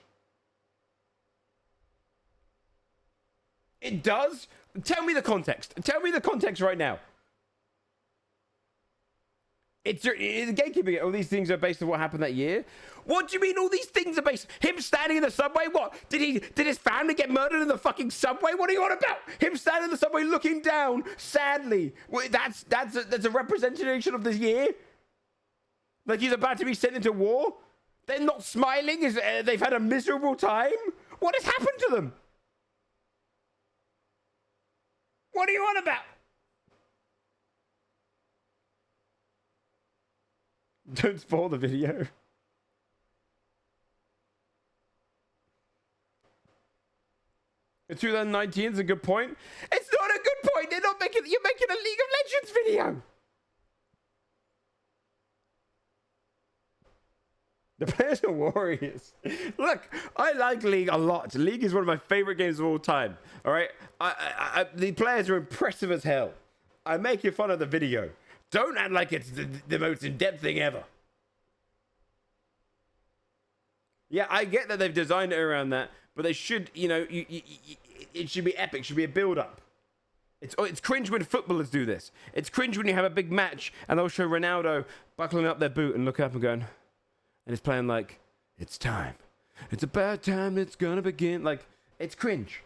It does? Tell me the context. Tell me the context right now. It's gatekeeping. All these things are based on what happened that year. What do you mean all these things are based? Him standing in the subway? What? Did his family get murdered in the fucking subway? What are you on about? Him standing in the subway looking down sadly. That's a representation of this year? Like he's about to be sent into war? They're not smiling? They've had a miserable time? What has happened to them? What are you on about? Don't spoil the video. In 2019 is a good point. It's not a good point. You're making a League of Legends video. The players are warriors. Look, I like League a lot. League is one of my favorite games of all time. All right, the players are impressive as hell. I'm making fun of the video. Don't act like it's the most in-depth thing ever. Yeah, I get that they've designed it around that, but they should, it should be epic. It should be a build-up. It's cringe when footballers do this. It's cringe when you have a big match and they'll show Ronaldo buckling up their boot and looking up and going, and it's playing like, it's time. It's about time, it's gonna begin. Like, it's cringe.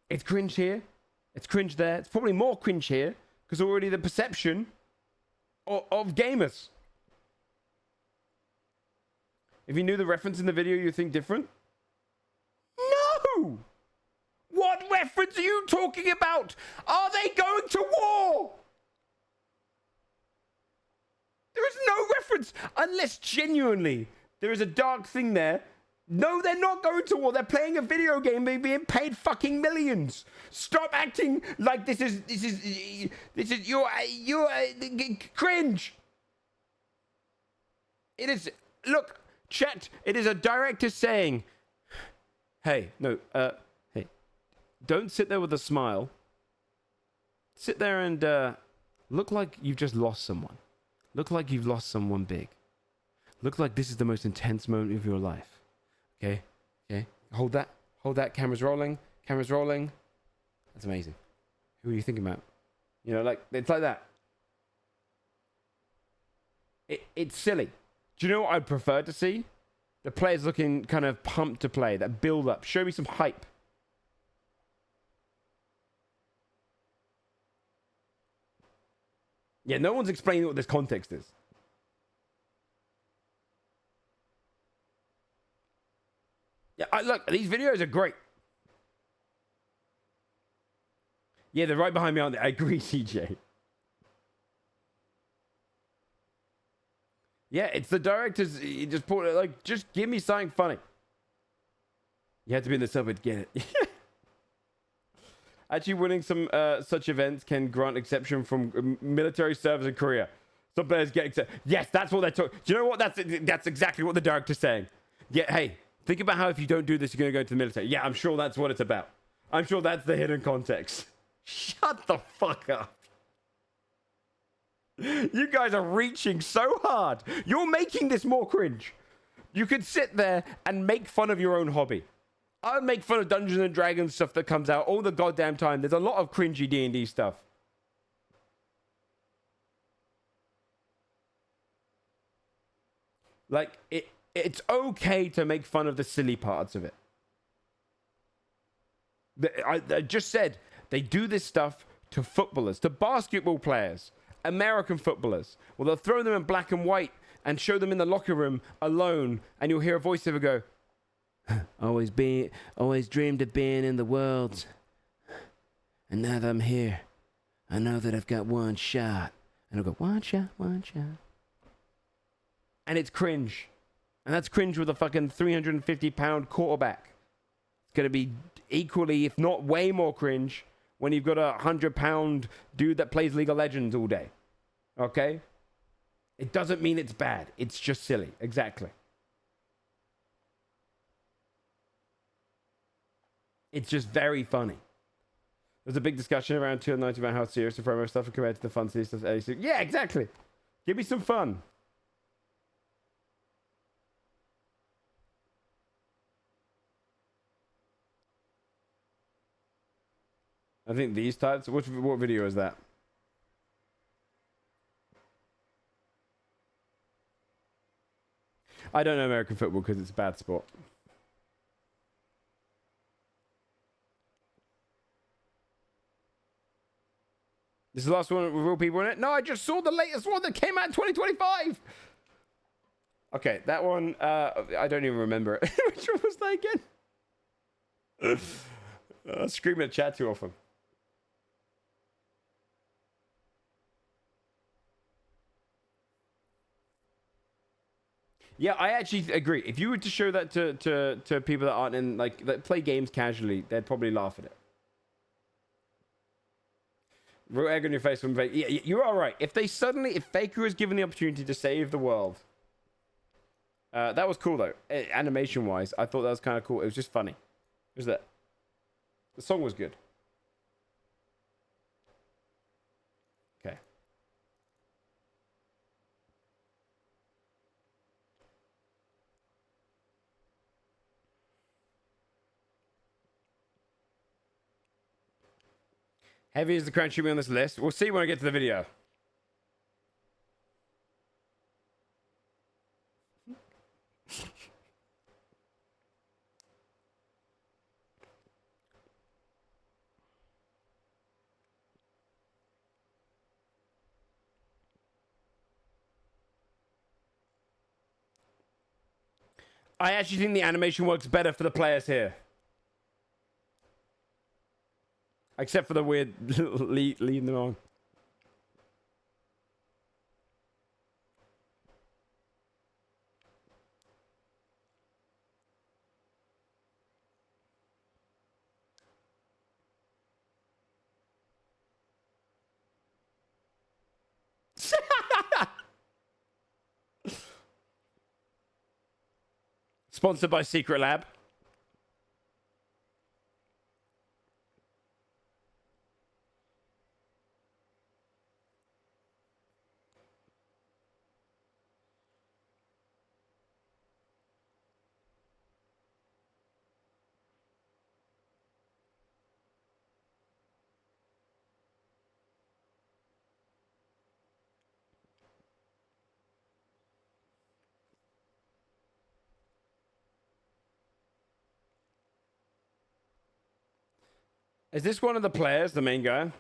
It's cringe here. It's cringe there. It's probably more cringe here because already the perception of gamers. If you knew the reference in the video, you'd think different? No! What reference are you talking about? Are they going to war? There is no reference unless genuinely there is a dark thing there. No, they're not going to war. They're playing a video game. They're being paid fucking millions. Stop acting like this is you're cringe. It is. Look, chat. It is a director saying, "Hey, no, hey, don't sit there with a smile. Sit there and Look like you've just lost someone. Look like you've lost someone big. Look like this is the most intense moment of your life. Okay? Okay? Hold that. Hold that. Camera's rolling. Camera's rolling. That's amazing. Who are you thinking about? You know, like, it's like that. It's silly. Do you know what I'd prefer to see? The players looking kind of pumped to play. That build up. Show me some hype. Yeah, no one's explaining what this context is. Yeah, look, these videos are great. Yeah, they're right behind me, aren't they? I agree, CJ. Yeah, it's the directors. You just put it like, just give me something funny. You have to be in the subway to get it. Actually, winning some such events can grant exception from military service in Korea. Some players get accepted. Yes, that's what they're talking. Do you know what? That's exactly what the director's saying. Yeah, hey, think about how if you don't do this, you're going to go into the military. Yeah, I'm sure that's what it's about. I'm sure that's the hidden context. Shut the fuck up. You guys are reaching so hard. You're making this more cringe. You could sit there and make fun of your own hobby. I make fun of Dungeons and Dragons stuff that comes out all the goddamn time. There's a lot of cringy D&D stuff. Like, it's okay to make fun of the silly parts of it. I just said, they do this stuff to footballers, to basketball players, American footballers. Well, they'll throw them in black and white and show them in the locker room alone, and you'll hear a voiceover go, always dreamed of being in the world. And now that I'm here, I know that I've got one shot. And I'll go, one shot, one shot. And it's cringe. And that's cringe with a fucking 350-pound quarterback. It's going to be equally, if not way more cringe, when you've got a 100-pound dude that plays League of Legends all day. Okay? It doesn't mean it's bad. It's just silly. Exactly. It's just very funny. There's a big discussion around 290 about how serious the promo stuff is compared to the fun stuff. Yeah, exactly. Give me some fun. I think these types. What video is that? I don't know American football because it's a bad sport. This is the last one with real people in it? No, I just saw the latest one that came out in 2025. Okay, that one, I don't even remember it. Which one was that again? Screaming at chat too often. Yeah, I actually agree. If you were to show that to people that aren't in, like, that play games casually, they'd probably laugh at it. Real egg on your face when Faker. Yeah, you're all right. If Faker was given the opportunity to save the world, that was cool though. Animation wise, I thought that was kind of cool. It was just funny. It was that. The song was good. Okay. Heavy is the crown should be on this list. We'll see when I get to the video. I actually think the animation works better for the players here. Except for the weird leading them on. Sponsored by Secret Lab. Is this one of the players, the main guy?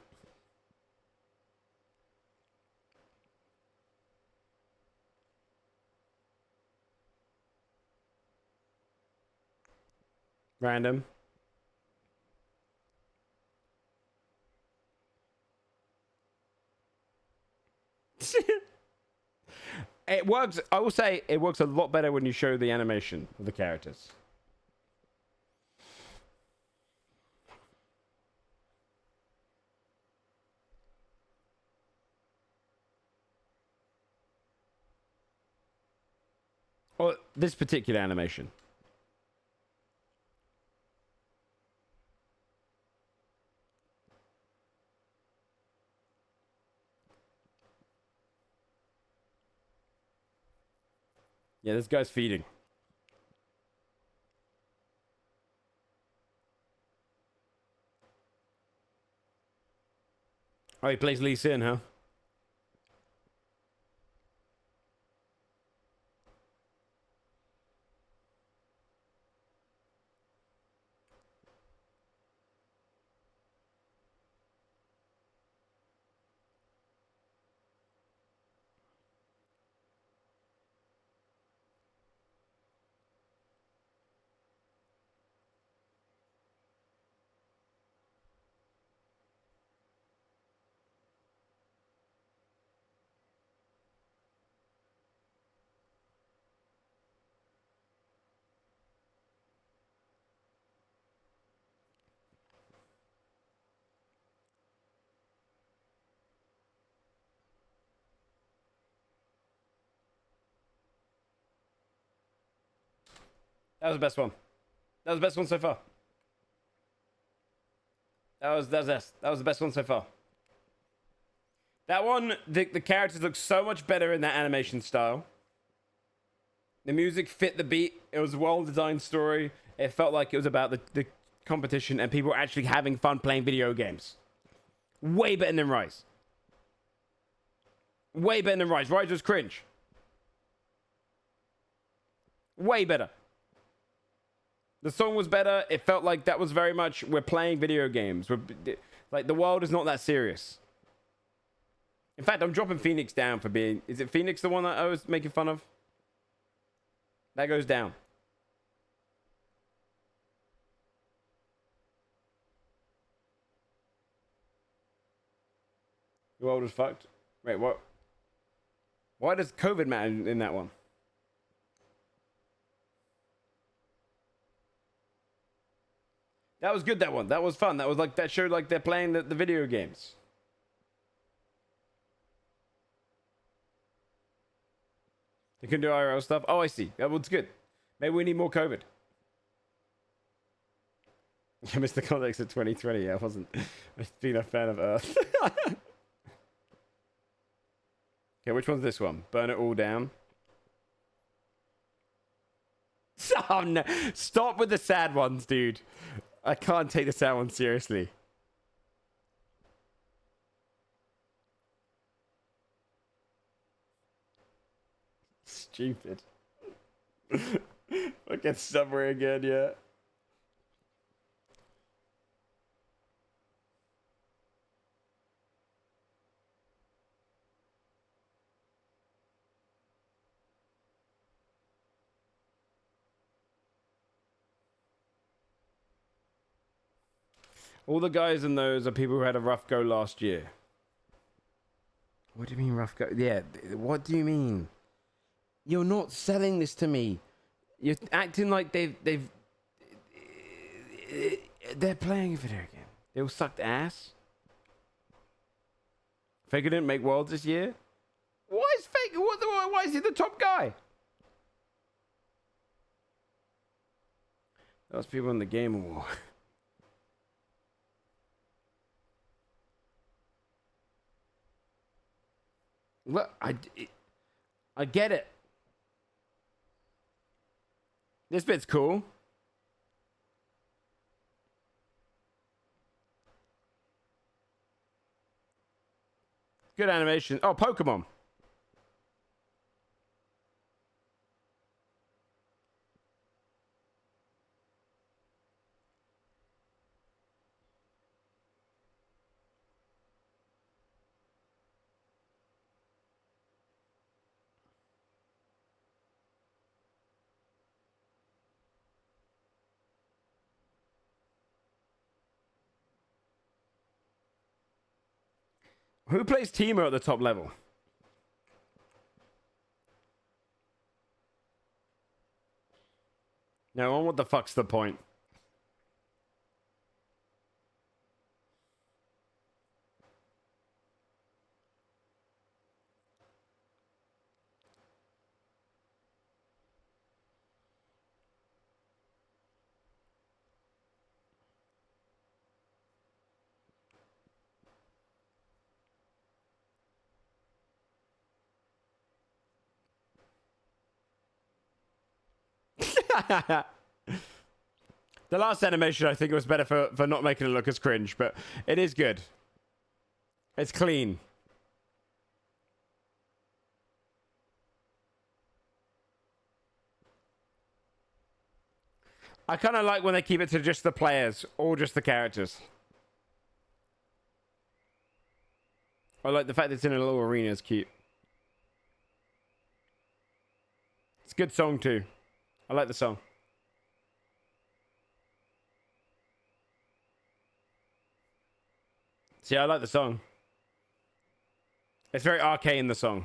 Random. It works. I will say it works a lot better when you show the animation of the characters. Or this particular animation. Yeah, this guy's feeding. Oh, he plays Lee Sin, huh? That was the best one. That was the best one so far. That was the best one so far. That one, the characters look so much better in that animation style. The music fit the beat. It was a well-designed story. It felt like it was about the competition and people were actually having fun playing video games. Way better than Rise. Way better than Rise. Rise was cringe. Way better. The song was better. It felt like that was very much, we're playing video games. Like, the world is not that serious. In fact, I'm dropping Phoenix down for being... Is it Phoenix the one that I was making fun of? That goes down. The world was fucked. Wait, what? Why does COVID matter in that one? That was good, that one. That was fun. That was like, that showed like they're playing the video games. They can do IRL stuff. Oh, I see. That was good. Maybe we need more COVID. I missed the context of 2020. Yeah, I wasn't being a fan of Earth. Okay, which one's this one? Burn it all down. Oh, no. Stop with the sad ones, dude. I can't take the sad ones seriously. Stupid. I get somewhere again, yeah. All the guys in those are people who had a rough go last year. What do you mean rough go? Yeah, what do you mean? You're not selling this to me. You're acting like they're playing a video game. They all sucked ass. Faker didn't make Worlds this year. Why is Faker? Why is he the top guy? Those people in the game war. Look, I get it. This bit's cool. Good animation. Oh, Pokemon. Who plays Teemo at the top level? No one. What the fuck's the point? The last animation, I think, was better for not making it look as cringe, but it is good. It's clean. I kind of like when they keep it to just the players or just the characters. I like the fact that it's in a little arena is cute. It's a good song too. I like the song. See, I like the song. It's very arcane, the song.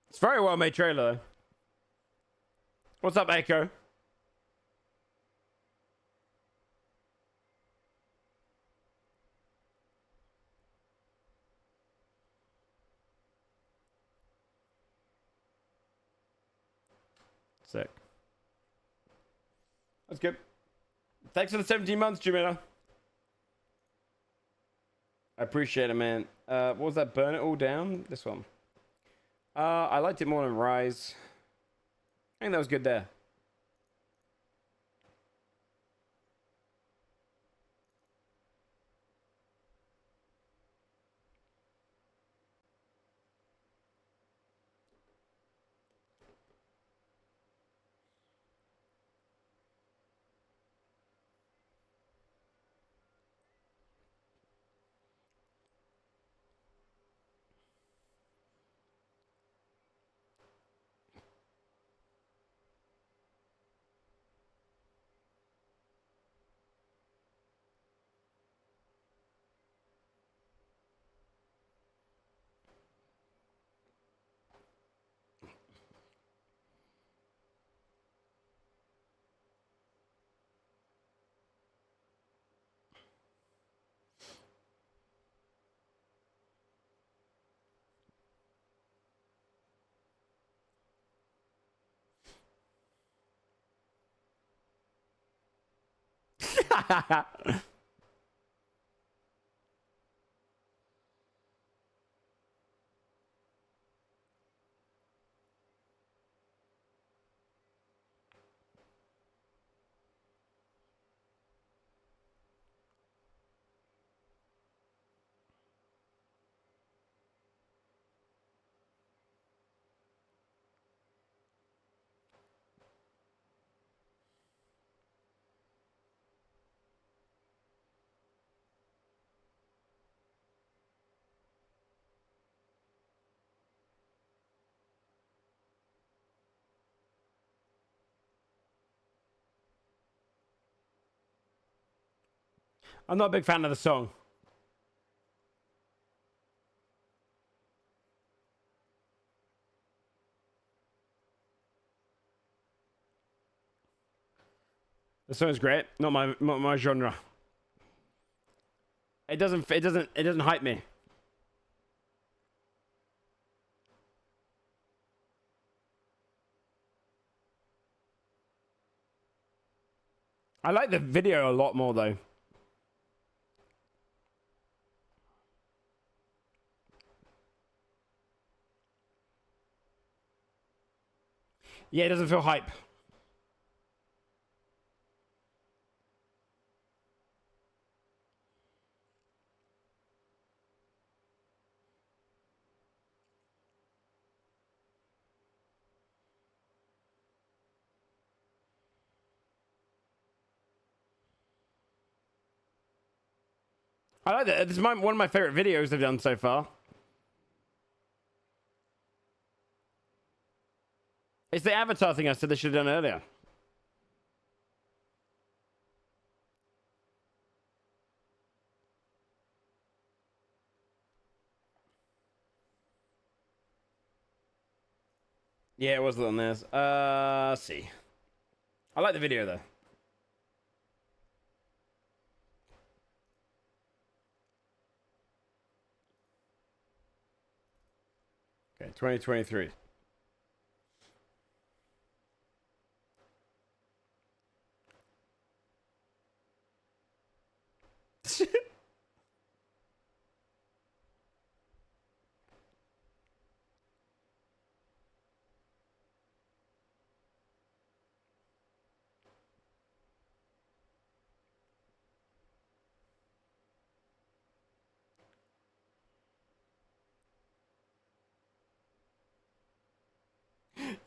It's a very well made trailer though. What's up, Echo? Sick. That's good. Thanks for the 17 months, Jamila. I appreciate it, man. What was that? Burn It All Down? This one. I liked it more than Rise. I think that was good there. I'm not a big fan of the song. The song is great. Not my genre. It doesn't hype me. I like the video a lot more though. Yeah, it doesn't feel hype. I like that. This is one of my favorite videos they've done so far. It's the Avatar thing I said they should have done earlier. Yeah, it was on this. Let's see. I like the video though. Okay, 2023.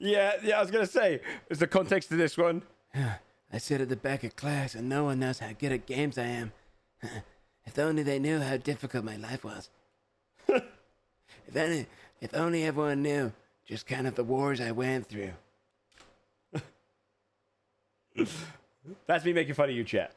Yeah, I was gonna say, is the context of this one? I sit at the back of class and no one knows how good at games I am. If only they knew how difficult my life was. If only everyone knew just kind of the wars I went through. That's me making fun of you, chat.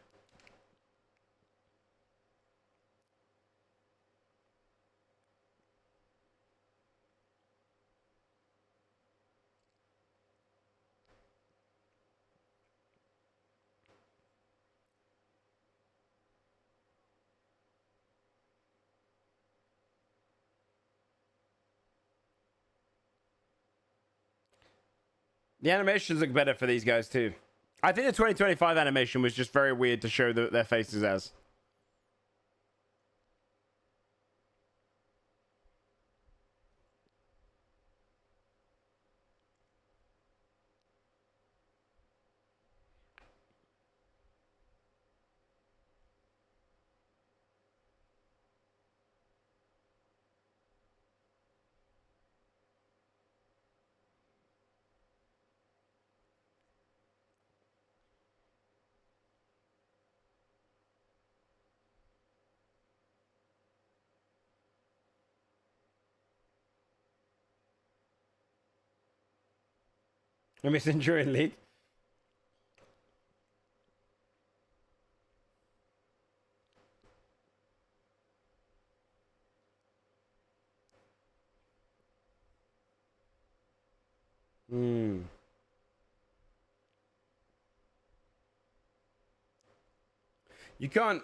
The animations look better for these guys too. I think the 2025 animation was just very weird to show their faces as. Let me send you in, League. Hmm. You can't.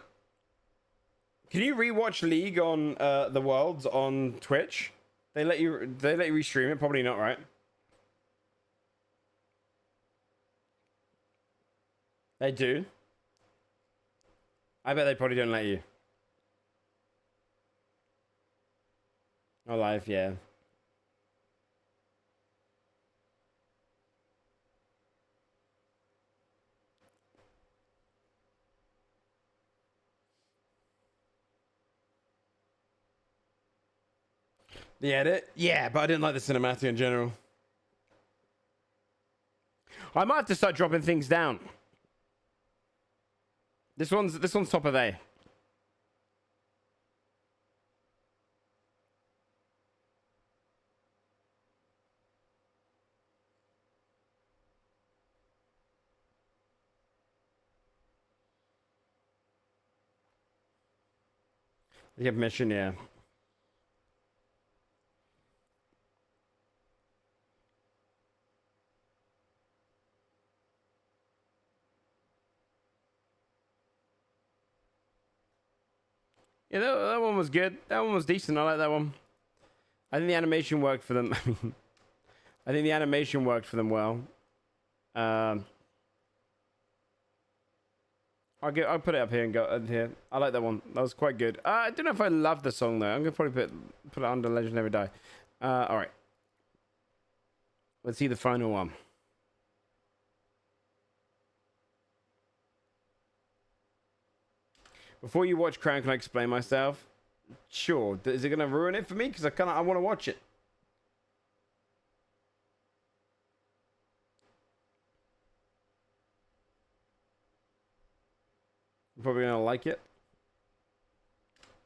Can you rewatch League on the Worlds on Twitch? They let you restream it. Probably not, right? They do. I bet they probably don't let you. Oh, live, yeah. The edit? Yeah, but I didn't like the cinematic in general. I might have to start dropping things down. This one's top of A. You have mission, yeah. Yeah, that one was good. That one was decent. I like that one. I think the animation worked for them. I think the animation worked for them well. I'll put it up here and go here. I like that one. That was quite good. I don't know if I love the song though. I'm gonna probably put it under Legend Never Die. All right. Let's see the final one. Before you watch Crown, can I explain myself? Sure. Is it gonna ruin it for me? Because I want to watch it. You're probably gonna like it.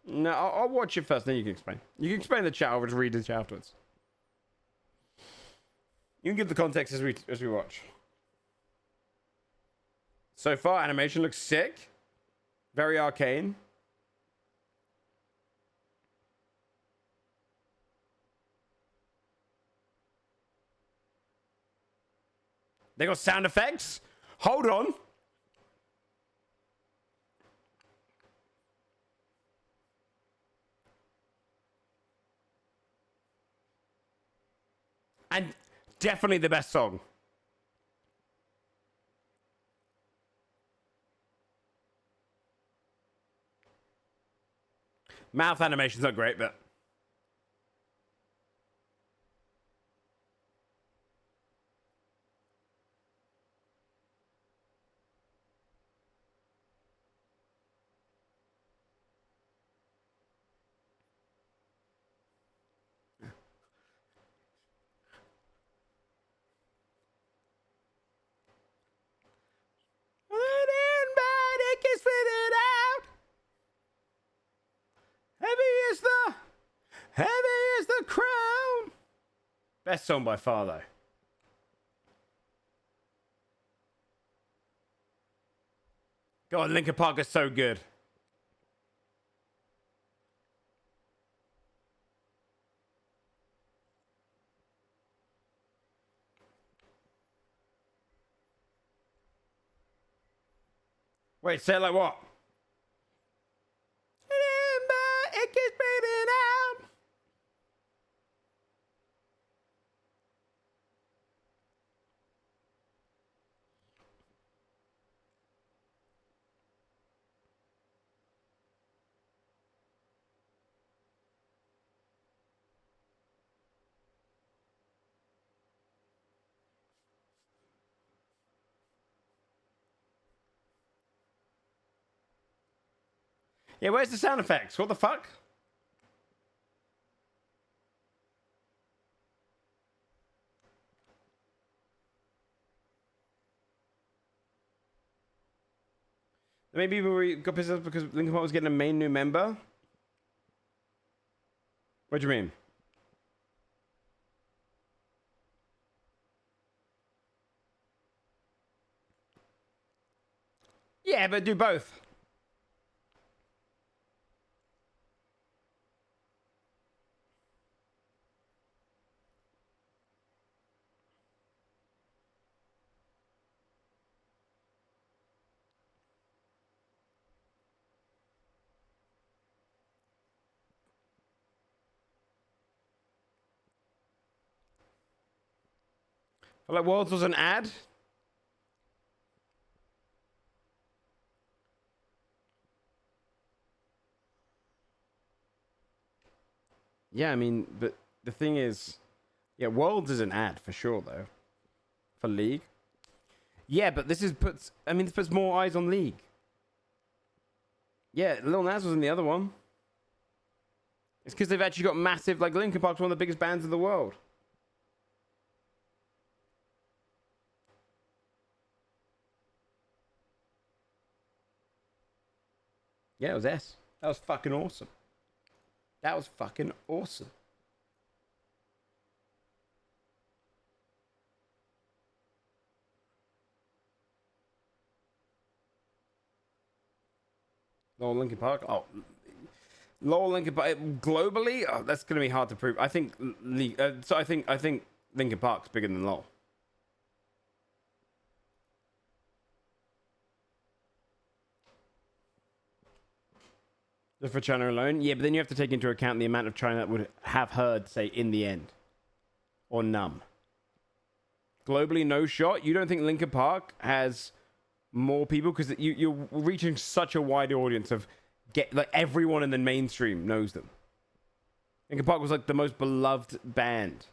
No, I'll watch it first, then you can explain. You can explain the chat. I'll just read the chat afterwards. You can give the context as we watch. So far, animation looks sick. Very arcane. They got sound effects? Hold on. And definitely the best song. Mouth animation's not great, but... Heavy is the crown. Best song by far, though. God, Linkin Park is so good. Wait, say it like what? It keeps bleeding out. Yeah, where's the sound effects? What the fuck? Maybe we got pissed off because Linkin Park was getting a main new member? What do you mean? Yeah, but do both. Like Worlds was an ad? Yeah, I mean, but the thing is, yeah, Worlds is an ad for sure, though. For League. Yeah, but this puts more eyes on League. Yeah, Lil Nas was in the other one. It's because they've actually got massive, like Linkin Park's one of the biggest bands in the world. Yeah, it was S. That was fucking awesome. That was fucking awesome. Lowell Linkin Park. Oh, Lowell Linkin Park globally. Oh, that's gonna be hard to prove. I think. I think Linkin Park's bigger than Lowell. Just for China alone, yeah. But then you have to take into account the amount of China that would have heard, say, In the End, or Numb. Globally, no shot. You don't think Linkin Park has more people because you're reaching such a wide audience of like everyone in the mainstream knows them. Linkin Park was like the most beloved band.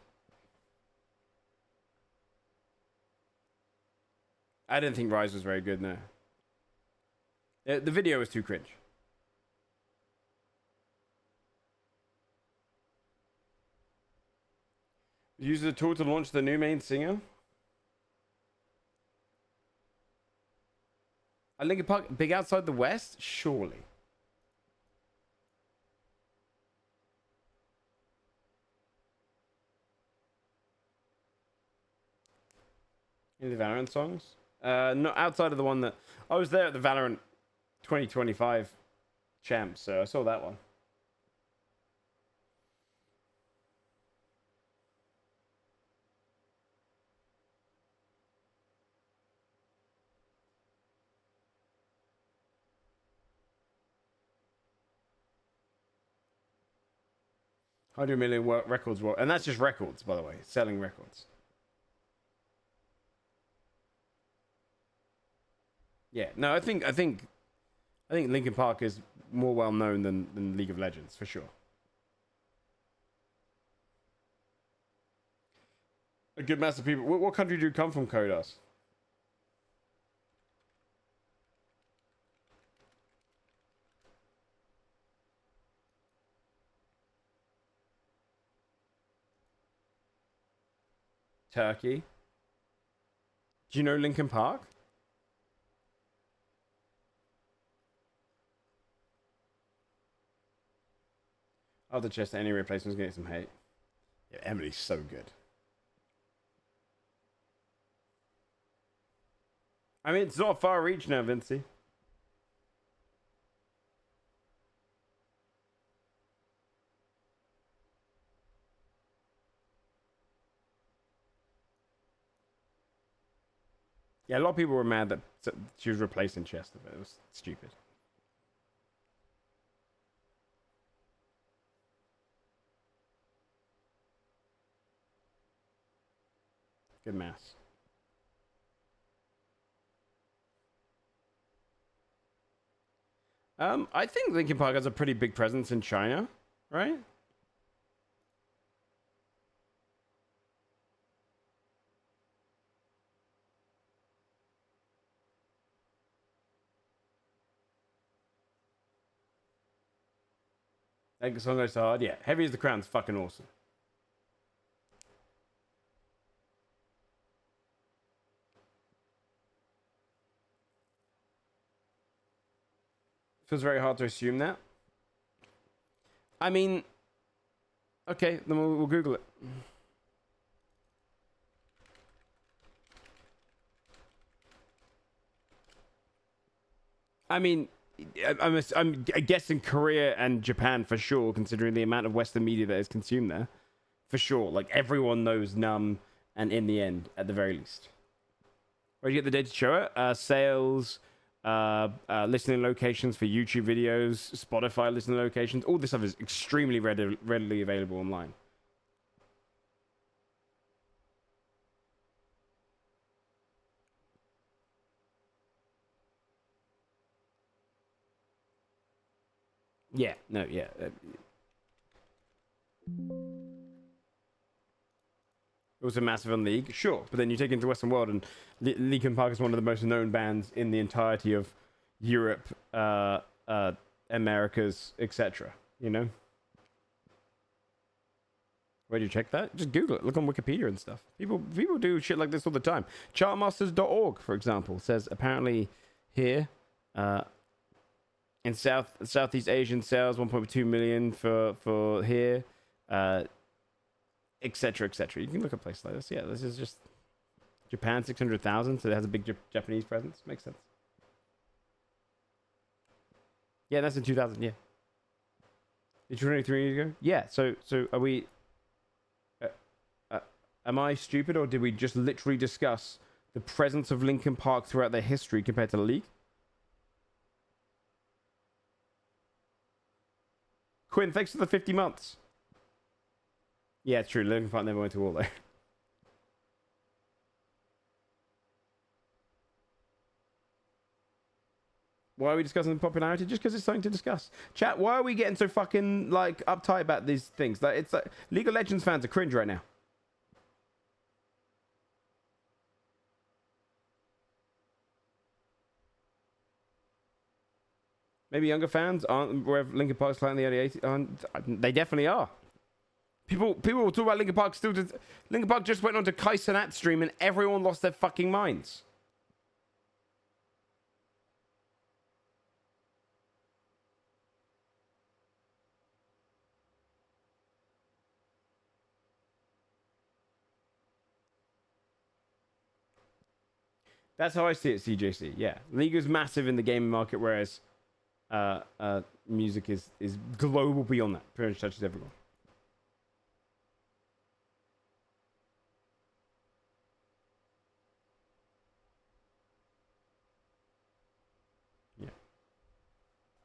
I didn't think Rise was very good. No, the video was too cringe. Use the tool to launch the new main singer. A Linkin Park big outside the West? Surely. Any Valorant songs? Not outside of the one that I was there at the Valorant 2025 champs, so I saw that one. $100 million records, and that's just records, by the way, selling records. Yeah, no, I think Linkin Park is more well known than League of Legends for sure. A good mass of people. What country do you come from, Kodas? Turkey. Do you know Linkin Park? Oh, the chest. Any replacement's getting some hate. Yeah, Emily's so good. I mean, it's not far reach now, Vincey. Yeah, a lot of people were mad that she was replacing Chester, but it was stupid. Good mass. I think Linkin Park has a pretty big presence in China, right? Like the song goes so hard. Yeah, Heavy as the Crown's fucking awesome. Feels very hard to assume that. I mean, okay, then we'll Google it. I mean, I'm guessing Korea and Japan for sure, considering the amount of Western media that is consumed there. For sure, like everyone knows Numb and In the End at the very least. Where do you get the data to show it? Sales, listening locations for YouTube videos, Spotify listening locations. All this stuff is extremely readily available online. Yeah, no, yeah. Also massive on League, sure, but then you take into Western world, and Linkin Park is one of the most known bands in the entirety of Europe, Americas, etc. You know, where do you check that? Just Google it. Look on Wikipedia and stuff. People do shit like this all the time. Chartmasters.org, for example, says apparently here, in Southeast Asian sales 1.2 million for here. Etc. Etc. You can look at places like this. Yeah, this is just Japan 600,000, so it has a big Japanese presence. Makes sense. Yeah, that's in 2000. Yeah, 23 years ago. Yeah. So are we? Am I stupid, or did we just literally discuss the presence of Linkin Park throughout their history compared to the League? Quinn, thanks for the 50 months. Yeah, it's true. Linkin Park never went to war, though. Why are we discussing the popularity? Just because it's something to discuss. Chat, why are we getting so fucking, like, uptight about these things? Like, it's like, League of Legends fans are cringe right now. Maybe younger fans aren't where Linkin Park's playing in the early 80s. They definitely are. People will talk about Linkin Park still. Linkin Park just went on to Kai Cenat's stream and everyone lost their fucking minds. That's how I see it, CJC. Yeah, League is massive in the gaming market, whereas music is global beyond that. Pretty much touches everyone. Yeah.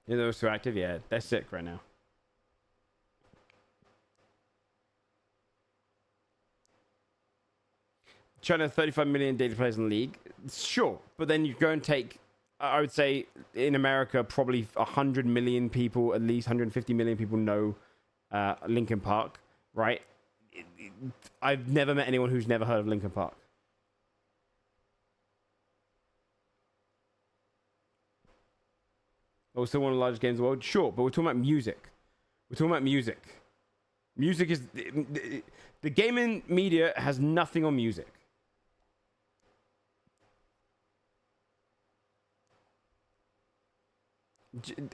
Yeah, those so active. Yeah, they're sick right now. China 35 million daily players in the league. Sure, but then you go and take, I would say in America, probably 100 million people, at least 150 million people know Linkin Park, right? I've never met anyone who's never heard of Linkin Park. Also one of the largest games in the world. Sure, but we're talking about music. We're talking about music. Music is... The gaming media has nothing on music.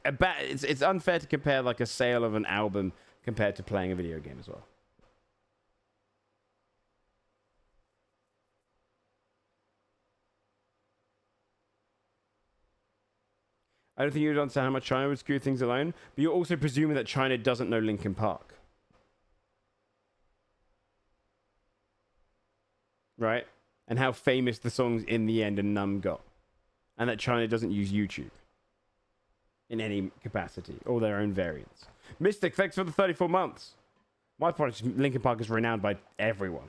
It's unfair to compare like a sale of an album compared to playing a video game as well. I don't think you would understand how much China would screw things alone, but you're also presuming that China doesn't know Linkin Park. Right? And how famous the songs in the end and Numb got. And that China doesn't use YouTube in any capacity or their own variants. Mystic, thanks for the 34 months. My point is Linkin Park is renowned by everyone.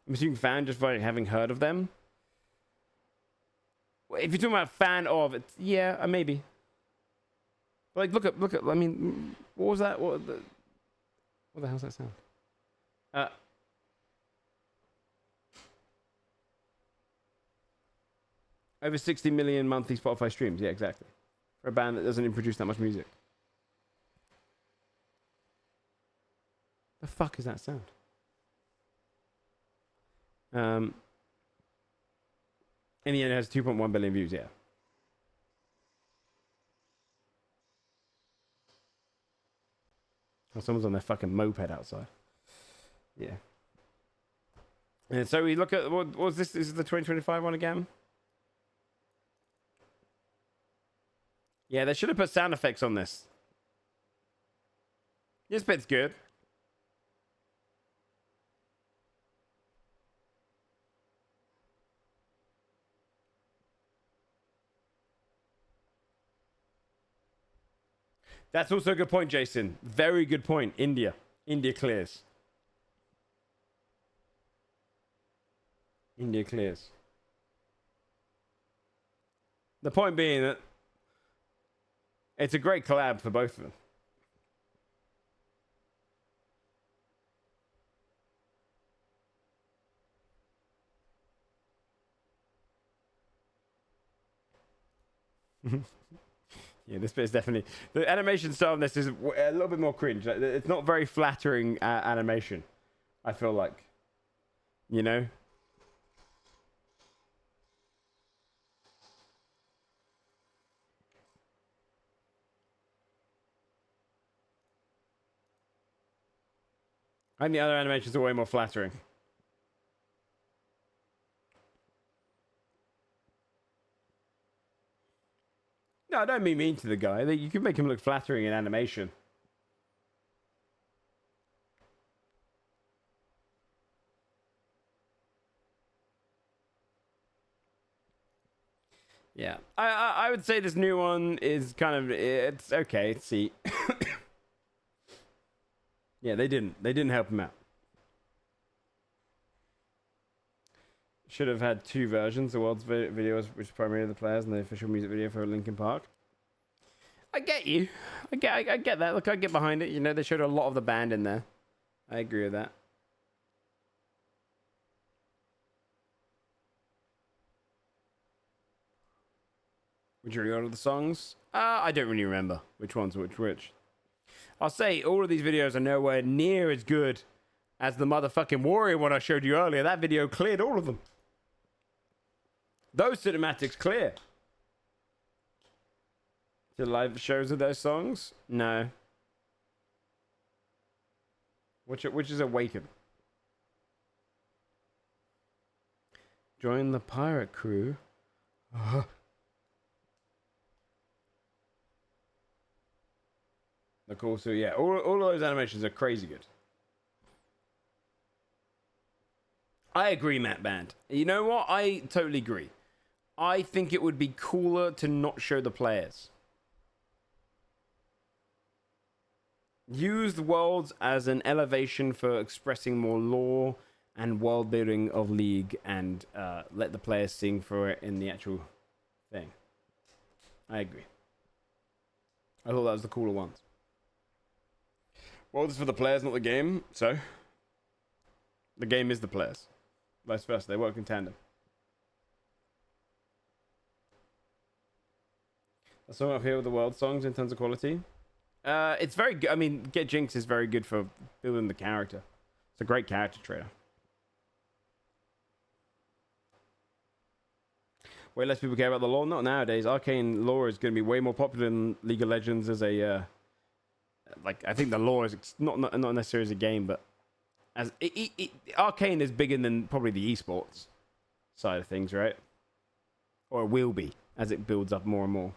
I'm assuming fan just by having heard of them. If you're talking about fan of it, yeah, maybe. But like, look at. I mean, what was that? What the hell's that sound? Over 60 million monthly Spotify streams. Yeah, exactly. For a band that doesn't even produce that much music. The fuck is that sound? In the end, it has 2.1 billion views, yeah. Oh, someone's on their fucking moped outside. Yeah. And so we look at, what was this? This is the 2025 one again? Yeah, they should have put sound effects on this. This bit's good. That's also a good point, Jason. Very good point. India. India clears. India clears. The point being that it's a great collab for both of them. Yeah, this bit is definitely... The animation style on this is a little bit more cringe. It's not very flattering animation, I feel like. You know? I think the other animations are way more flattering. No, I don't mean to the guy. You can make him look flattering in animation. Yeah, I would say this new one is kind of, it's okay. See, yeah, they didn't help him out. Should have had two versions. The world's videos, which is primarily the players, and the official music video for Linkin Park. I get you. I get that. Look, I get behind it. You know, they showed a lot of the band in there. I agree with that. Would you reorder the songs? I don't really remember which ones were which. I'll say all of these videos are nowhere near as good as the motherfucking Warrior one I showed you earlier. That video cleared all of them. Those cinematics clear. The live shows of those songs? No. Which is Awaken? Join the pirate crew. Of course, so yeah, all those animations are crazy good. I agree, Matt Band. You know what? I totally agree. I think it would be cooler to not show the players. Use the worlds as an elevation for expressing more lore and world building of League, and let the players sing for it in the actual thing. I agree. I thought that was the cooler ones. Worlds for the players, not the game. So the game is the players. Vice versa. They work in tandem. A song up here with the world songs in terms of quality. It's very good. I mean, Get Jinx is very good for building the character. It's a great character trailer. Way less people care about the lore. Not nowadays. Arcane lore is going to be way more popular than League of Legends as a. Like, I think the lore is not necessarily as a game, but as Arcane is bigger than probably the esports side of things, right? Or it will be as it builds up more and more.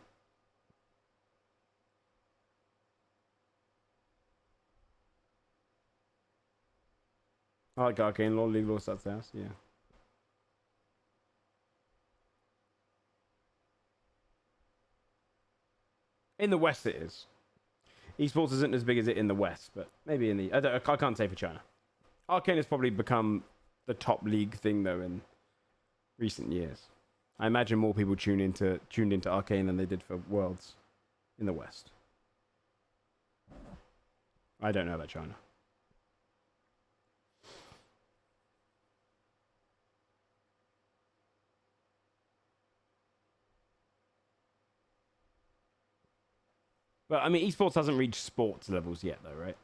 I like Arcane lore, League lore, such as, yeah. In the West, it is. Esports isn't as big as it in the West, but maybe in the... I can't say for China. Arcane has probably become the top league thing, though, in recent years. I imagine more people tuned into Arcane than they did for Worlds in the West. I don't know about China. But, I mean, esports hasn't reached sports levels yet, though, right?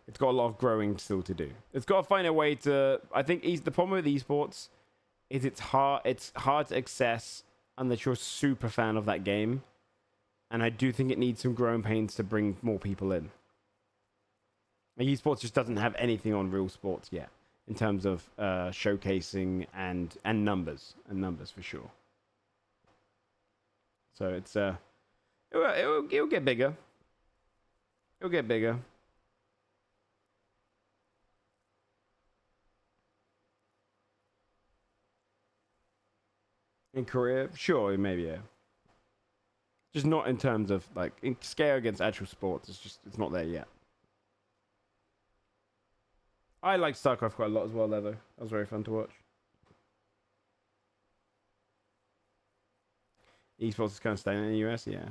It's got a lot of growing still to do. It's got to find a way to... I think the problem with esports is it's hard to access unless you're a super fan of that game. And I do think it needs some growing pains to bring more people in. Like, esports just doesn't have anything on real sports yet in terms of showcasing and numbers. And numbers, for sure. So it's... It'll get bigger. It'll get bigger. In Korea, sure, maybe, yeah. Just not in terms of like in scale against actual sports. It's not there yet. I liked StarCraft quite a lot as well, though. That was very fun to watch. Esports is kind of staying in the US, yeah.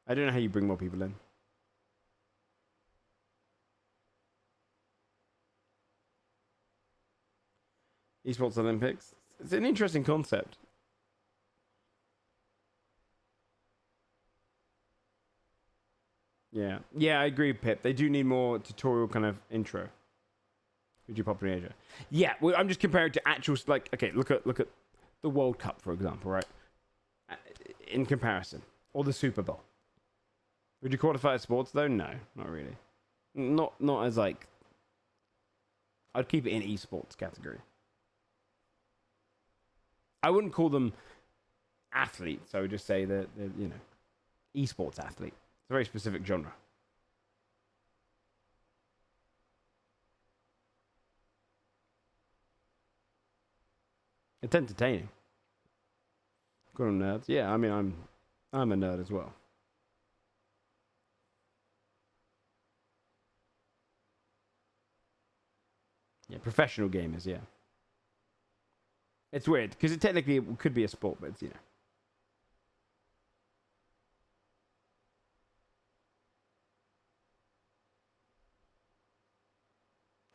I don't know how you bring more people in. Esports Olympics. It's an interesting concept. Yeah. Yeah, I agree, Pip. They do need more tutorial kind of intro. Would you popular in Asia? Yeah, well, I'm just comparing to actual, like, okay, look at the World Cup, for example, right? In comparison. Or the Super Bowl. Would you qualify as sports, though? No, not really. Not as, like... I'd keep it in esports category. I wouldn't call them athletes. I would just say that they're, you know, esports athlete. It's a very specific genre. It's entertaining. Call them nerds. Yeah, I mean, I'm a nerd as well. Yeah, professional gamers, yeah. It's weird, because it technically could be a sport, but it's, you know.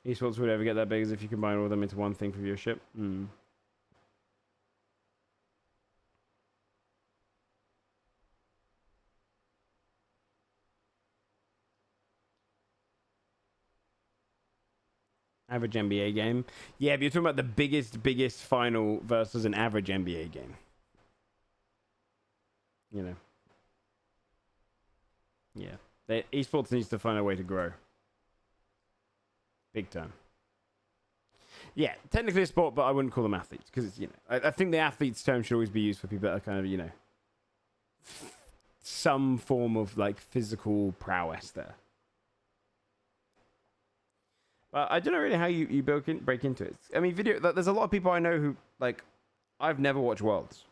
Esports would ever get that big as if you combine all of them into one thing for viewership. Average NBA game. Yeah, but you're talking about the biggest final versus an average NBA game. You know. Yeah. Esports needs to find a way to grow. Big time. Yeah, technically a sport, but I wouldn't call them athletes because it's, you know, I think the athletes term should always be used for people that are kind of, you know, some form of like physical prowess there. But I don't know really how you break into it. I mean, there's a lot of people I know who, like, I've never watched Worlds.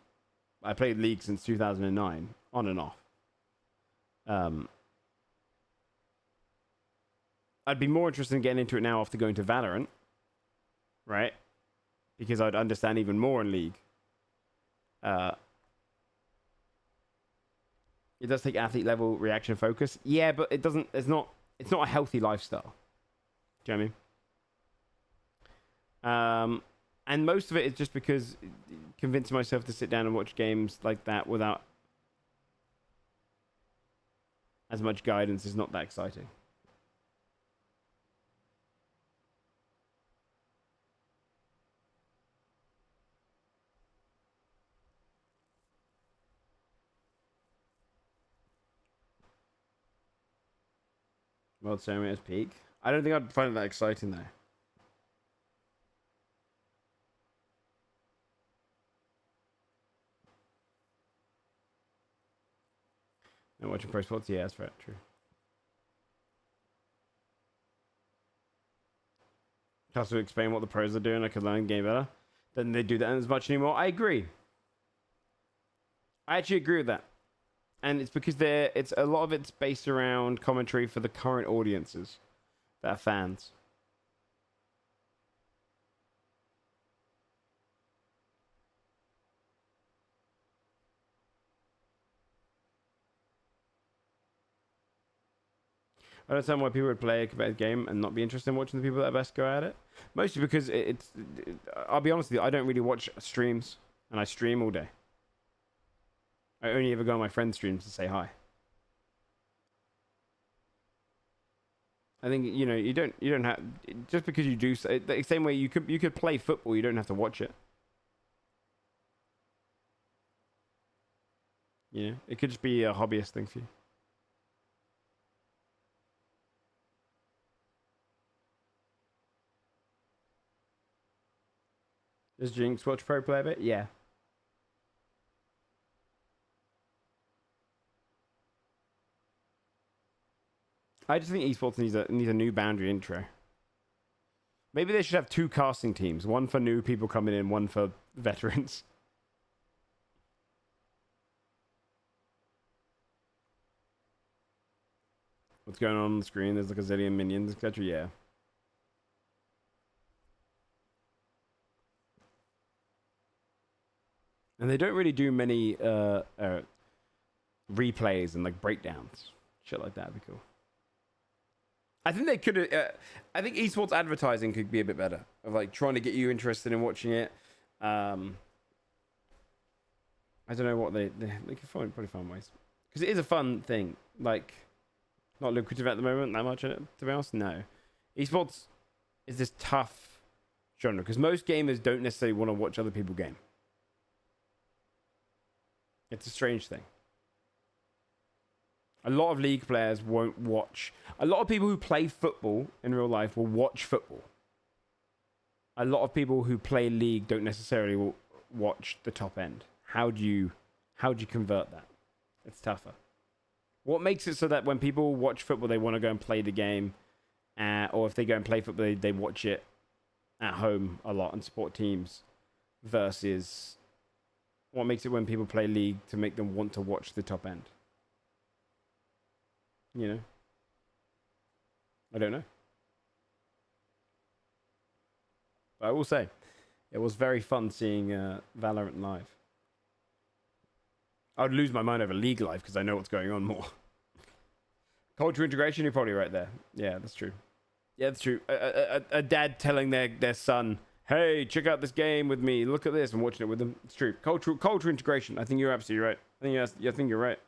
I played League since 2009, on and off. I'd be more interested in getting into it now after going to Valorant, right? Because I'd understand even more in League. It does take athlete level reaction focus. Yeah, but it doesn't. It's not a healthy lifestyle. Do you know what I mean? And most of it is just because convincing myself to sit down and watch games like that without as much guidance is not that exciting. World Ceremony at peak. I don't think I'd find it that exciting though. And watching pro sports, yeah, that's very true. Has to explain what the pros are doing. I could learn game better. Then they do that as much anymore. I agree. I actually agree with that, and it's because it's a lot of it's based around commentary for the current audiences that are fans. I don't understand why people would play a competitive game and not be interested in watching the people that are best go at it. Mostly because I'll be honest with you, I don't really watch streams, and I stream all day. I only ever go on my friends' streams to say hi. I think, you know, you don't have, just because you do the same way you could play football, you don't have to watch it. You know, it could just be a hobbyist thing for you. Does Jinx watch pro play a bit? Yeah. I just think esports needs a new boundary intro. Maybe they should have two casting teams, one for new people coming in, one for veterans. What's going on the screen? There's like a zillion minions, etc. Yeah. And they don't really do many replays and like breakdowns. Shit like that would be cool. I think they could. I think esports advertising could be a bit better of like trying to get you interested in watching it. I don't know what they could probably find ways, because it is a fun thing. Like, not lucrative at the moment that much in it, to be honest. No, esports is this tough genre because most gamers don't necessarily want to watch other people game. It's a strange thing. A lot of League players won't watch. A lot of people who play football in real life will watch football. A lot of people who play League don't necessarily watch the top end. How do you convert that? It's tougher. What makes it so that when people watch football, they want to go and play the game, or if they go and play football, they watch it at home a lot and support teams, versus what makes it when people play League to make them want to watch the top end? You know? I don't know. But I will say, it was very fun seeing Valorant live. I would lose my mind over League live because I know what's going on more. Culture integration, you're probably right there. Yeah, that's true. Yeah, that's true. A dad telling their son, hey, check out this game with me. Look at this. I'm watching it with them. It's true. Culture integration. I think you're absolutely right. I think you're right.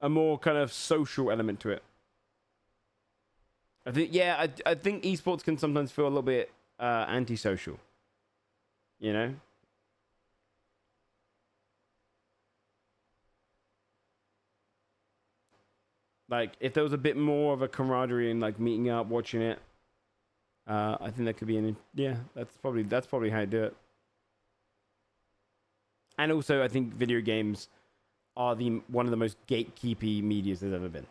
A more kind of social element to it. I think, yeah, I think esports can sometimes feel a little bit antisocial. You know? Like, if there was a bit more of a camaraderie and like meeting up, watching it, I think that could be that's probably how you do it. And also, I think video games are one of the most gatekeepy medias there's ever been.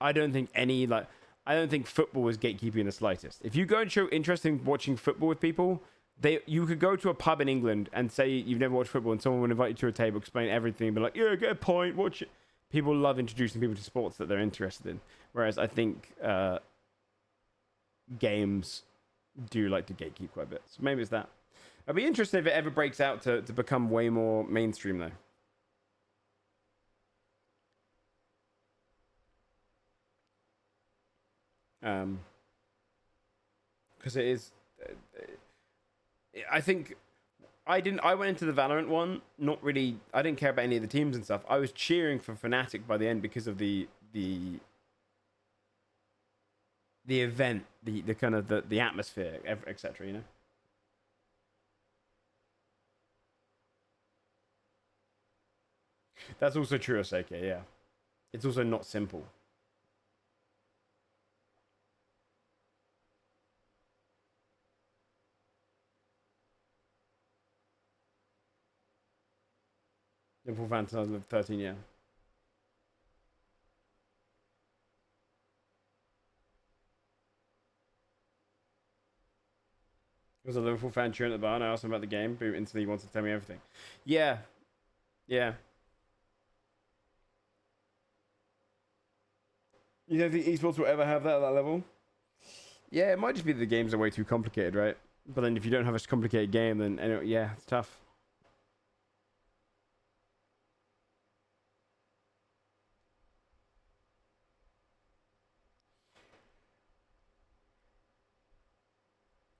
I don't think football is gatekeeping in the slightest. If you go and show interest in watching football with people, you could go to a pub in England and say you've never watched football, and someone would invite you to a table, explain everything, and be like, yeah, get a pint, watch it. People love introducing people to sports that they're interested in. Whereas I think games do like to gatekeep quite a bit. So maybe it's that. I'd be interested if it ever breaks out to become way more mainstream, though. Because it is, I think I went into the Valorant one not really. I didn't care about any of the teams and stuff. I was cheering for Fnatic by the end because of the event, the kind of the atmosphere, etc. You know. That's also true, Osaka. Yeah, it's also not simple. Liverpool fan 2013, yeah. It was a Liverpool fan cheering at the bar, and I asked him about the game, but instantly he wants to tell me everything. Yeah. Yeah. You don't think esports will ever have that at that level? Yeah, it might just be that the games are way too complicated, right? But then if you don't have a complicated game, then yeah, it's tough.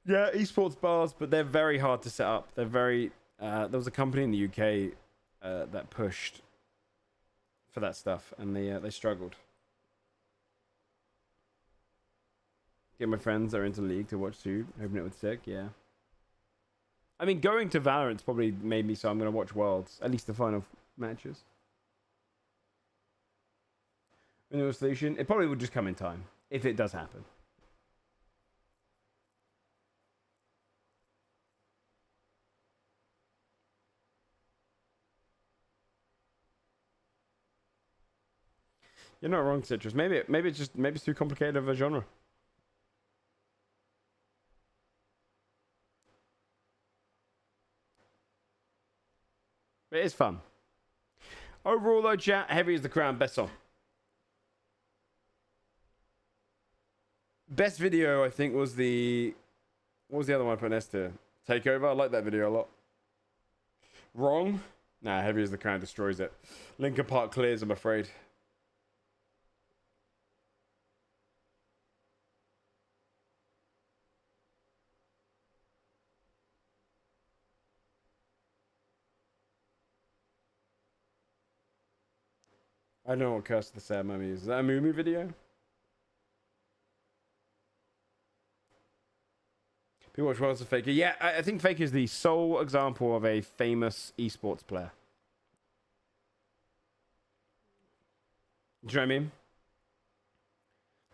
Yeah, esports bars, but they're very hard to set up. They're very. There was a company in the UK that pushed for that stuff, and they struggled. Get my friends that are into League to watch too, hoping it would stick. Yeah. I mean, going to Valorant's probably made me so I'm going to watch Worlds, at least the final matches. Renewal solution, it probably would just come in time if it does happen. You're not wrong, Citrus. Maybe it's too complicated of a genre. It is fun. Overall, though, chat, Heavy is the Crown. Best song. Best video, I think, was the... What was the other one I put next to? Takeover. I like that video a lot. Wrong? Nah, Heavy is the Crown destroys it. Linkin Park clears, I'm afraid. I don't know what Curse of the Sad Mummy is. Is that a Moo video? People watch Worlds of Faker. Yeah, I think Faker is the sole example of a famous esports player. Do you know what I mean?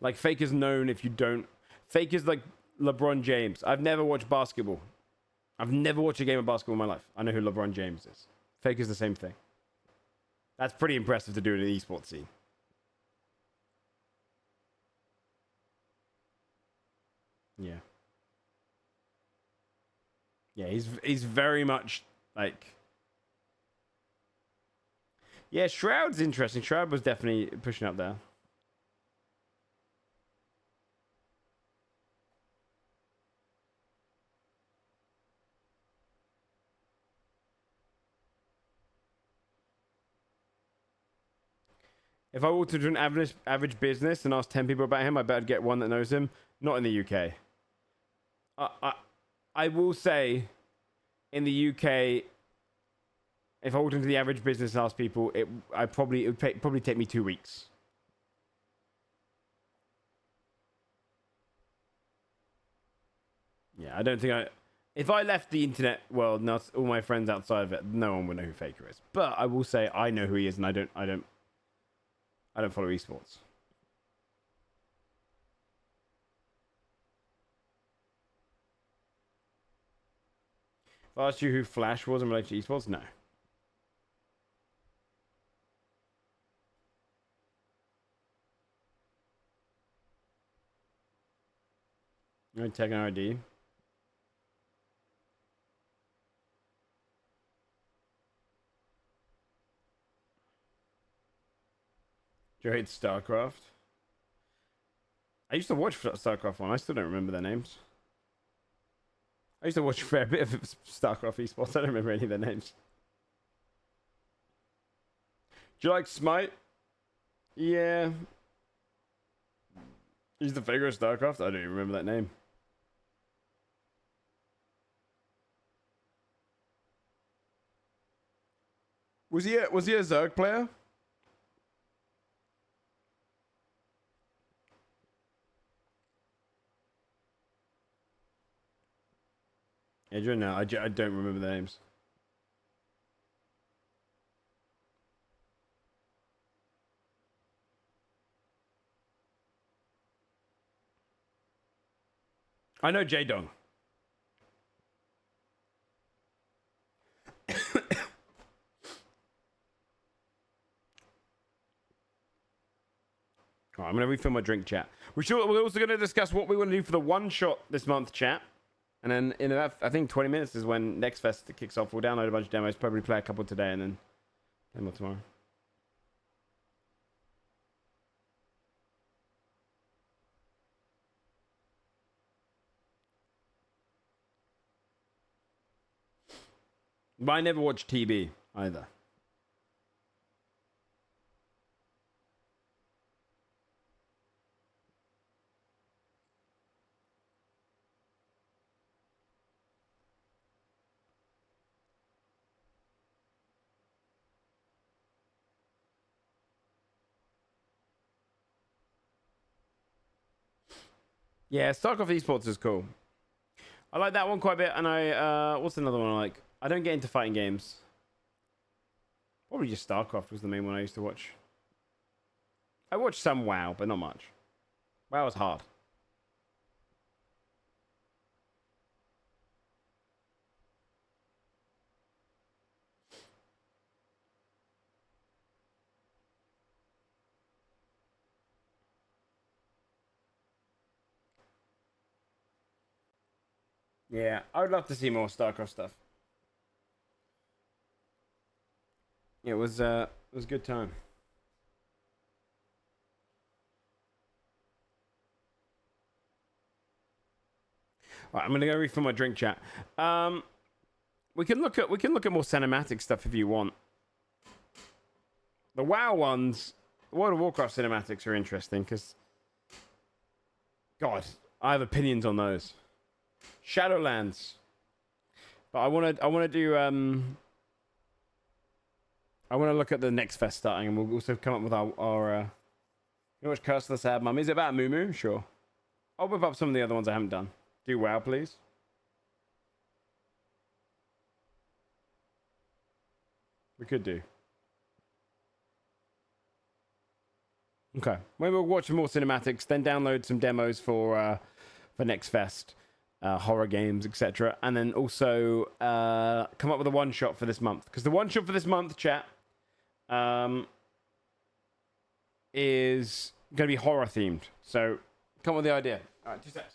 Like, Faker's known if you don't... Faker's like LeBron James. I've never watched basketball. I've never watched a game of basketball in my life. I know who LeBron James is. Faker's the same thing. That's pretty impressive to do in an esports scene. Yeah. Yeah, he's very much like... Yeah, Shroud's interesting. Shroud was definitely pushing up there. If I walked into an average business and asked 10 people about him, I bet I'd get one that knows him. Not in the UK. I will say, in the UK, if I walked into the average business and asked people, it would probably take me 2 weeks. Yeah, I don't think if I left the internet world and asked all my friends outside of it, no one would know who Faker is. But I will say I know who he is, and I don't follow esports. If I asked you who Flash was in relation to esports, no. No tech and ID. Do you hate StarCraft? I used to watch StarCraft 1. I still don't remember their names. I used to watch a fair bit of StarCraft esports. I don't remember any of their names. Do you like Smite? Yeah. He's the figure of StarCraft? I don't even remember that name. Was he a Zerg player? Adrian, no, I don't remember the names. I know Jaedong. All right, I'm going to refill my drink, chat. We're also going to discuss what we want to do for the one shot this month, chat. And then in about, I think 20 minutes is when Next Fest kicks off. We'll download a bunch of demos, probably play a couple today, and then play more tomorrow. But I never watched TB either. Yeah, StarCraft Esports is cool. I like that one quite a bit, and what's another one I like? I don't get into fighting games. Probably just StarCraft was the main one I used to watch. I watched some WoW, but not much. WoW is hard. Yeah, I would love to see more StarCraft stuff. It was a good time. All right, I'm gonna go refill my drink, chat. We can look at more cinematic stuff if you want. The WoW ones, the World of Warcraft cinematics are interesting because, God, I have opinions on those. Shadowlands, but I want to do I want to look at the next fest starting, and we'll also come up with our you know which Curse of the Sad Mum is it about Moo? Sure, I'll whip up some of the other ones I haven't done. Do WoW, please. We could do. Okay, maybe we'll watch some more cinematics, then download some demos for Next Fest, horror games, etc., and then also come up with a one shot for this month. Because the one shot for this month, chat, is going to be horror themed. So come up with the idea. All right, 2 seconds.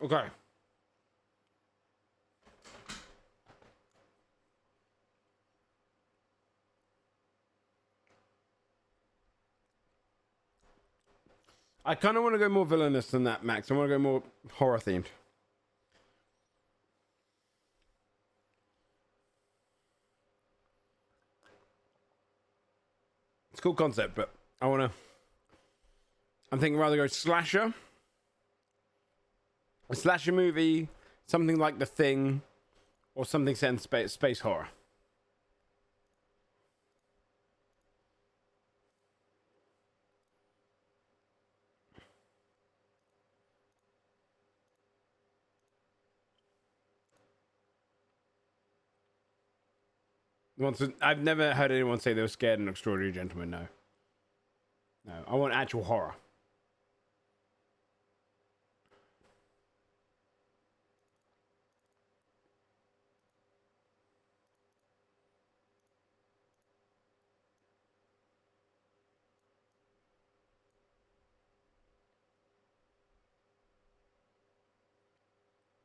Okay. I kind of want to go more villainous than that, Max. I want to go more horror themed. It's a cool concept, but I want to. I'm thinking rather go slasher. A slasher movie, something like The Thing, or something set in space horror. I've never heard anyone say they were scared in Extraordinary Gentleman. No. No, I want actual horror.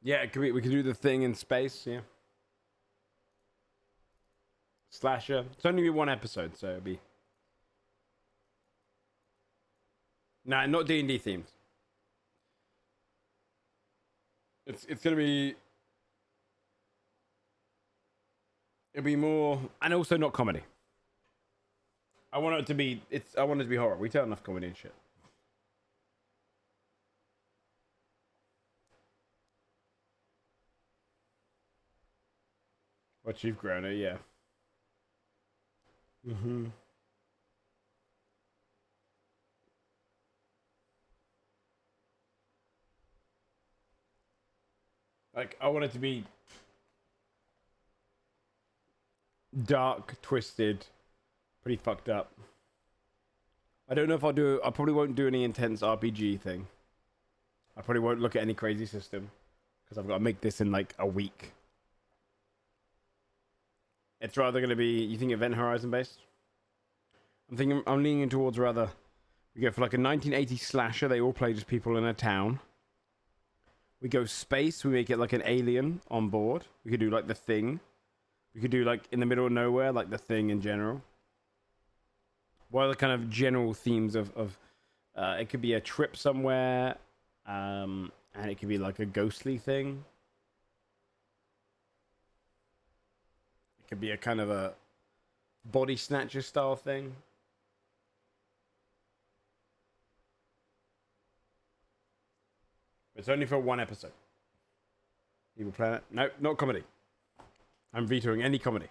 Yeah, it could be, we could do The Thing in space, yeah. Slasher. It's only be one episode, so it'll be... Nah, not D&D themed. It's gonna be... It'll be more... And also not comedy. I want it to be... I want it to be horror. We tell enough comedy and shit. What you've grown it, yeah. Mm-hmm. Like, I want it to be dark, twisted, pretty fucked up. I don't know if I'll do... I probably won't do any intense RPG thing. I probably won't look at any crazy system. Because I've got to make this in, like, a week. It's rather going to be... You think Event Horizon based? I'm leaning towards rather... We go for, like, a 1980s slasher. They all play just people in a town. We go space. We make it like an alien on board. We could do, like, The Thing. We could do, like, in the middle of nowhere, like The Thing in general. What are the kind of general themes of it could be a trip somewhere, and it could be like a ghostly thing. It could be a kind of a body snatcher style thing. It's only for one episode. Evil Planet. No, not comedy. I'm vetoing any comedy.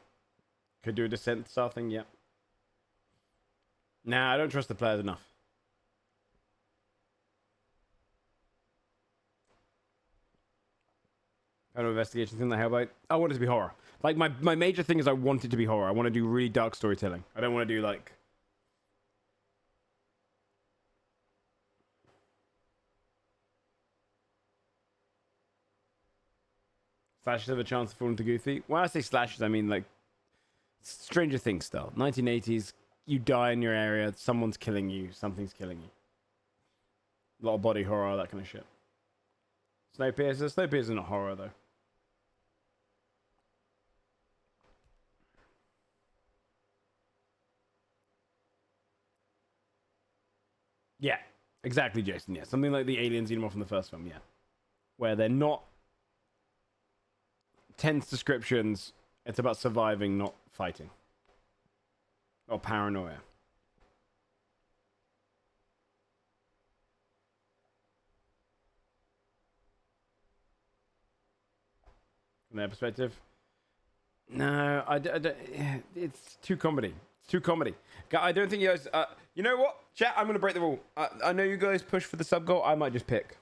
Could do a Descent style thing, yeah. Nah, I don't trust the players enough. Kind of investigation thing, the Hellbite. I want it to be horror. Like, my major thing is I want it to be horror. I want to do really dark storytelling. I don't want to do, like... Slashes have a chance of falling to Goofy. When I say slashes, I mean, like... Stranger Things style. 1980s, you die in your area, someone's killing you, something's killing you. A lot of body horror, that kind of shit. Snowpiercer? Snowpiercer's not horror, though. Yeah, exactly, Jason. Yeah, something like the Alien Xenomorph from the first film, yeah. Where they're not tense descriptions, it's about surviving, not fighting. Or paranoia. From their perspective. No, I don't, it's too comedy. It's too comedy. I don't think you guys... you know what? Chat, I'm going to break the rule. I know you guys push for the sub goal. I might just pick.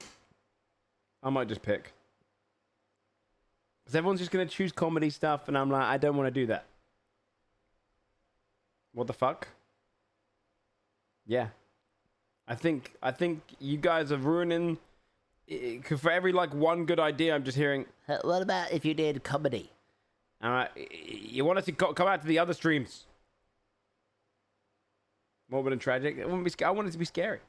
Because everyone's just going to choose comedy stuff, and I'm like, I don't want to do that. What the fuck? Yeah. I think you guys are ruining... For every, like, one good idea, I'm just hearing... What about if you did comedy? You want us to come out to the other streams? Morbid and tragic. I want it to be scary.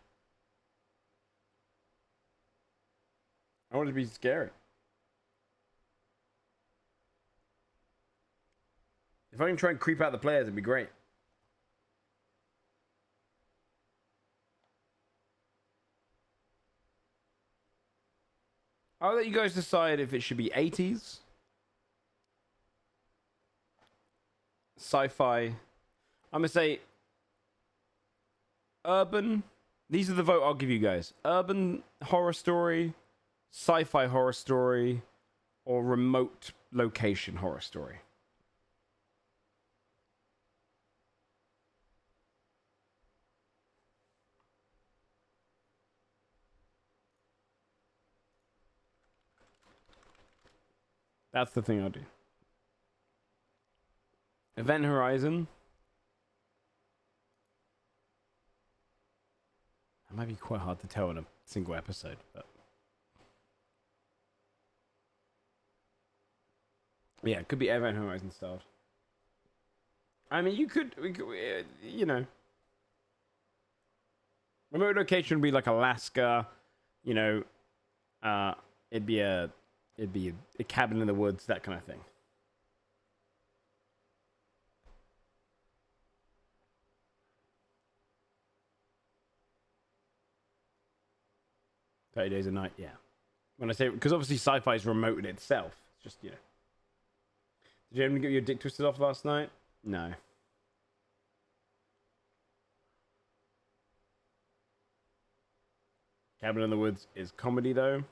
I want it to be scary. If I can try and creep out the players, it'd be great. I'll let you guys decide if it should be 80s, sci-fi. I'm gonna say urban. These are the vote I'll give you guys: urban horror story, sci-fi horror story, or remote location horror story. That's the thing I'll do. Event Horizon. That might be quite hard to tell in a single episode, but yeah, it could be Event Horizon styled. I mean, we could, you know, remote location would be like Alaska, you know, it'd be a cabin in the woods, that kind of thing. "30 Days a Night," yeah. When I say, because obviously sci-fi is remote in itself. It's just, you know. Did you ever get your dick twisted off last night? No. Cabin in the Woods is comedy, though.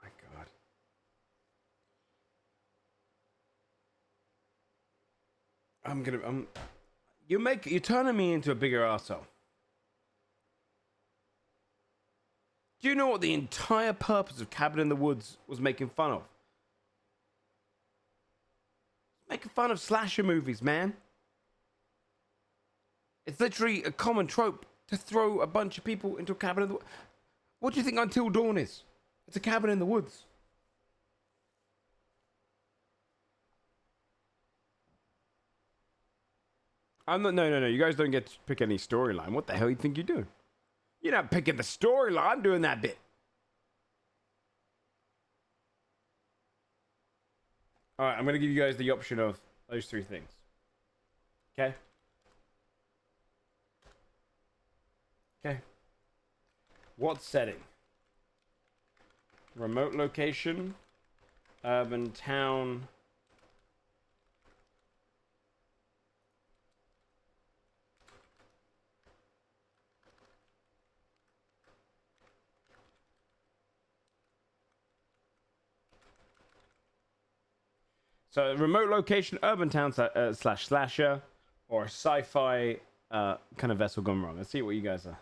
My God. You're turning me into a bigger arsehole. Do you know what the entire purpose of Cabin in the Woods was making fun of? Making fun of slasher movies, man. It's literally a common trope to throw a bunch of people into a cabin in the woods. What do you think Until Dawn is? It's a cabin in the woods. No. You guys don't get to pick any storyline. What the hell do you think you're doing? You're not picking the storyline. I'm doing that bit. All right, I'm going to give you guys the option of those three things. Okay? Okay. What setting? Remote location, urban town. So remote location, urban town slash slasher, or sci-fi kind of vessel gone wrong. Let's see what you guys are.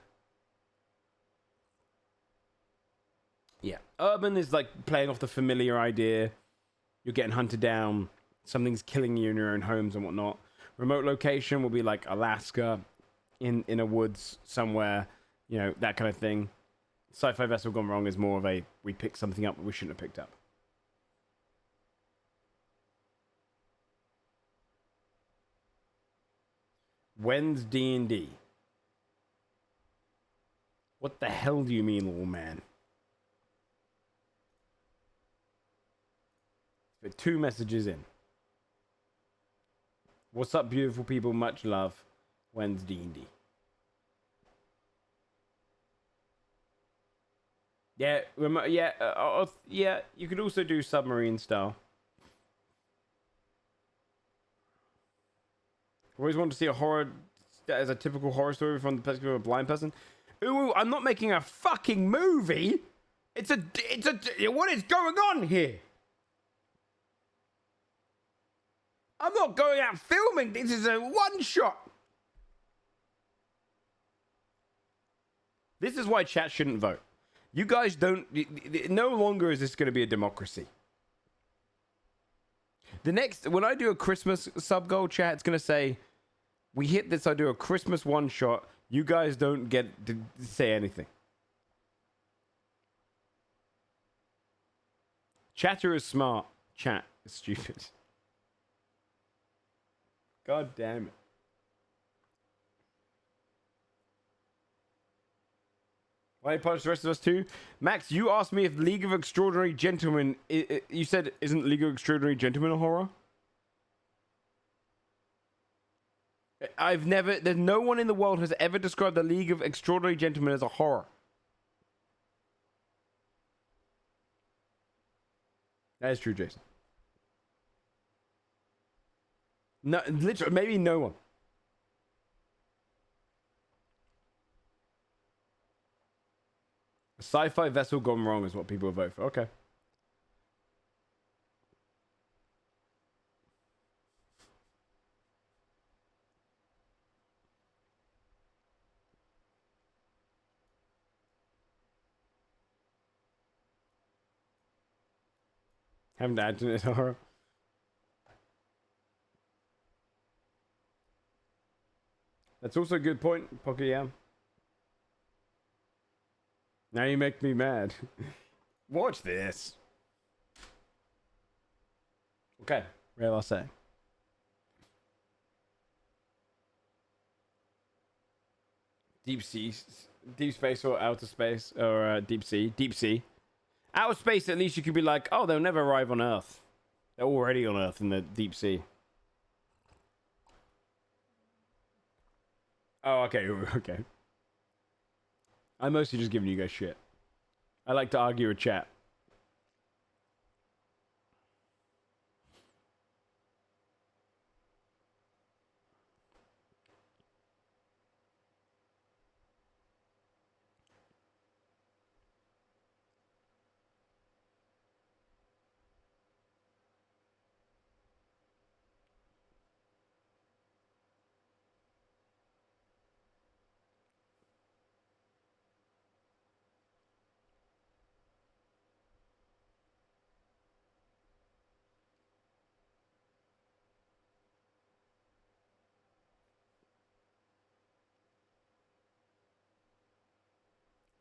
Yeah, urban is like playing off the familiar idea. You're getting hunted down. Something's killing you in your own homes and whatnot. Remote location will be like Alaska, in a woods somewhere, you know, that kind of thing. Sci-fi vessel gone wrong is more of a we picked something up that we shouldn't have picked up. When's D&D? What the hell do you mean, little man? Put 2 messages in. What's up, beautiful people? Much love. When's D&D? Yeah, yeah. You could also do submarine style. I always wanted to see a horror as a typical horror story from the perspective of a blind person. Ooh, I'm not making a fucking movie. It's a. What is going on here? I'm not going out filming. This is a one shot. This is why chat shouldn't vote. You guys don't. No longer is this going to be a democracy. The next, when I do a Christmas sub goal chat, it's going to say, we hit this, I do a Christmas one shot. You guys don't get to say anything. Chatter is smart. Chat is stupid. God damn it. Why you punish the rest of us too? Max, you asked me if League of Extraordinary Gentlemen. You said, isn't League of Extraordinary Gentlemen a horror? I've never. There's no one in the world has ever described the League of Extraordinary Gentlemen as a horror. That is true, Jason. No, literally, maybe no one. A sci-fi vessel gone wrong is what people will vote for. Okay. Haven't added it horror. That's also a good point, Pocket Yam. Now you make me mad. Watch this. Okay, what I'll say. Deep sea, deep space or outer space or deep sea, deep sea. Outer space, at least you could be like, oh, they'll never arrive on Earth. They're already on Earth in the deep sea. Oh, okay, okay. I'm mostly just giving you guys shit. I like to argue with chat.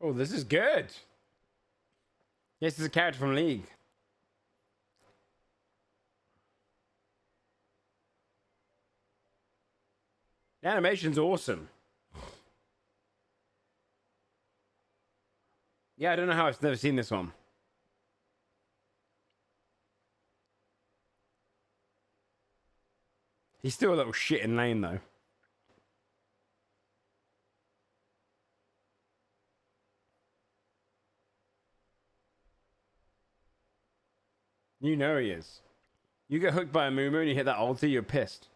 Oh, this is good. This is a character from League. The animation's awesome. Yeah, I don't know how I've never seen this one. He's still a little shit in lane, though. You know he is. You get hooked by a Moo and you hit that ulti, you're pissed.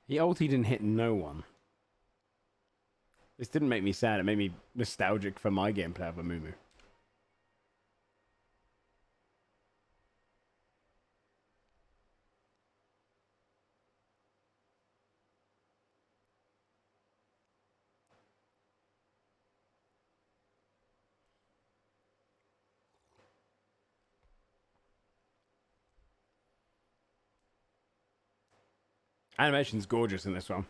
He ulti didn't hit no one. This didn't make me sad. It made me nostalgic for my gameplay of a Moo. Animation's gorgeous in this one.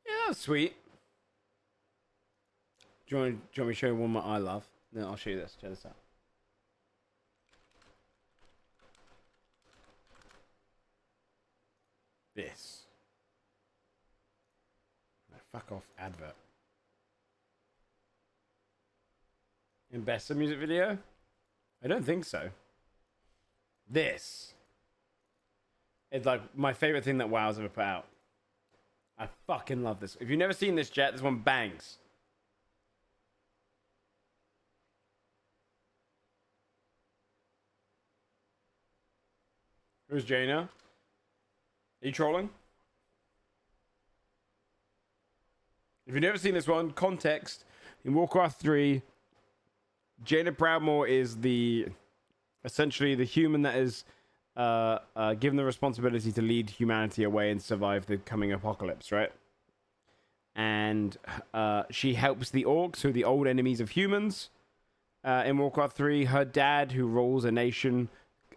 Yeah, that's sweet. Do you want me to show you one I love? Then I'll show you this. Check this out. This. No, fuck off, advert. In best of music video? I don't think so. This. It's like my favorite thing that WoW's ever put out. I fucking love this. If you've never seen this, chat, this one bangs. Who's Jaina? Are you trolling? If you've never seen this one, context. In Warcraft 3, Jaina Proudmoore is essentially the human that is given the responsibility to lead humanity away and survive the coming apocalypse, right? And she helps the orcs, who are the old enemies of humans. In Warcraft 3, her dad, who rules a nation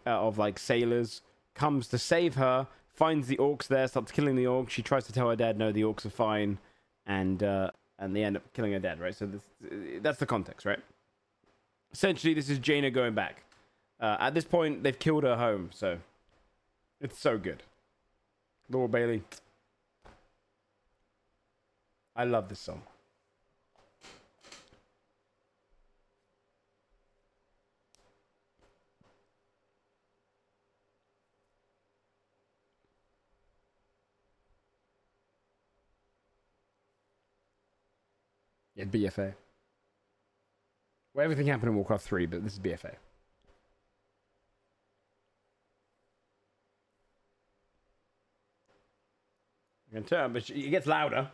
of like sailors, comes to save her, finds the orcs there, starts killing the orcs. She tries to tell her dad, no, the orcs are fine, and they end up killing her dad, right? So that's the context, right? Essentially, this is Jaina going back. At this point, they've killed her home, so it's so good. Laura Bailey. I love this song. Yeah, BFA. Well, everything happened in Warcraft 3, but this is BFA. You can turn, but it gets louder.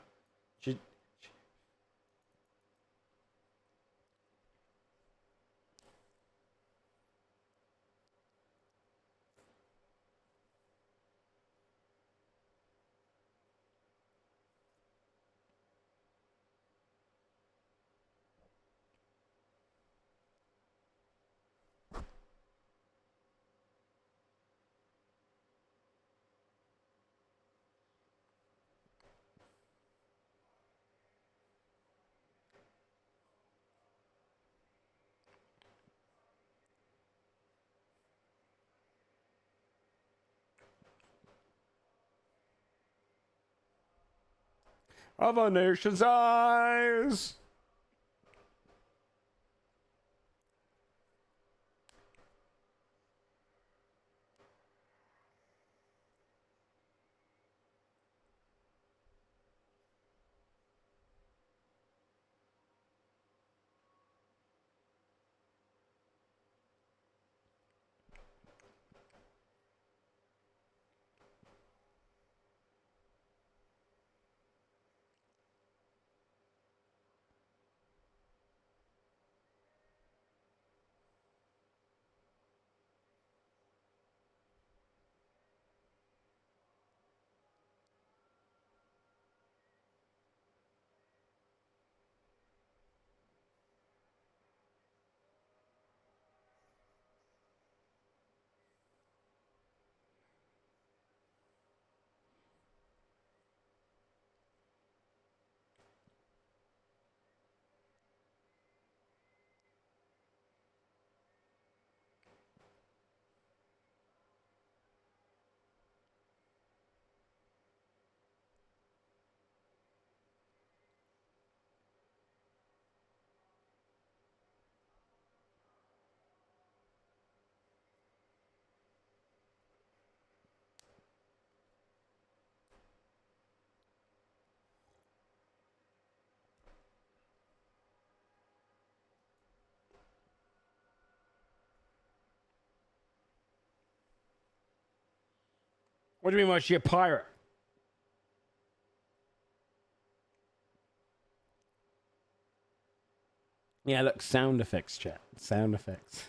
Other nation's eyes. What do you mean, was she a pirate? Yeah, look, sound effects, chat. Sound effects.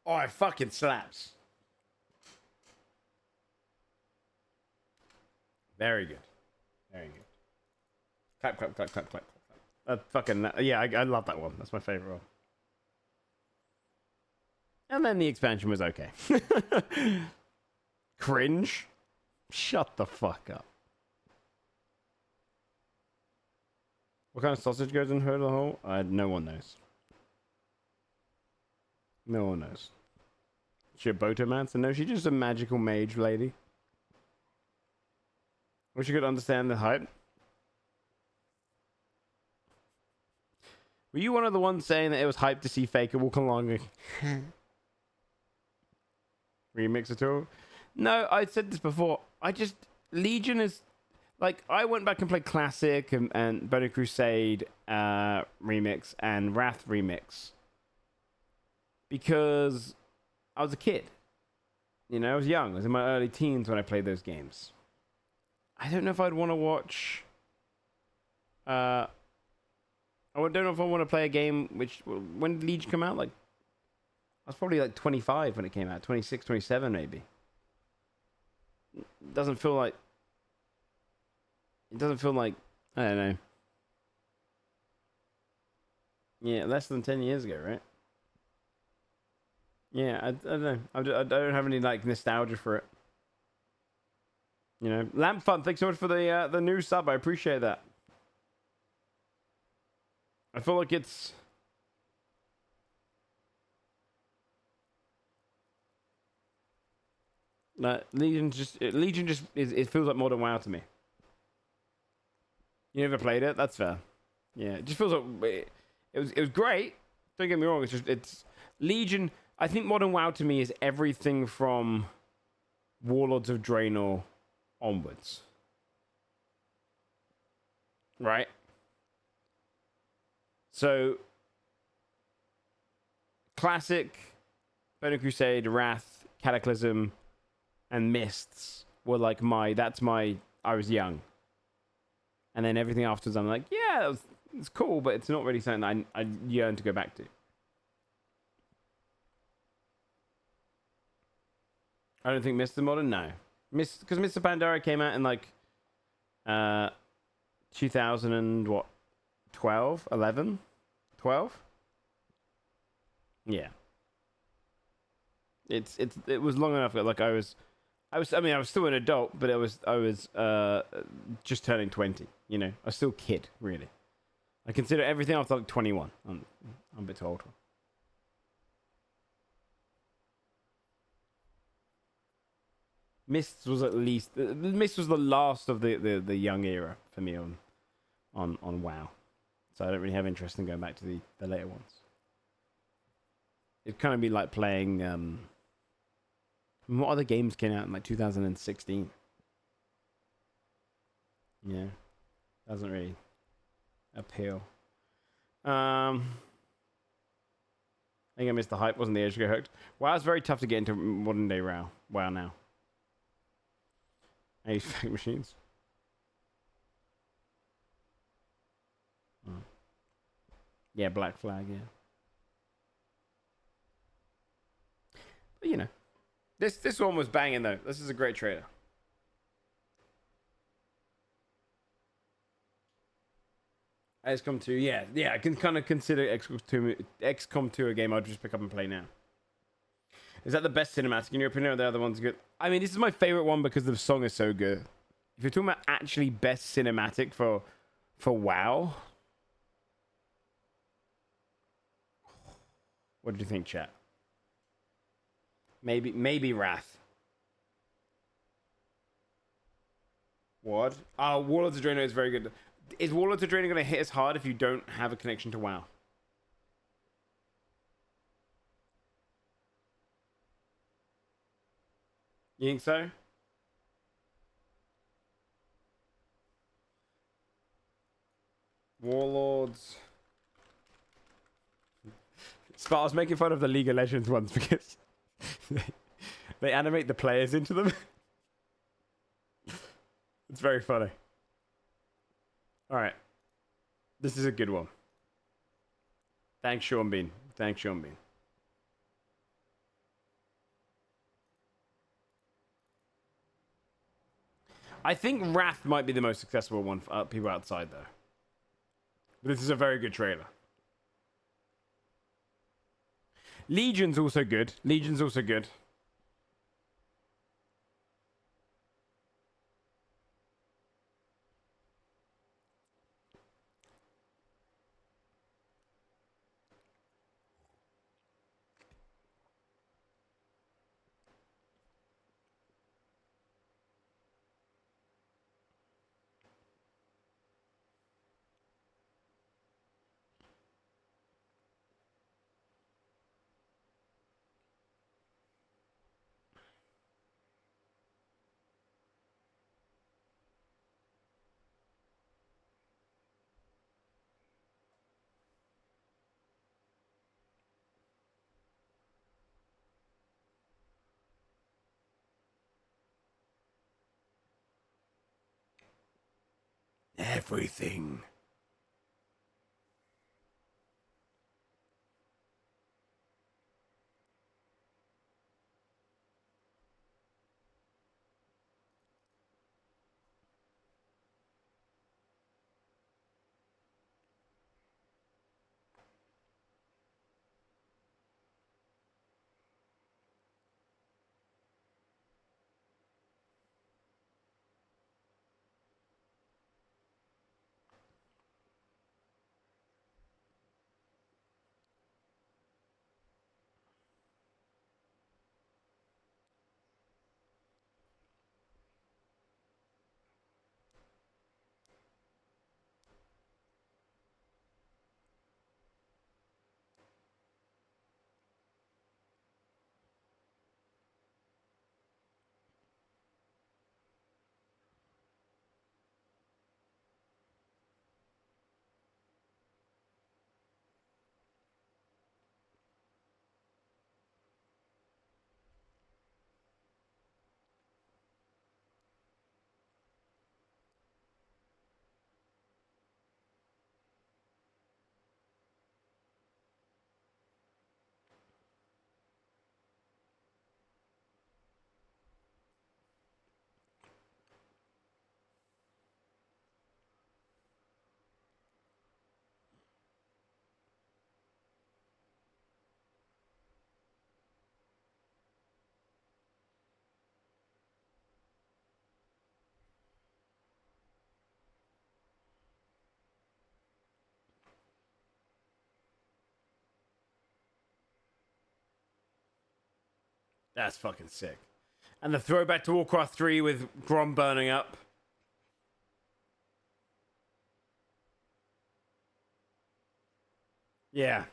Oh, it fucking slaps. Very good. Very good. Clap, clap, clap, clap, clap, clap. Fucking, yeah, I love that one. That's my favorite one. And then the expansion was okay. Cringe? Shut the fuck up. What kind of sausage goes in her hole? No one knows. No one knows. She a Botomancer? No, she's just a magical mage lady. Wish you could understand the hype. Were you one of the ones saying that it was hype to see Faker walk along a remix at all? No, I said this before. Legion is like, I went back and played Classic and Burning Crusade remix and Wrath remix because I was a kid. You know, I was young. I was in my early teens when I played those games. I don't know if I'd want to watch. I don't know if I want to play a game which. When did Legion come out? Like, I was probably like 25 when it came out. 26, 27 maybe. It doesn't feel like. I don't know. Yeah, less than 10 years ago, right? Yeah, I don't know. I don't have any like nostalgia for it. You know, Lamp Fun, thanks so much for the new sub. I appreciate that. I feel like it's Legion just it feels like Modern WoW to me. You never played it? That's fair. Yeah, it just feels like it was great. Don't get me wrong. It's Legion. I think Modern WoW to me is everything from Warlords of Draenor onwards. Right? So, Classic, Burning Crusade, Wrath, Cataclysm, and Mists were like I was young. And then everything afterwards, I'm like, yeah, it's cool, but it's not really something that I yearn to go back to. I don't think Mr. Modern, no. Because Mr. Pandora came out in like 2012, 11, 12? Yeah. It was long enough. Like I was still an adult, but I was just turning 20. You know, I was still a kid, really. I consider everything after like 21. I'm a bit old. Mist was the last of the young era for me on WoW. So I don't really have interest in going back to the later ones. It'd kind of be like playing what other games came out in like 2016? Yeah. Doesn't really appeal. I think I missed the hype. Wasn't the age to get hooked? WoW, it's very tough to get into modern day WoW now. I use fake machines. Oh. Yeah, Black Flag, yeah. But, you know. This one was banging, though. This is a great trailer. XCOM 2, yeah, I can kind of consider XCOM 2 a game I'd just pick up and play now. Is that the best cinematic in your opinion, or the other ones good? I mean, this is my favorite one because the song is so good. If you're talking about actually best cinematic for WoW, what did you think, chat? Maybe Wrath. What? Oh, Warlords of Draenor is very good. Is Warlords of Draenor going to hit as hard if you don't have a connection to WoW? You think so? Warlords. I was making fun of the League of Legends ones because they animate the players into them. It's very funny. Alright. This is a good one. Thanks, Sean Bean. I think Wrath might be the most accessible one for people outside, though. But this is a very good trailer. Legion's also good. Legion's also good. Everything. That's fucking sick. And the throwback to Warcraft 3 with Grom burning up. Yeah.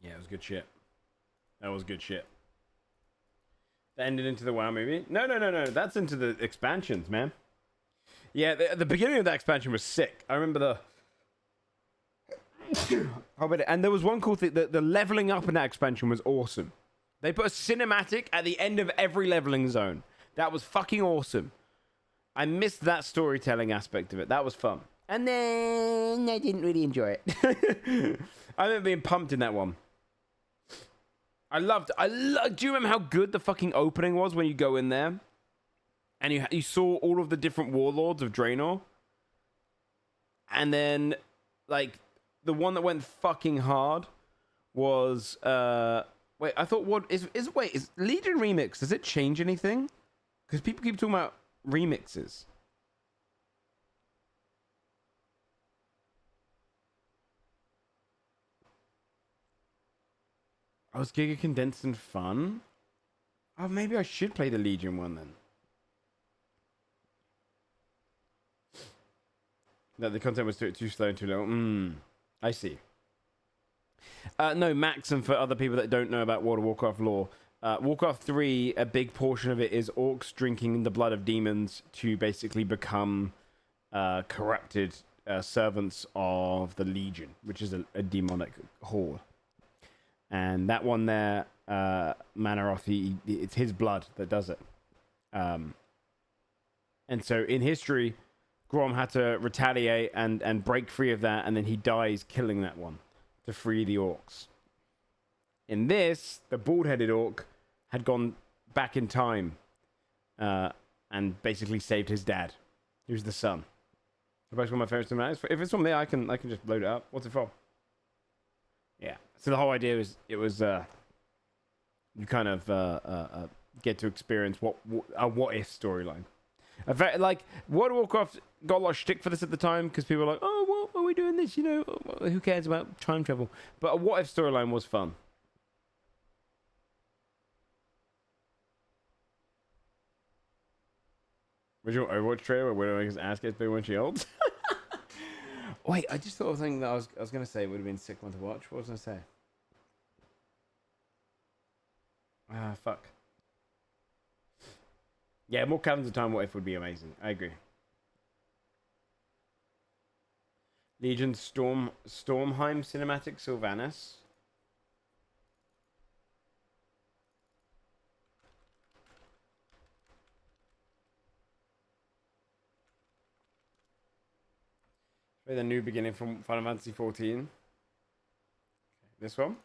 Yeah, it was good shit. That was good shit. That ended into the WoW movie? No. That's into the expansions, man. Yeah, the beginning of that expansion was sick. I remember the... and there was one cool thing. The leveling up in that expansion was awesome. They put a cinematic at the end of every leveling zone. That was fucking awesome. I missed that storytelling aspect of it. That was fun. And then I didn't really enjoy it. I remember being pumped in that one. I loved. Do you remember how good the fucking opening was when you go in there, and you saw all of the different warlords of Draenor, and then like the one that went fucking hard was wait, I thought what is Legion Remix, does it change anything? Because people keep talking about remixes. Oh, it's Giga Condensed and fun? Oh, maybe I should play the Legion one then. That the content was too slow and too low. I see. No, Max, and for other people that don't know about World of Warcraft lore, Warcraft 3, a big portion of it is orcs drinking the blood of demons to basically become corrupted servants of the Legion, which is a demonic horde. And that one there, Manaroth, it's his blood that does it. And so in history, Grom had to retaliate and break free of that, and then he dies killing that one to free the orcs. In this, the bald-headed orc had gone back in time and basically saved his dad, who's the son. That's one of my favorite cinematics. If it's from there, I can just load it up. What's it from? Yeah. So the whole idea was you kind of get to experience a what if storyline. Like World of Warcraft got a lot of shtick for this at the time because people were like, "Oh, what are we doing this? You know, who cares about time travel?" But a what if storyline was fun. Original Overwatch trailer where Widowmaker's ass gets big when she ults. Wait, I just thought of something that I was gonna say would have been a sick one to watch. What was I gonna say? Fuck. Yeah, more Caverns of Time What If would be amazing. I agree. Legion Stormheim Cinematic Sylvanas. The new beginning from Final Fantasy 14. This one.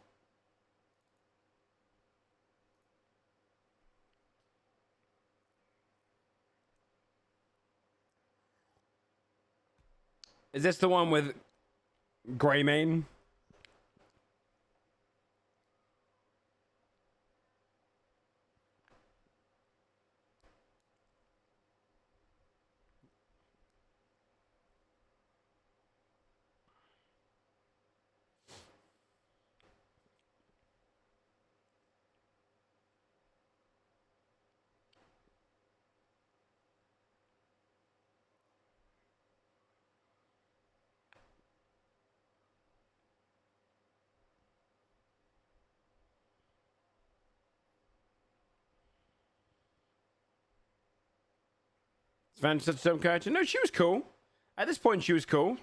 Is this the one with Greymane? Savannah's such a dumb character. No, she was cool. At this point, she was cool.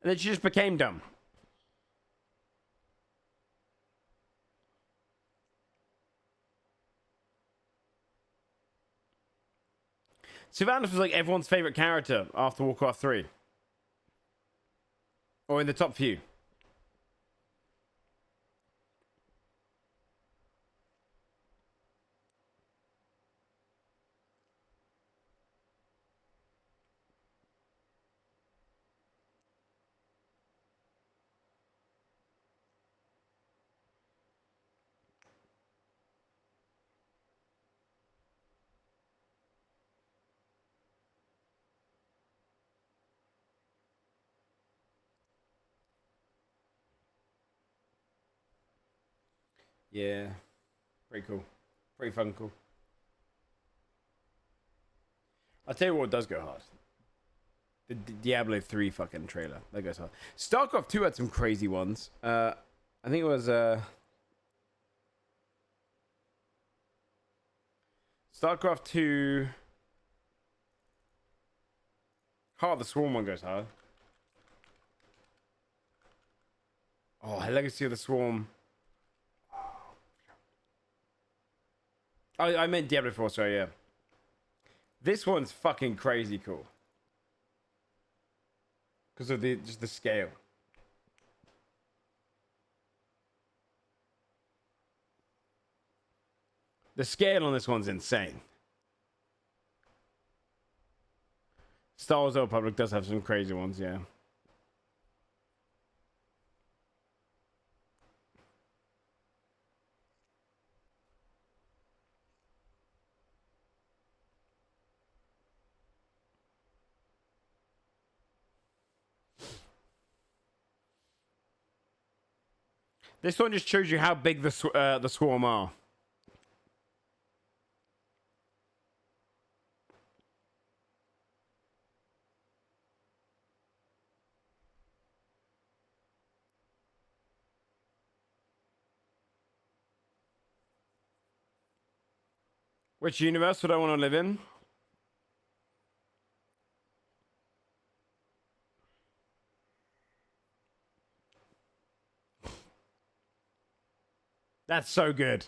And then she just became dumb. Sylvanas was like everyone's favorite character after Warcraft 3. Or in the top few. Yeah. Pretty cool. Pretty fun cool. I'll tell you what does go hard. The Diablo 3 fucking trailer. That goes hard. StarCraft 2 had some crazy ones. I think it was StarCraft 2. Heart of the Swarm one goes hard. Oh, Legacy of the Swarm. Oh, I meant Diablo 4, sorry, yeah. This one's fucking crazy cool. Because of just the scale. The scale on this one's insane. Star Wars: Old Republic does have some crazy ones, yeah. This one just shows you how big the swarm are. Which universe would I want to live in? That's so good.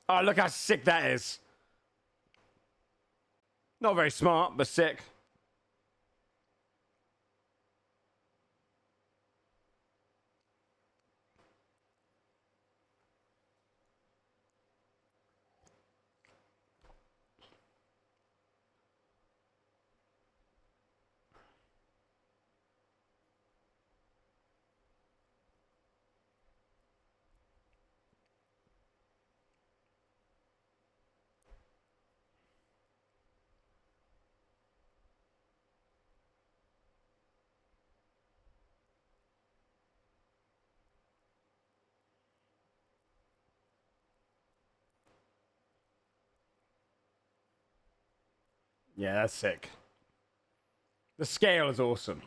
Oh, look how sick that is. Not very smart, but sick. Yeah, that's sick. The scale is awesome.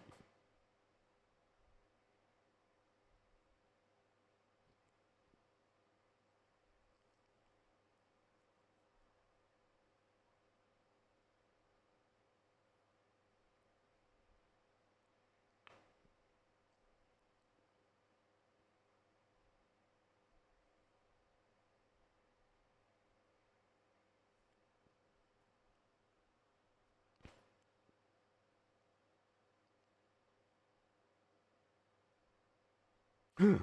It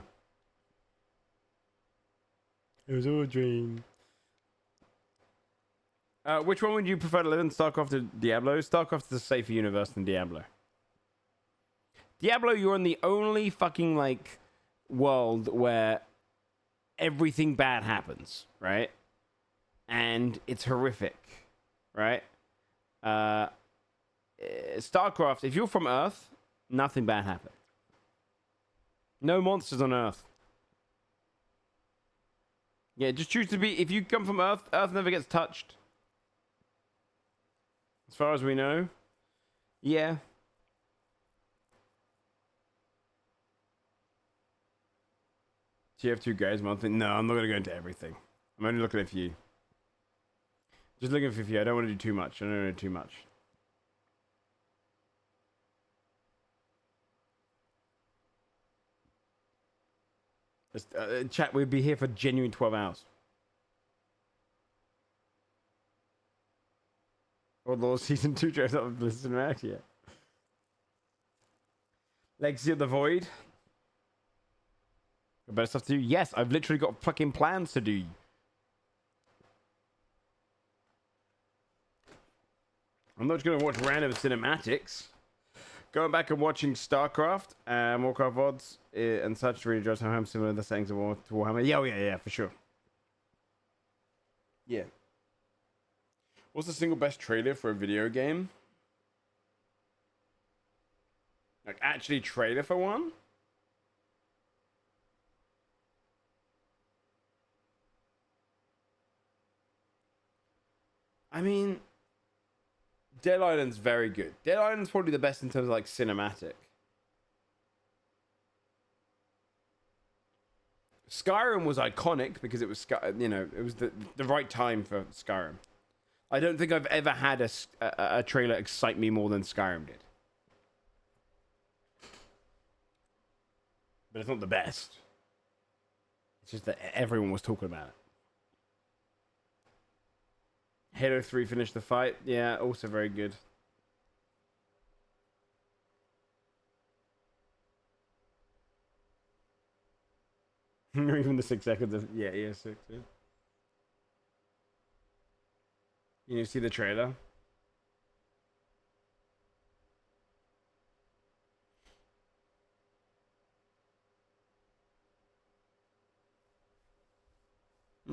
was all a dream. Which one would you prefer to live in, StarCraft or Diablo? StarCraft is a safer universe than Diablo. Diablo, you're in the only fucking, like, world where everything bad happens, right? And it's horrific, right? StarCraft, if you're from Earth, nothing bad happens. No monsters on Earth. Yeah, just choose to be... If you come from Earth, Earth never gets touched. As far as we know. Yeah. Do you have 2 guys monthly? No, I'm not going to go into everything. I'm only looking at a few. Just looking for a few. I don't want to do too much. I don't want to do too much. Just, chat, we'd be here for genuine 12 hours. Or Law Season 2 trailer not Blizzard Max yet. Legacy of the Void. Got better stuff to do? Yes, I've literally got fucking plans to do. I'm not just going to watch random cinematics. Going back and watching StarCraft, Warcraft VODs, and such really drives home similar to the settings of Warhammer. Yeah, oh, yeah, for sure. Yeah. What's the single best trailer for a video game? Like, actually trailer for one? I mean, Dead Island's very good. Dead Island's probably the best in terms of, like, cinematic. Skyrim was iconic because it was, you know, it was the right time for Skyrim. I don't think I've ever had a trailer excite me more than Skyrim did. But it's not the best. It's just that everyone was talking about it. Halo 3 finished the fight. Yeah, also very good. Even the 6 seconds of... Yeah, 6. Yeah. You see the trailer?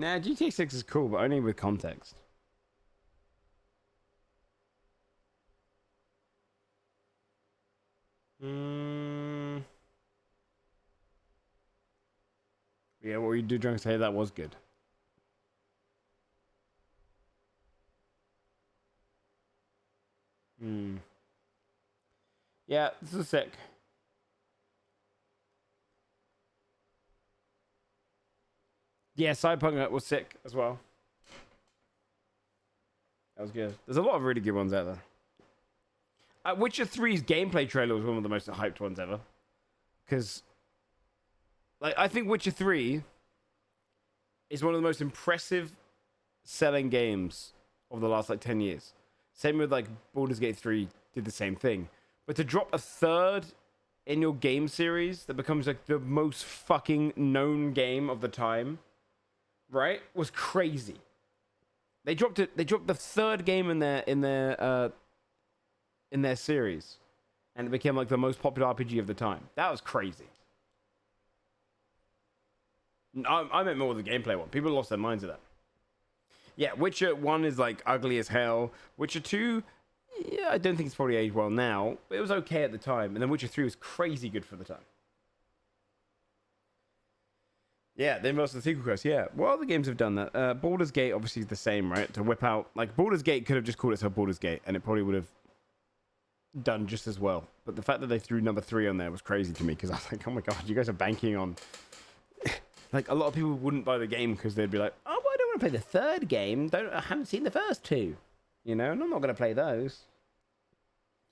Nah, GTA 6 is cool, but only with context. Yeah, what you do drunk say that was good. Yeah, this is sick. Yeah, Cyberpunk was sick as well. That was good. There's a lot of really good ones out there. Witcher 3's gameplay trailer was one of the most hyped ones ever. Because, like, I think Witcher 3 is one of the most impressive selling games of the last, like, 10 years. Same with, like, Baldur's Gate 3 did the same thing. But to drop a third in your game series that becomes, like, the most fucking known game of the time, right, was crazy. They dropped it. They dropped the third game in their series, and it became like the most popular RPG of the time. That was crazy. I meant more with the gameplay one. People lost their minds at that. Yeah, Witcher 1 is like ugly as hell. Witcher 2, yeah, I don't think it's probably aged well now, but it was okay at the time. And then Witcher 3 was crazy good for the time. Yeah, they most of the sequel quest. Yeah, what other games have done that? Baldur's Gate obviously is the same, right? To whip out, like, Baldur's Gate could have just called itself Baldur's Gate, and it probably would have done just as well. But the fact that they threw number 3 on there was crazy to me, because I was like, oh my god, you guys are banking on... Like, a lot of people wouldn't buy the game because they'd be like, oh, well, I don't want to play the third game. I haven't seen the first 2. You know, and I'm not going to play those.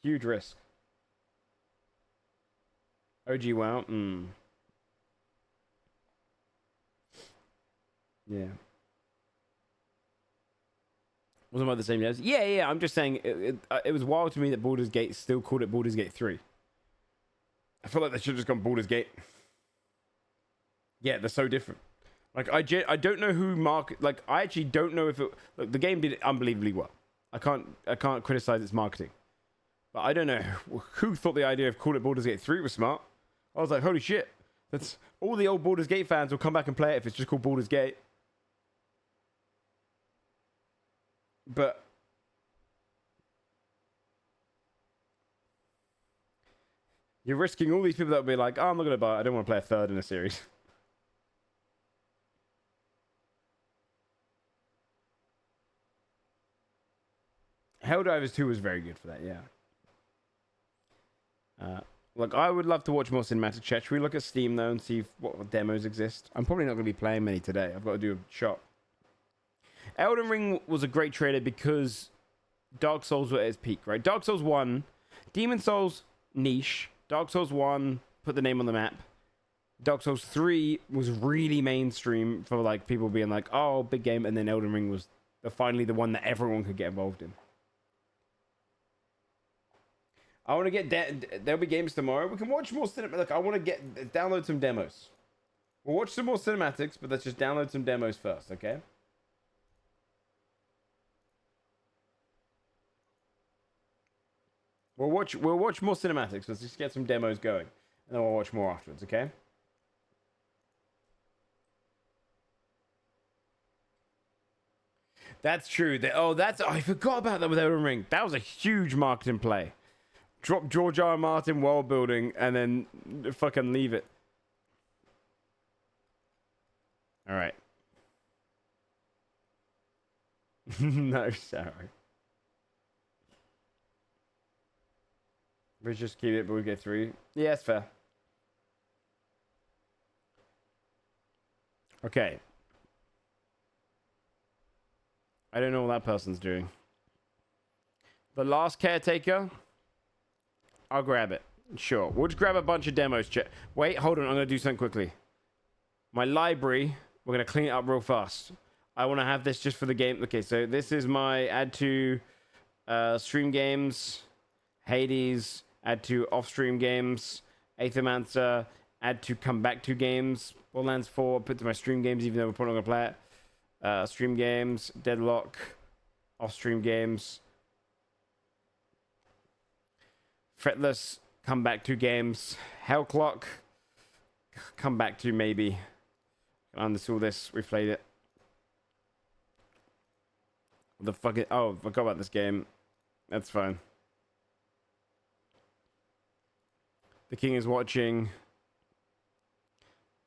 Huge risk. OG WoW? Yeah. Wasn't about the same years? Yeah. I'm just saying it was wild to me that Baldur's Gate still called it Baldur's Gate 3. I feel like they should have just gone Baldur's Gate. Yeah, they're so different. Like, I don't know who like, I actually don't know if it... Look, the game did unbelievably well. I can't criticize its marketing. But I don't know who thought the idea of calling it Baldur's Gate 3 was smart. I was like, holy shit. That's... All the old Baldur's Gate fans will come back and play it if it's just called Baldur's Gate. But you're risking all these people that will be like, oh, I'm not going to buy it. I don't want to play a third in a series. Helldivers 2 was very good for that, yeah. Look, I would love to watch more cinematic chat. Should we look at Steam, though, and see what demos exist? I'm probably not going to be playing many today. I've got to do a shop. Elden Ring was a great trailer because Dark Souls were at its peak, right? Dark Souls 1, Demon Souls, niche. Dark Souls 1 put the name on the map. Dark Souls 3 was really mainstream for, like, people being like, oh, big game. And then Elden Ring was finally the one that everyone could get involved in. I want to get... There'll be games tomorrow. We can watch more cinematics. Look, I want to download some demos. We'll watch some more cinematics, but let's just download some demos first, okay? We'll watch more cinematics. Let's just get some demos going. And then we'll watch more afterwards, okay? That's true. I forgot about that with Elden Ring. That was a huge marketing play. Drop George R. R. Martin world building and then fucking leave it. All right. No, sorry. We just keep it, but we get 3. Yeah, it's fair. Okay. I don't know what that person's doing. The Last Caretaker. I'll grab it. Sure. We'll just grab a bunch of demos. Wait, hold on. I'm going to do something quickly. My library. We're going to clean it up real fast. I want to have this just for the game. Okay, so this is my add to stream games. Hades. Add to off-stream games. Aethermancer. Add to come back to games. Borderlands 4. Put to my stream games, even though we're probably not going to play it. Stream games. Deadlock. Off-stream games. Fretless, come back to games. Hellclock, come back to maybe. Uninstall this, we've played it. The fucking... Oh, I forgot about this game. That's fine. The king is watching.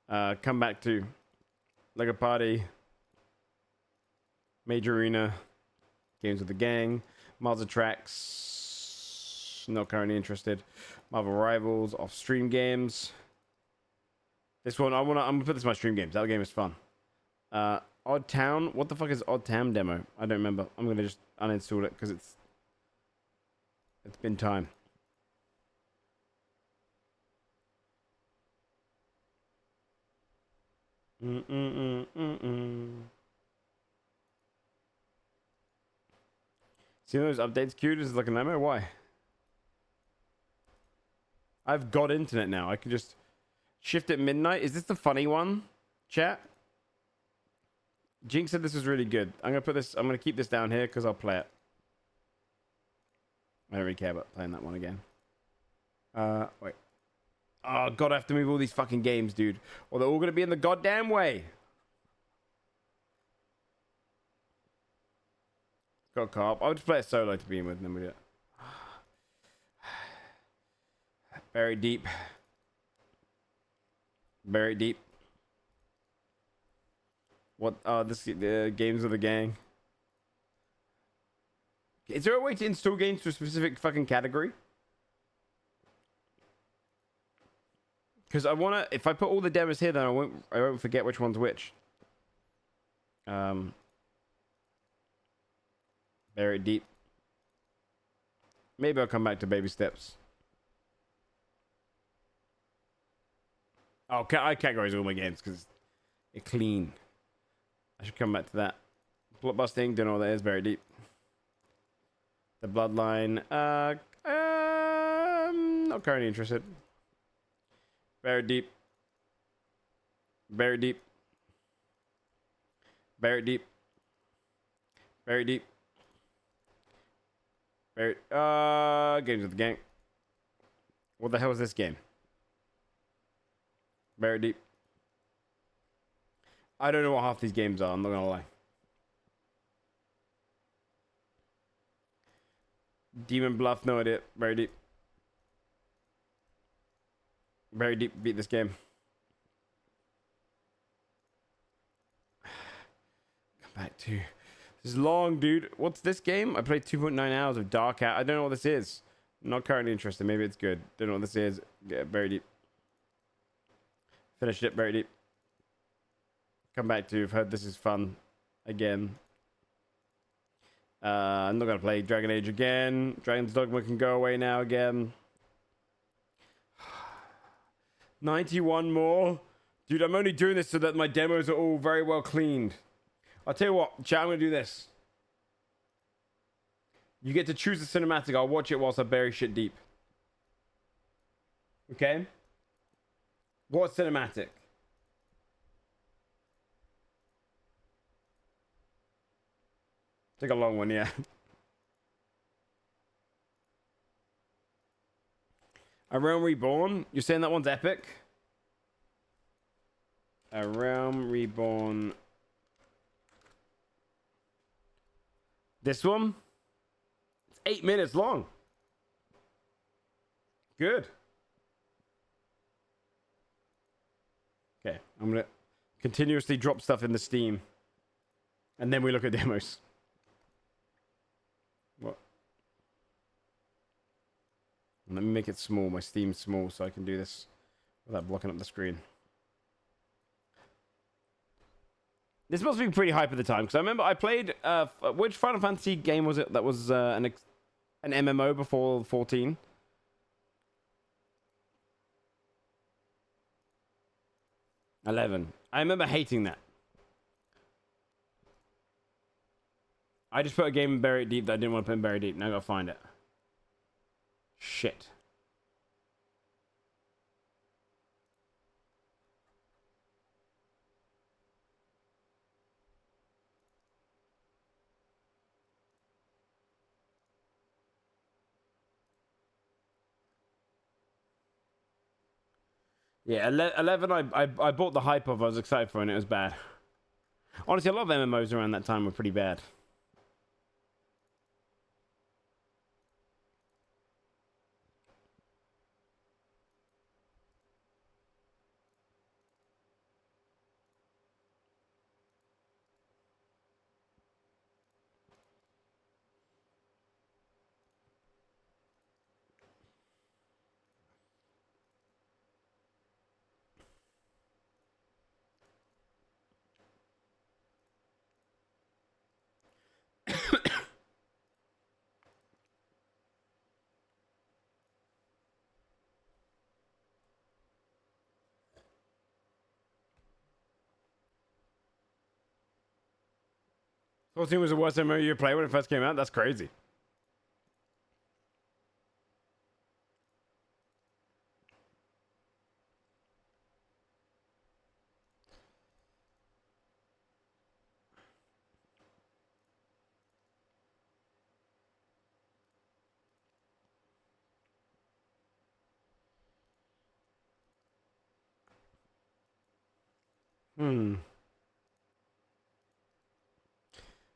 Come back to Lego Party. Major Arena. Games with the Gang. Mars Tracks. Not currently interested. Marvel Rivals. Off stream games. This one, I'm gonna put this in my stream games. That game is fun. Odd Town. What the fuck is Odd Town demo? I don't remember. I'm gonna just uninstall it because it's been time. See those updates queued? Is like an ammo? Why? I've got internet now. I can just shift at midnight. Is this the funny one? Chat? Jinx said this was really good. I'm gonna keep this down here because I'll play it. I don't really care about playing that one again. Wait. Oh god, I have to move all these fucking games, dude. Or they're all gonna be in the goddamn way. Got co-op. I'll just play it solo to begin with, and then we do it. Buried deep. Buried deep. What? The games of the gang. Is there a way to install games to a specific fucking category? Because I wanna. If I put all the demos here, then I won't forget which one's which. Buried deep. Maybe I'll come back to baby steps. Oh, I categorize all my games because they're clean. I should come back to that. Blockbusting, don't know what that is. Very deep. The Bloodline. Not currently interested. Very deep. Very deep. Very deep. Very deep. Very. Games with the Gang. What the hell is this game? Very deep. I don't know what half these games are, I'm not gonna lie. Demon Bluff, no idea. Very deep. Very deep, beat this game. Come back to... This is long, dude. What's this game? I played 2.9 hours of Dark Out. I don't know what this is. Not currently interested. Maybe it's good. Don't know what this is. Yeah, very deep. Finished it, very deep. Come back to, I've heard this is fun. Again. I'm not going to play Dragon Age again. Dragon's Dogma can go away now again. 91 more. Dude, I'm only doing this so that my demos are all very well cleaned. I'll tell you what, chat, I'm going to do this. You get to choose the cinematic. I'll watch it whilst I bury shit deep. Okay? What cinematic? Take a long one, yeah. A Realm Reborn? You're saying that one's epic? A Realm Reborn. This one? It's 8 minutes long. Good. Okay, I'm gonna continuously drop stuff in the Steam. And then we look at demos. What? Let me make it small. My Steam's small, so I can do this without blocking up the screen. This must be pretty hype at the time, because I remember I played... which Final Fantasy game was it that was an MMO before 14? $11. I remember hating that. I just put a game in Buried Deep that I didn't want to put in Buried Deep. Now I gotta find it. Shit. Yeah, 11 I bought the hype of. I was excited for it and it was bad. Honestly, a lot of MMOs around that time were pretty bad. 14 was the worst MMO you played when it first came out? That's crazy.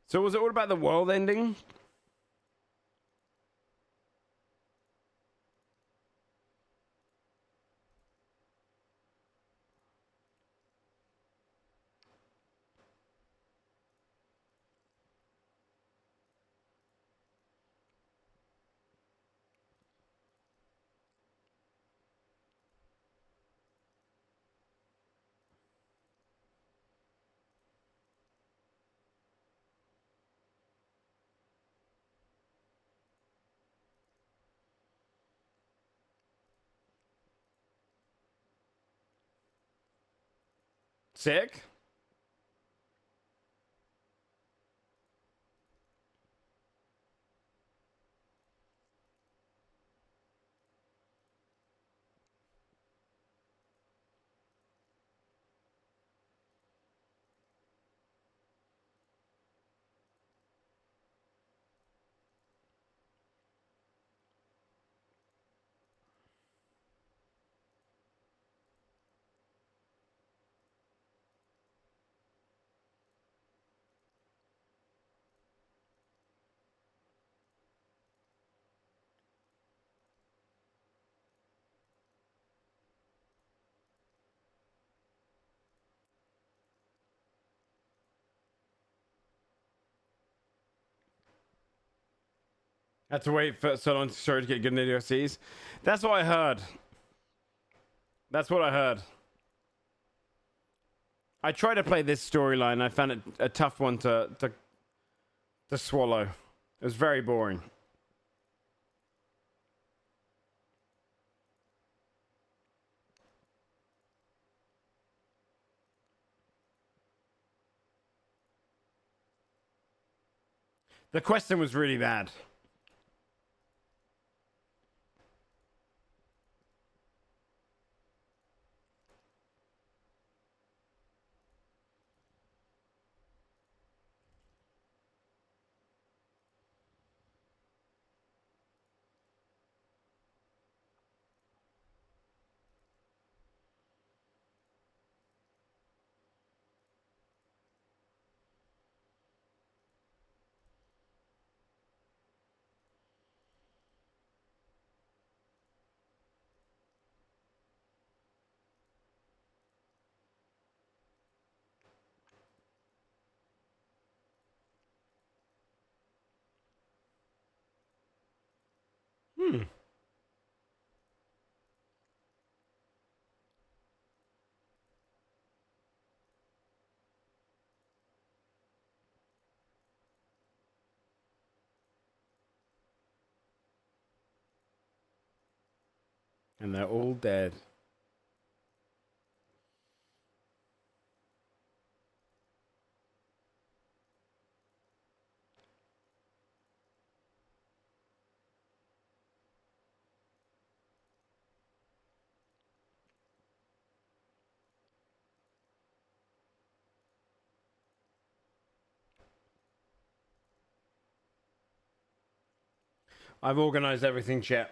So was it all about the world ending? Sick. Had to wait for so long to get good DLCs. That's what I heard. That's what I heard. I tried to play this storyline. I found it a tough one to swallow. It was very boring. The question was really bad. And they're all dead. I've organized everything, chat.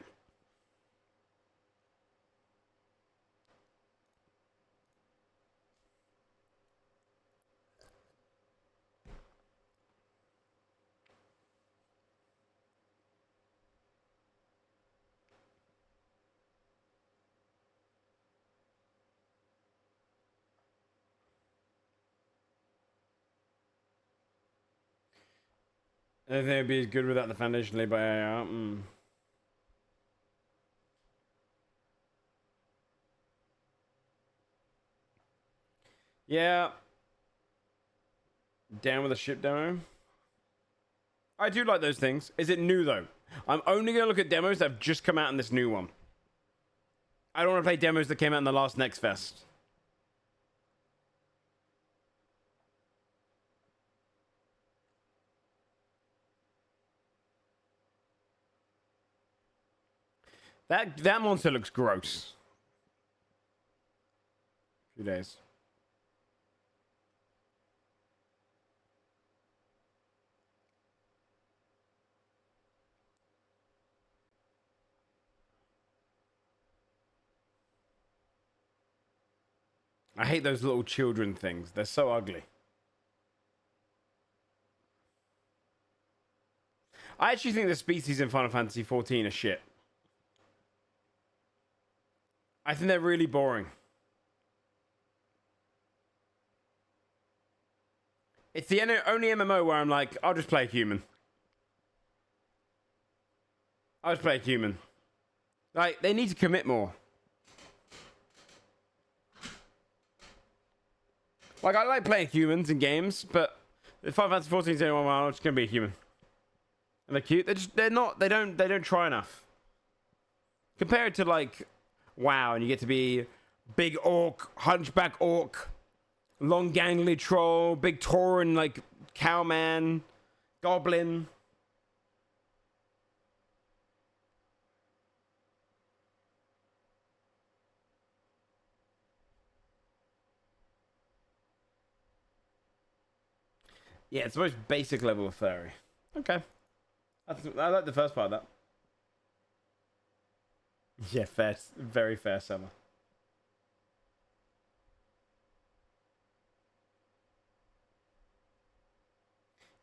I don't think it'd be as good without the foundation laid by AI. Yeah. Down with a ship demo. I do like those things. Is it new though? I'm only going to look at demos that have just come out in this new one. I don't want to play demos that came out in the last Next Fest. That monster looks gross. A few days. I hate those little children things. They're so ugly. I actually think the species in Final Fantasy XIV are shit. I think they're really boring. It's the only MMO where I'm like, I'll just play a human. I'll just play a human. Like, they need to commit more. Like, I like playing humans in games, but if Final Fantasy 14 is anyone, well, I'm just gonna be a human. And they're cute. They don't try enough. Compared to like, WoW, and you get to be big orc, hunchback orc, long gangly troll, big tauren like cowman, goblin. Yeah, it's the most basic level of furry. Okay. I like the first part of that. Yeah, fair. Very fair summer.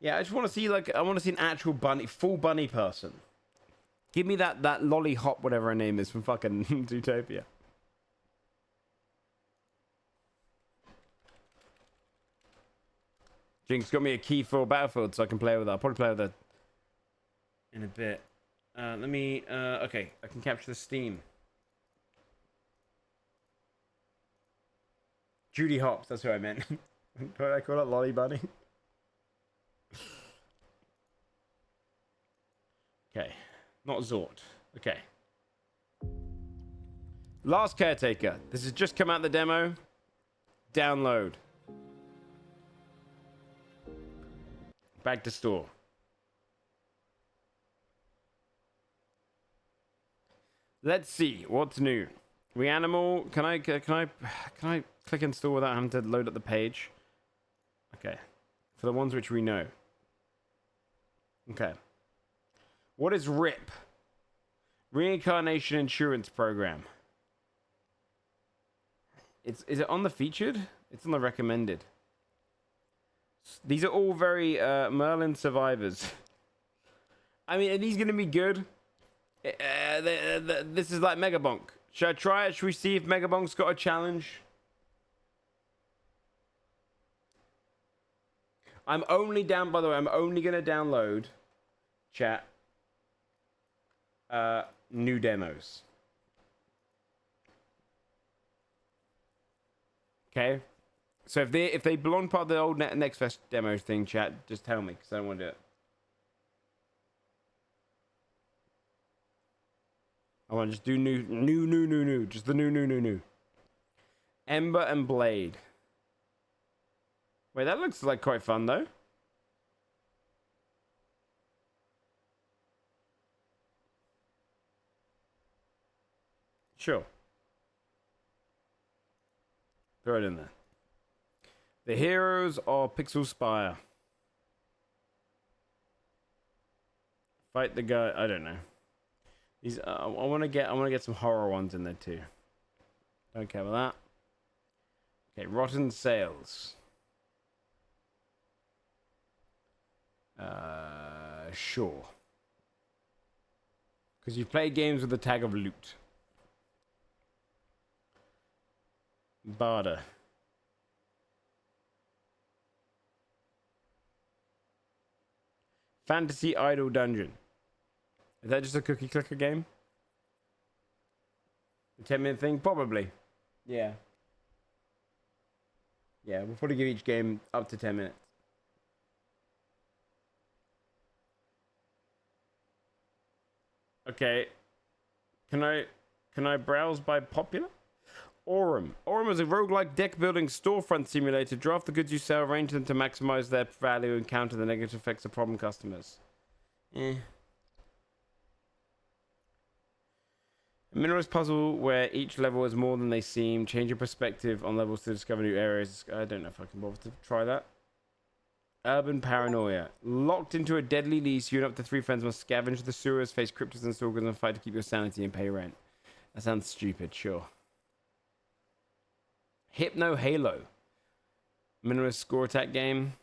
Yeah, I just want to see, like, I want to see an actual bunny, full bunny person. Give me that lolly hop, whatever her name is, from fucking Zootopia. Jinx got me a key for Battlefield so I can play with her. I'll probably play with her in a bit. Let me... okay, I can capture the Steam. Judy Hopps, that's who I meant. What did I call it? Lolly Bunny? Okay. Not Zort. Okay. Last Caretaker. This has just come out the demo. Download. Back to store. Let's see what's new. Reanimal. Can I click install without having to load up the page? Okay. For the ones which we know. Okay. What is RIP? Reincarnation Insurance Program. Is it on the featured? It's on the recommended. These are all very Merlin survivors. I mean, are these going to be good? This is like Megabonk. Should I try it? Should we see if Megabonk's got a challenge? I'm only down, by the way, I'm only going to download, chat, new demos. Okay? So if they belong part of the old Next Fest demo thing, chat, just tell me, because I don't want to do it. I want to just do new. Just the new. Ember and Blade. Wait, that looks like quite fun, though. Sure. Throw it in there. The heroes are Pixel Spire. Fight the guy. I don't know. These. I want to get some horror ones in there too. Don't care about that. Okay, Rotten Sales. Sure. Because you've played games with the tag of loot. Barda. Fantasy Idol Dungeon. Is that just a cookie clicker game? The 10-minute thing? Probably. Yeah. Yeah, we'll probably give each game up to 10 minutes. Okay. Can I browse by popular? Aurum. Aurum is a roguelike deck building storefront simulator. Draft the goods you sell, arrange them to maximize their value and counter the negative effects of problem customers. A minimalist puzzle where each level is more than they seem. Change your perspective on levels to discover new areas. I don't know if I can bother to try that. Urban paranoia. Locked into a deadly lease, you and up to 3 friends must scavenge the sewers, face cryptids and stalkers, and fight to keep your sanity and pay rent. That sounds stupid, sure. Hypno Halo. Minimalist score attack game.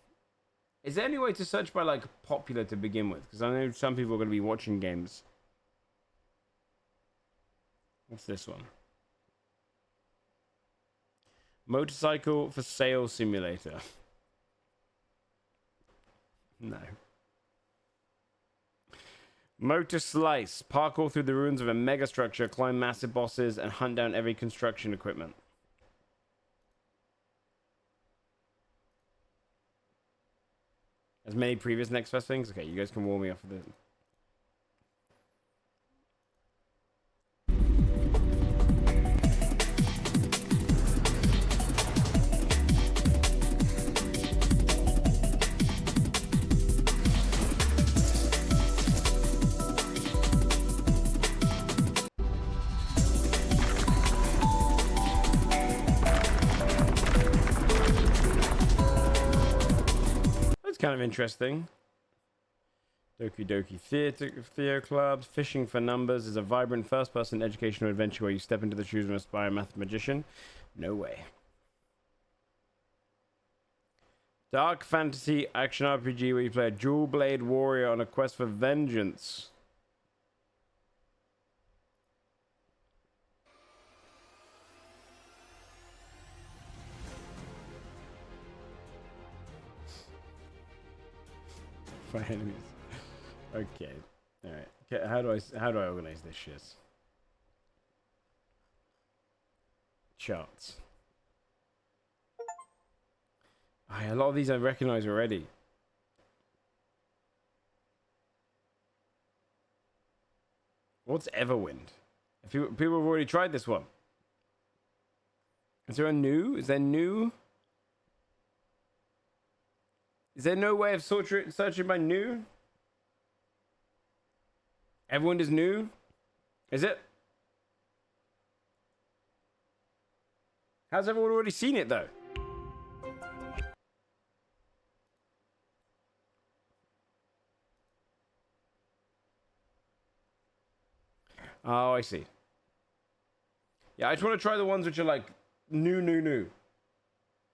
Is there any way to search by like popular to begin with? Because I know some people are going to be watching games. What's this one? Motorcycle for sale simulator. No. Motor Slice. Parkour through the ruins of a mega structure, climb massive bosses, and hunt down every construction equipment. As many previous Next Fest things? Okay, you guys can warm me up for the... Kind of interesting. Doki Doki Theater Clubs. Fishing for Numbers is a vibrant first-person educational adventure where you step into the shoes of an aspiring mathematician. No way. Dark fantasy action RPG where you play a dual blade warrior on a quest for vengeance. By enemies. Okay. All right. Okay, how do I organize this shit? Charts. A lot of these I recognize already. What's Everwind? People have already tried this one. Is there a new? Is there new? Is there no way of searching by new? Everyone is new? Is it? How's everyone already seen it though? Oh, I see. Yeah, I just want to try the ones which are like new.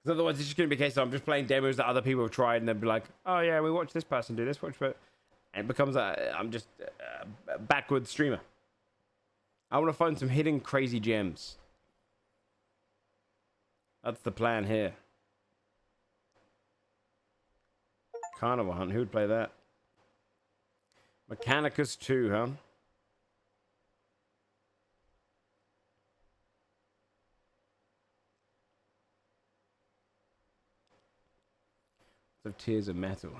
Because otherwise, it's just going to be a case of I'm just playing demos that other people have tried, and they'll be like, "Oh yeah, we watched this person do this, and it becomes I'm just a backward streamer. I want to find some hidden crazy gems. That's the plan here. Carnival Hunt. Who would play that? Mechanicus 2, huh? Of Tears of Metal.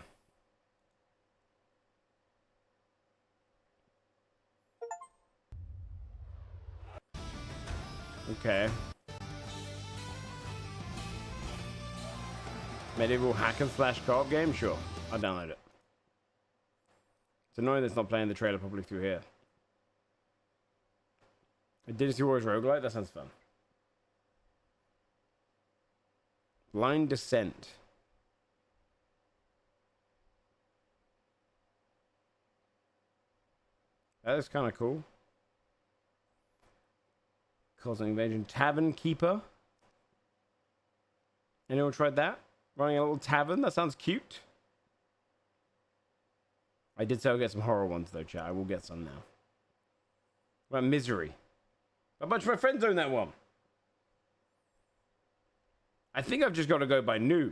Okay. Medieval hack and slash co-op game? Sure. I'll download it. It's annoying that it's not playing the trailer properly through here. A Dynasty Warriors roguelite? That sounds fun. Blind Descent. That is kind of cool. Causing invasion. Tavern Keeper. Anyone tried that? Running a little tavern? That sounds cute. I did say I'll get some horror ones though, chat. I will get some now. What about Misery? A bunch of my friends own that one. I think I've just got to go by new.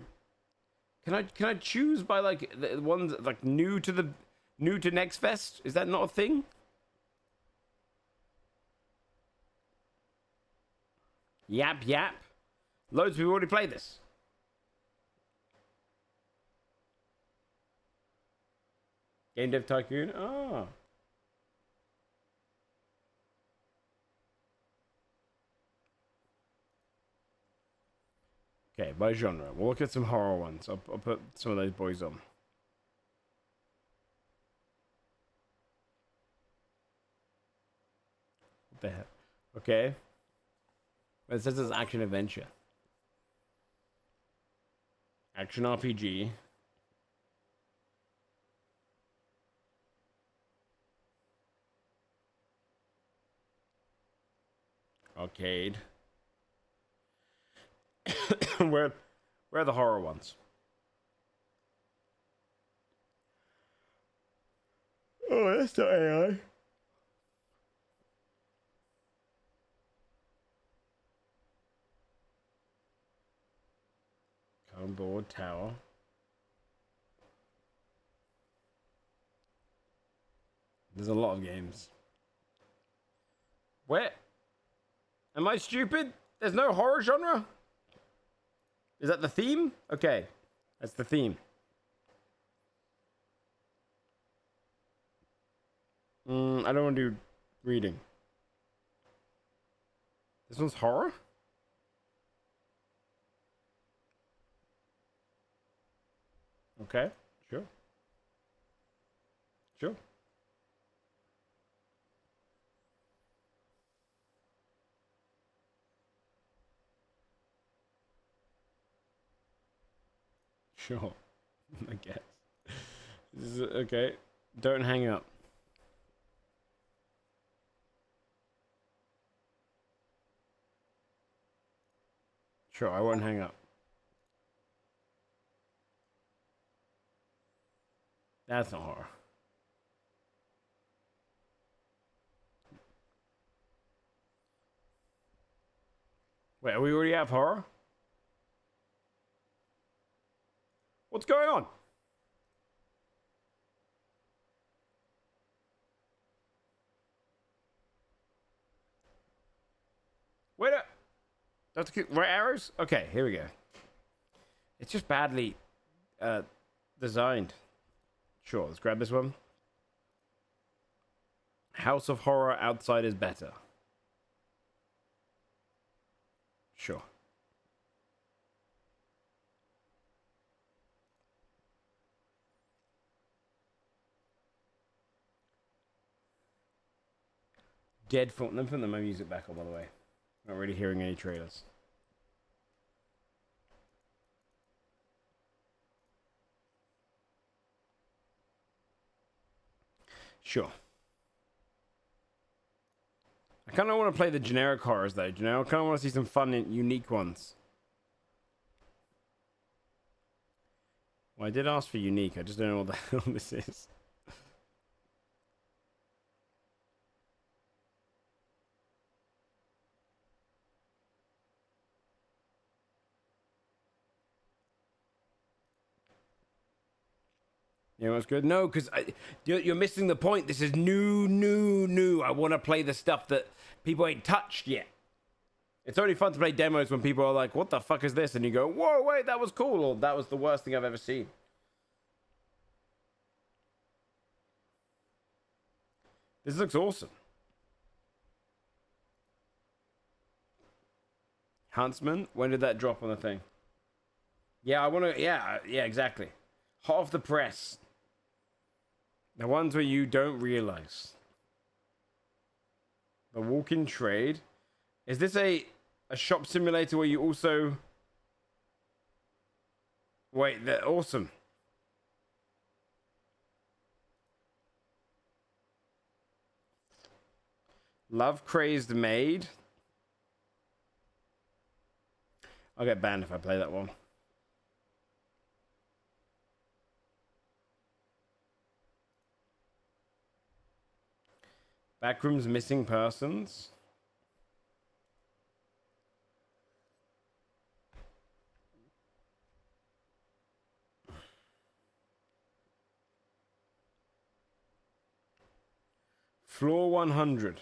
Can I choose by like the ones like new to Next Fest? Is that not a thing? Yap. Loads of people already played this. Game Dev Tycoon. Oh. Okay, by genre. We'll look at some horror ones. I'll put some of those boys on. What the heck? Okay. It says it's action adventure. Action RPG. Arcade. where are the horror ones? Oh, that's the AI. Cardboard tower. There's a lot of games. Where? Am I stupid? There's no horror genre? Is that the theme? Okay. That's the theme. I don't want to do reading. This one's horror? Okay. Sure. Sure. Sure. I guess. This is, okay. Don't hang up. Sure, I won't hang up. That's not horror. Wait, are we already have horror? What's going on? Wait up. That's right arrows? Okay, here we go. It's just badly designed. Sure, let's grab this one. House of Horror outside is better. Sure. Dead film. Let me put my music back on, by the way. Not really hearing any trailers. Sure. I kind of want to play the generic horrors, though. You know, I kind of want to see some fun and unique ones. Well, I did ask for unique. I just don't know what the hell this is. You know what's good? No, because you're missing the point. This is new. I want to play the stuff that people ain't touched yet. It's only fun to play demos when people are like, what the fuck is this? And you go, whoa, wait, that was cool. Or that was the worst thing I've ever seen. This looks awesome. Huntsman? When did that drop on the thing? Yeah, I want to... Yeah, exactly. Hot off the press. The ones where you don't realize. The walk-in trade. Is this a shop simulator where you also... Wait, they're awesome. Love Crazed Maid. I'll get banned if I play that one. Backrooms Missing Persons. Floor 100.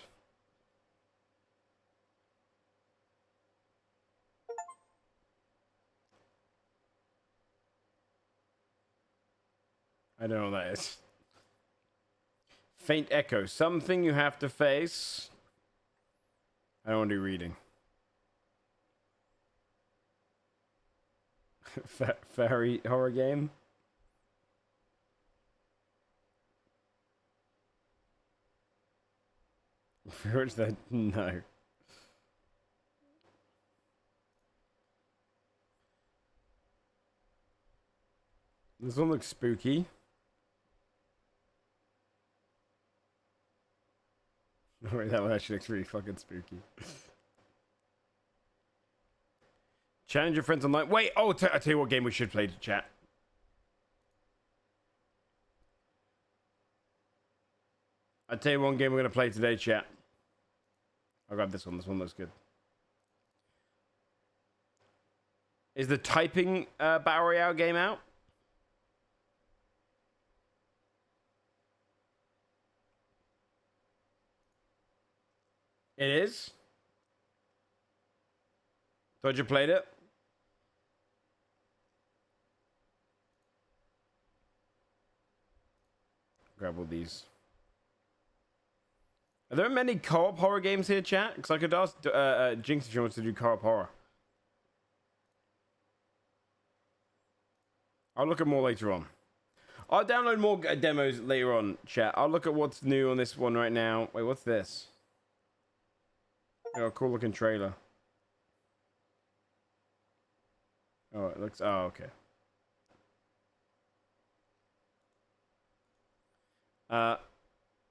I don't know what that is. Faint Echo. Something you have to face. I don't want to do reading. Fairy horror game. Which that no. This one looks spooky. Oh, wait, that one actually looks really fucking spooky. Challenge your friends online. Wait, oh, I'll tell you what game we should play to chat. I'll tell you one game we're going to play today, chat. I'll grab this one. This one looks good. Is the typing Battle Royale game out? It is? Thought you played it? Grab all these. Are there many co-op horror games here, chat? Because I could ask Jinx if she wants to do co-op horror. I'll look at more later on. I'll download more demos later on, chat. I'll look at what's new on this one right now. Wait, what's this? Oh, cool looking trailer. Oh, it looks... Oh, okay.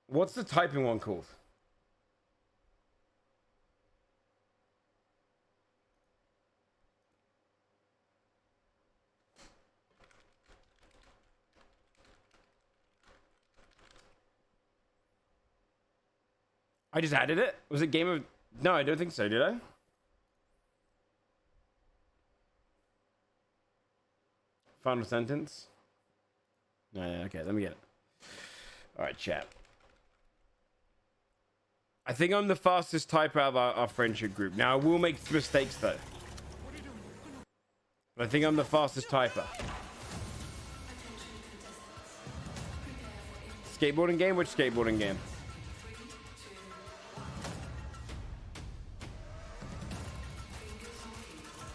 What's the typing one called? I just added it. Was it Game of... No, I don't think so, did I? Final sentence? No, okay, let me get it. Alright, chat. I think I'm the fastest typer out of our friendship group. Now, I will make mistakes, though. But I think I'm the fastest typer. Skateboarding game? Which skateboarding game?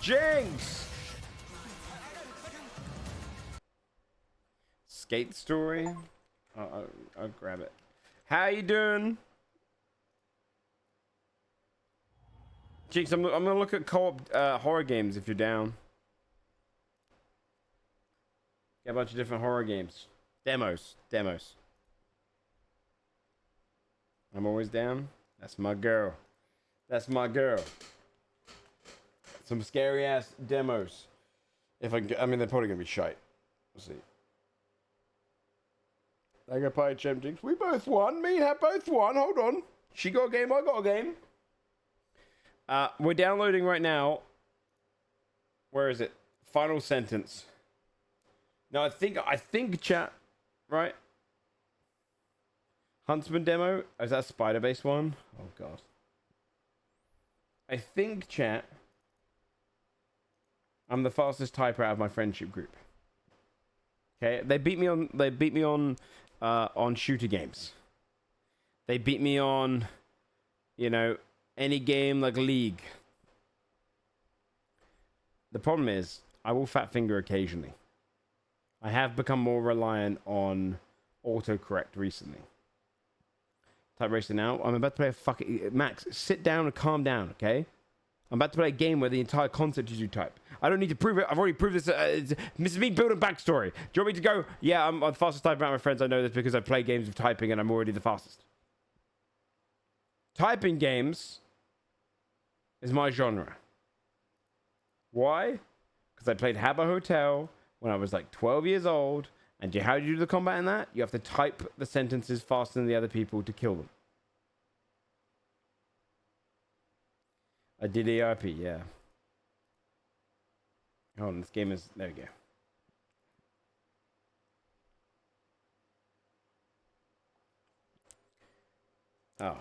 Jinx! Skate story? I'll grab it. How you doing? Jinx, I'm gonna look at co-op horror games if you're down. Get a bunch of different horror games. Demos. I'm always down. That's my girl. That's my girl. Some scary ass demos. If I mean, they're probably gonna be shite. We'll see. I got pie champ Jinx. We both won. Me and her both won. Hold on. She got a game. I got a game. We're downloading right now. Where is it? Final sentence. No, I think chat. Right. Huntsman demo. Oh, is that a spider-based one? Oh god. I think chat. I'm the fastest typer out of my friendship group. Okay, they beat me on shooter games. They beat me on, you know, any game like League. The problem is, I will fat finger occasionally. I have become more reliant on autocorrect recently. Type racing now. I'm about to play a fucking... Max, sit down and calm down, okay? I'm about to play a game where the entire concept is you type. I don't need to prove it. I've already proved this. This is me building backstory. Do you want me to go? Yeah, I'm the fastest typer out of my friends. I know this because I play games of typing and I'm already the fastest. Typing games is my genre. Why? Because I played Habbo Hotel when I was like 12 years old. And how do you do the combat in that? You have to type the sentences faster than the other people to kill them. I did ERP, yeah. Hold on, this game is... There we go. Oh.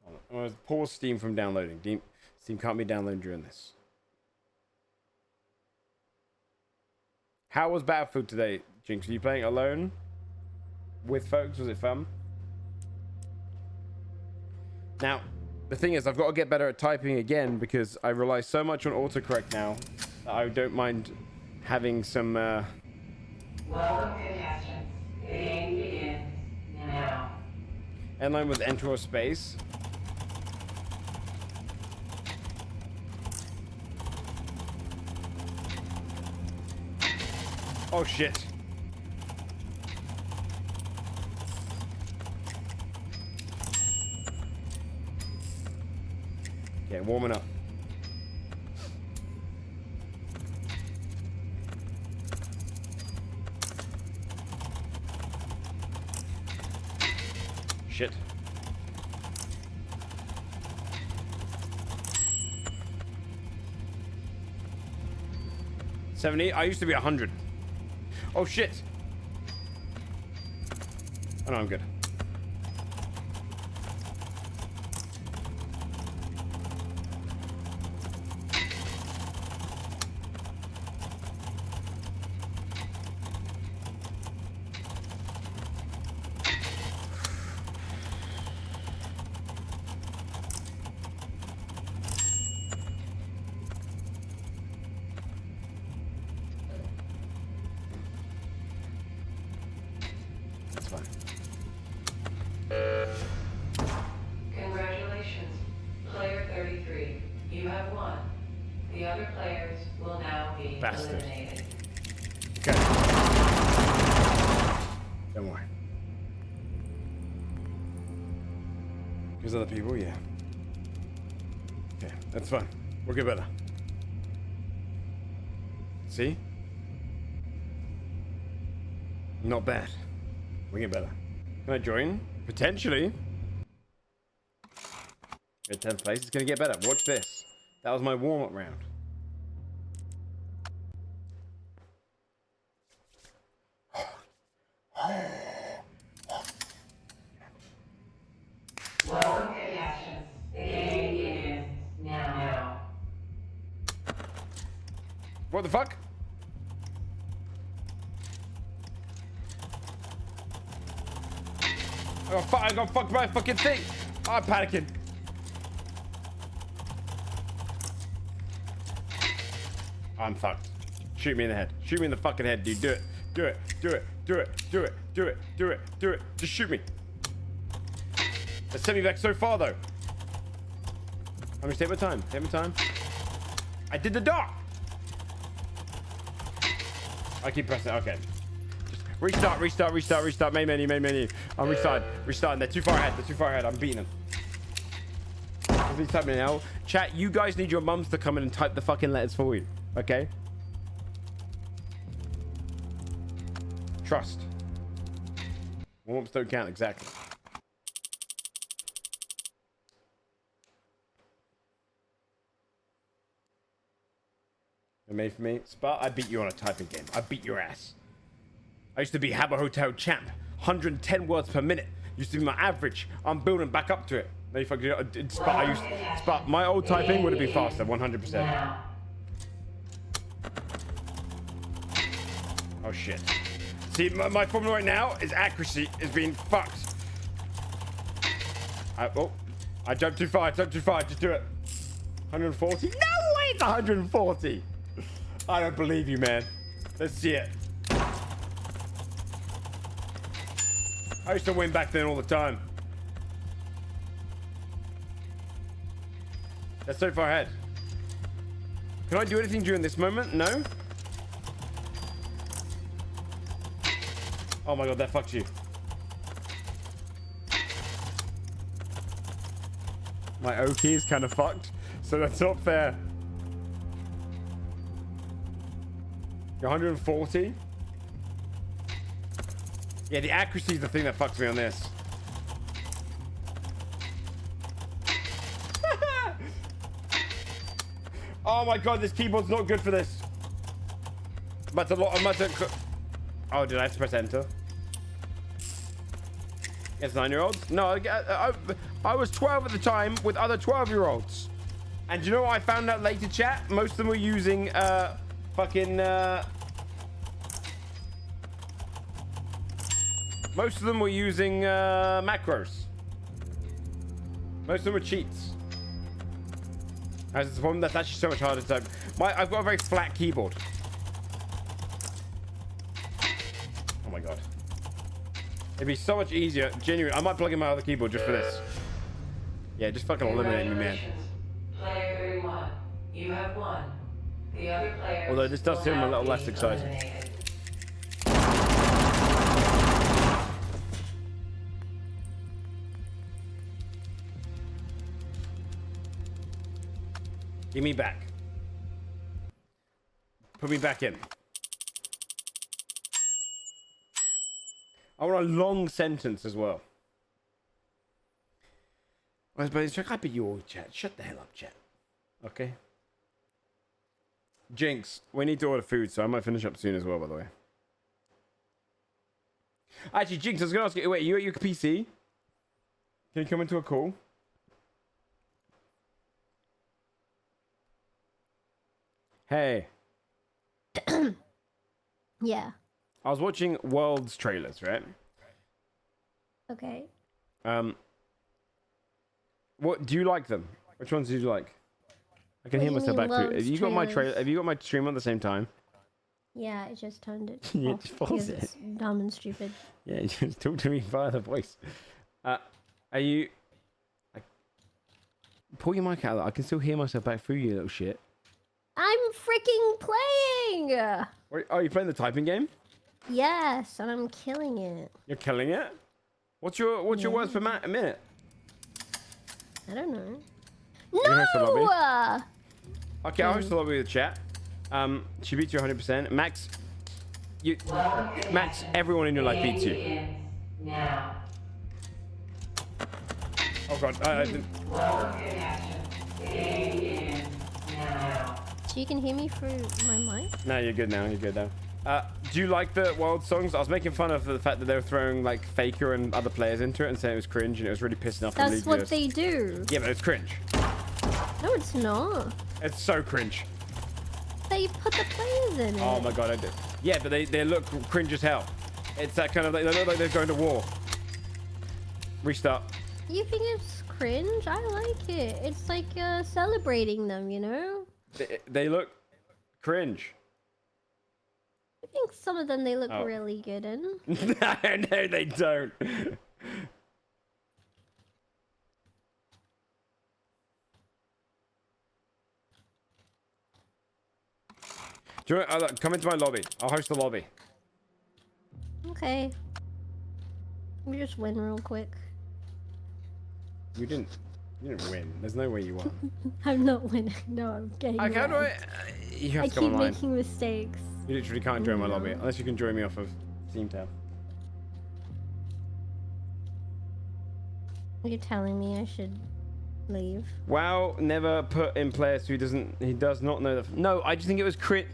Hold on. I'm going to pause Steam from downloading. Steam can't be downloading during this. How was Battlefield today, Jinx? Were you playing alone? With folks? Was it fun? Now, the thing is, I've got to get better at typing again because I rely so much on autocorrect now that I don't mind having some... Welcome, contestants. The game begins now. Endline with enter or space. Oh shit. Okay, warming up. Shit. $70. I used to be 100. Oh shit. Oh no, I'm good. That's fine. Congratulations, player 33. You have won. The other players will now be Bastard. eliminated. Okay. Don't worry. There's other people, yeah. Okay, that's fine. We'll get better. See? Not bad. We get better. Can I join? Potentially. At 10th place, it's gonna get better. Watch this. That was my warm-up round. Welcome, contestants. The game begins now. What the fuck? I got fucked by a fucking thing. I'm panicking. I'm fucked. Shoot me in the head. Shoot me in the fucking head, dude. Do it. Do it. Do it. Do it. Do it. Do it. Do it. Do it. Just shoot me. That sent me back so far, though. I'm gonna take my time. Take my time. I did the dart. I keep pressing. Okay. Just restart. Restart. Restart. Restart. Main menu. Main menu. I'm restarting. Restarting. They're too far ahead. They're too far ahead. I'm beating them. Please type me now. Chat. You guys need your mums to come in and type the fucking letters for you. Okay. Trust. Warm-ups don't count exactly. They're made for me. Spa, I beat you on a typing game. I beat your ass. I used to be Habba Hotel champ. 110 words per minute. Used to be my average. I'm building back up to it. No, you fucking Spa, I used Spa. My old typing would have been faster, 100%. Now. Oh shit. See, my problem right now is accuracy is being fucked. I jumped too far. I jumped too far. Just do it. 140? No way, it's 140. I don't believe you, man. Let's see it. I used to win back then all the time. That's so far ahead. Can I do anything during this moment? No? Oh my god, that fucked you. My O key is kind of fucked, so that's not fair. You're 140? Yeah, the accuracy is the thing that fucks me on this. Oh my god, this keyboard's not good for this. I'm about to... Oh, did I have to press enter? Yes, 9-year-olds? No, I was 12 at the time with other 12-year-olds. And do you know what I found out later, chat? Most of them were using, most of them were using, macros. Most of them were cheats. That's the problem. That's actually so much harder to type. I've got a very flat keyboard. Oh my god. It'd be so much easier. Genuine. I might plug in my other keyboard just for this. Yeah, just fucking eliminate me, man. Player 31, you have won. The other players Although this does will seem a now little be less exciting. eliminated. Give me back. Put me back in. I want a long sentence as well. I bet you all chat. Shut the hell up, chat. Okay. Jinx, we need to order food, so I might finish up soon as well, by the way. Actually, Jinx, I was going to ask you, wait, you at your PC? Can you come into a call? Hey. Yeah. I was watching World's trailers, right? Okay. What do you like them? Which ones do you like? I can What hear do you myself mean, back through. World's Have you got my trailers? Have you got my stream at the same time? Yeah, I just turned it You off just pause because it. it's dumb and stupid. Yeah, you just talk to me via the voice. Are you? Pull your mic out. I can still hear myself back through you, little shit. I'm freaking playing! Wait, are you playing the typing game? Yes, and I'm killing it. You're killing it. What's your words per minute? I don't know. You host the lobby? No! Okay, I'll host the lobby with the chat. She beats you 100%. Max, Max, everyone in your life beats you. Begins now. Oh god, I didn't. So you can hear me through my mic? No, you're good now. You're good now. Do you like the Wild songs? I was making fun of the fact that they were throwing like Faker and other players into it and saying it was cringe and it was really pissing off the That's league what viewers. they do. Yeah, but it's cringe. No, it's not. It's so cringe. They put the players in it. Oh my god, I do. Yeah, but they look cringe as hell. It's that kind of they look like they're going to war. Restart. You think it's cringe? I like it. It's like celebrating them, you know? They look cringe. I think some of them they look Oh. really good in. No, they don't. Do you want, come into my lobby. I'll host the lobby. Okay. Let me just win real quick. You didn't win. There's no way you won. I'm not winning. No, I'm getting Okay, how do I? wrecked. You have I to come keep online. making mistakes. You literally can't join my No. lobby unless you can join me off of Steam tab. You're telling me I should leave? WoW never put in players who he does not know the. No, I just think it was crit.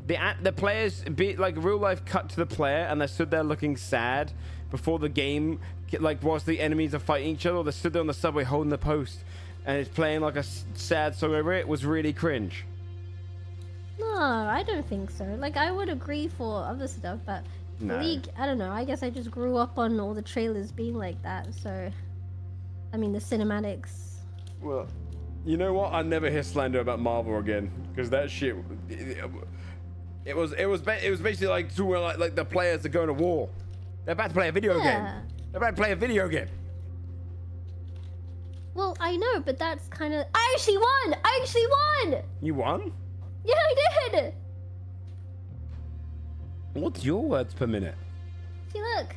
The players be like real life cut to the player and they stood there looking sad before the game, like whilst the enemies are fighting each other. Or they stood there on the subway holding the post and it's playing like a sad song over it. Was really cringe. No, I don't think so. Like, I would agree for other stuff, but No. League, I don't know. I guess I just grew up on all the trailers being like that, so... I mean, the cinematics. Well, you know what? I never hear slander about Marvel again because that shit. It was basically like the players are going to war. They're about to play a video game. Yeah. They're about to play a video game. Well, I know, but that's kind of... I actually won! I actually won! You won? Yeah, I did! What's your words per minute? See, look.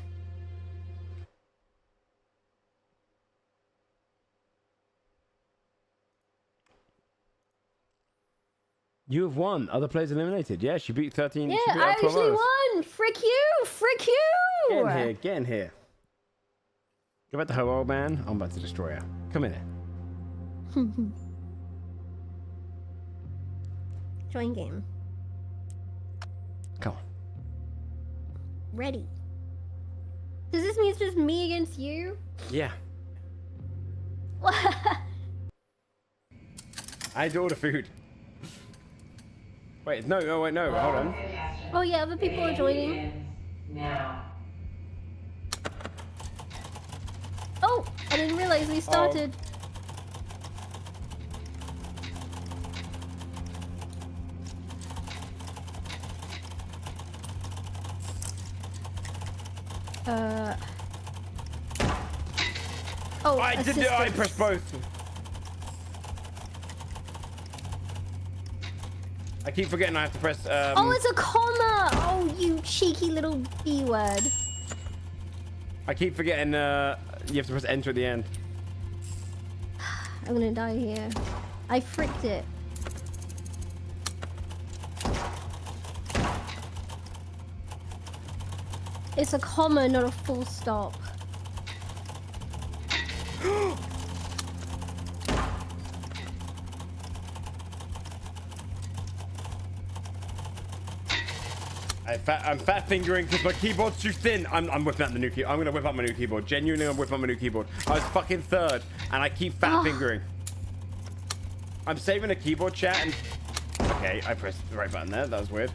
You have won. Other players eliminated. Yeah, she beat 13. Yeah, she beat I out 12 actually others. won! Frick you! Frick you! Get in here. Get in here. Go back to her, old man. I'm about to destroy her. Come in here. Join game. Come on. Ready. Does this mean it's just me against you? Yeah. I had to order food. Wait, no, oh wait, no, hold on. Oh yeah, other people are joining. Begins now. Oh, I didn't realize we started. Oh, I did it, I assistance. pressed both. I keep forgetting I have to press, Oh, it's a comma! Oh, you cheeky little B word. I keep forgetting, you have to press enter at the end. I'm gonna die here. I fricked it. It's a comma, not a full stop. I'm fat fingering because my keyboard's too thin. I'm whipping out the new keyboard. I'm gonna whip out my new keyboard. Genuinely, I'm whipping out my new keyboard. I was fucking third, and I keep fat fingering. I'm saving a keyboard chat, and okay, I pressed the right button there. That was weird.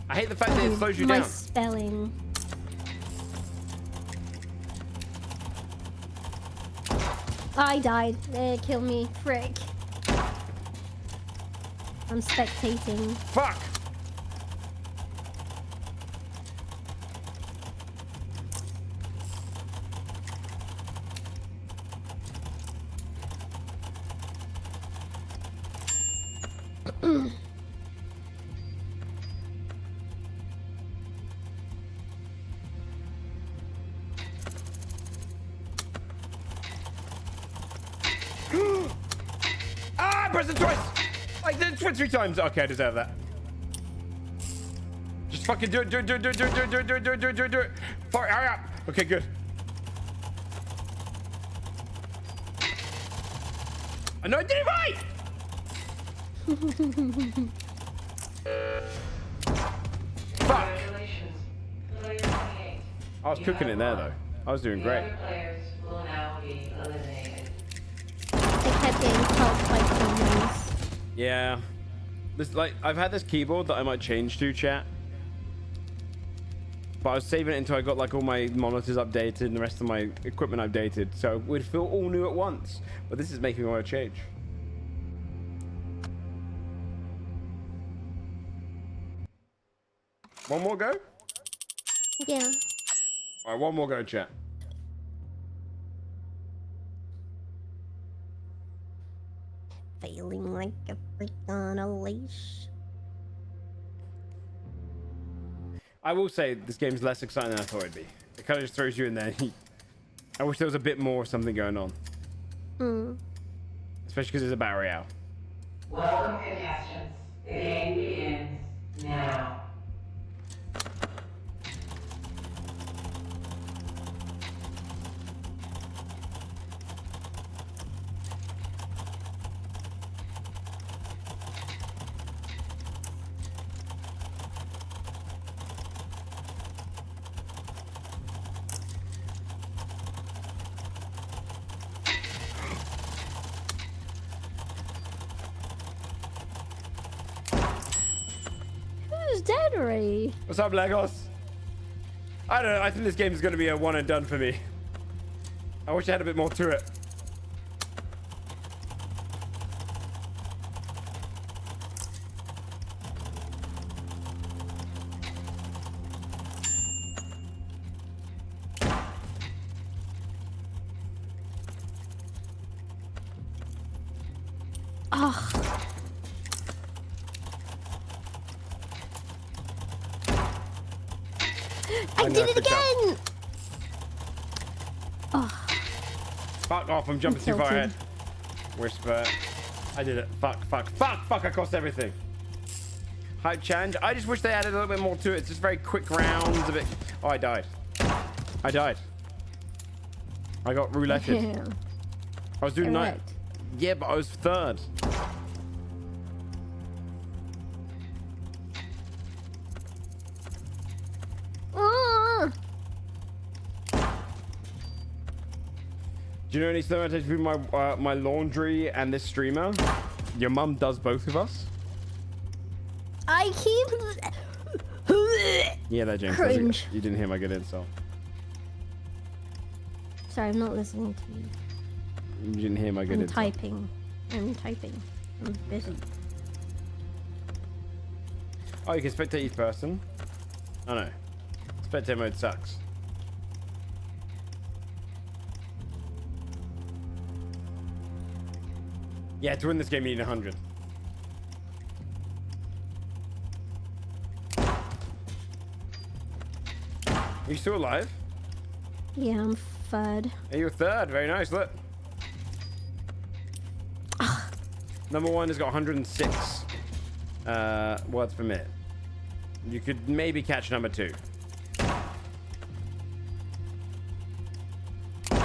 I hate the fact that it slows you My down. spelling. I died. Kill me. Frick. I'm spectating. Fuck! Ah, I pressed it twice! I did it 3 times. Okay, I deserve that. Just fucking do it, do it, do it, do it, do it, do it, do it, do it, do it, do it, do it, do it. Fuck, hurry up. Okay, good. I know I did it right! Fuck! Congratulations. Player 28. I was cooking it there, though. I was doing The great. other players will now be eliminated. I kept getting caught by someone's. Yeah. This, like, I've had this keyboard that I might change to, chat. But I was saving it until I got, like, all my monitors updated and the rest of my equipment updated. So it would feel all new at once. But this is making me want to change. One more go? Yeah. Alright, one more go, chat. Feeling like a freak on a leash. I will say this game's less exciting than I thought it'd be. It kind of just throws you in there. I wish there was a bit more something going on. Hmm. Especially because it's a battle royale. Welcome, contestants. The game begins now. Who's dead already? What's up, Legos? I don't know. I think this game is going to be a one and done for me. I wish I had a bit more to it. Ugh. I know, did it good job. again! Oh, Fuck off. I'm jumping too far tilted. ahead. Whisper. I did it. Fuck, fuck, fuck, fuck. I cost everything. Hype challenge. I just wish they added a little bit more to it. It's just very quick rounds. A bit. Oh, I died. I died. I got rouletted. yeah. I was doing night. Correct. Yeah, but I was third. Ah! Do you know any similarities between my laundry and this streamer? Your mum does both of us. I keep. Yeah, that James. Cringe. You didn't hear my good insult. Sorry, I'm not listening to you. You didn't hear my good I'm insult. typing. I'm busy. Oh, you can spectate each person. Oh no. Spectate mode sucks. Yeah, to win this game you need 100. You still alive? Yeah, I'm third. Hey, you're third. Very nice. Look. Number one has got 106 words per minute. You could maybe catch number two.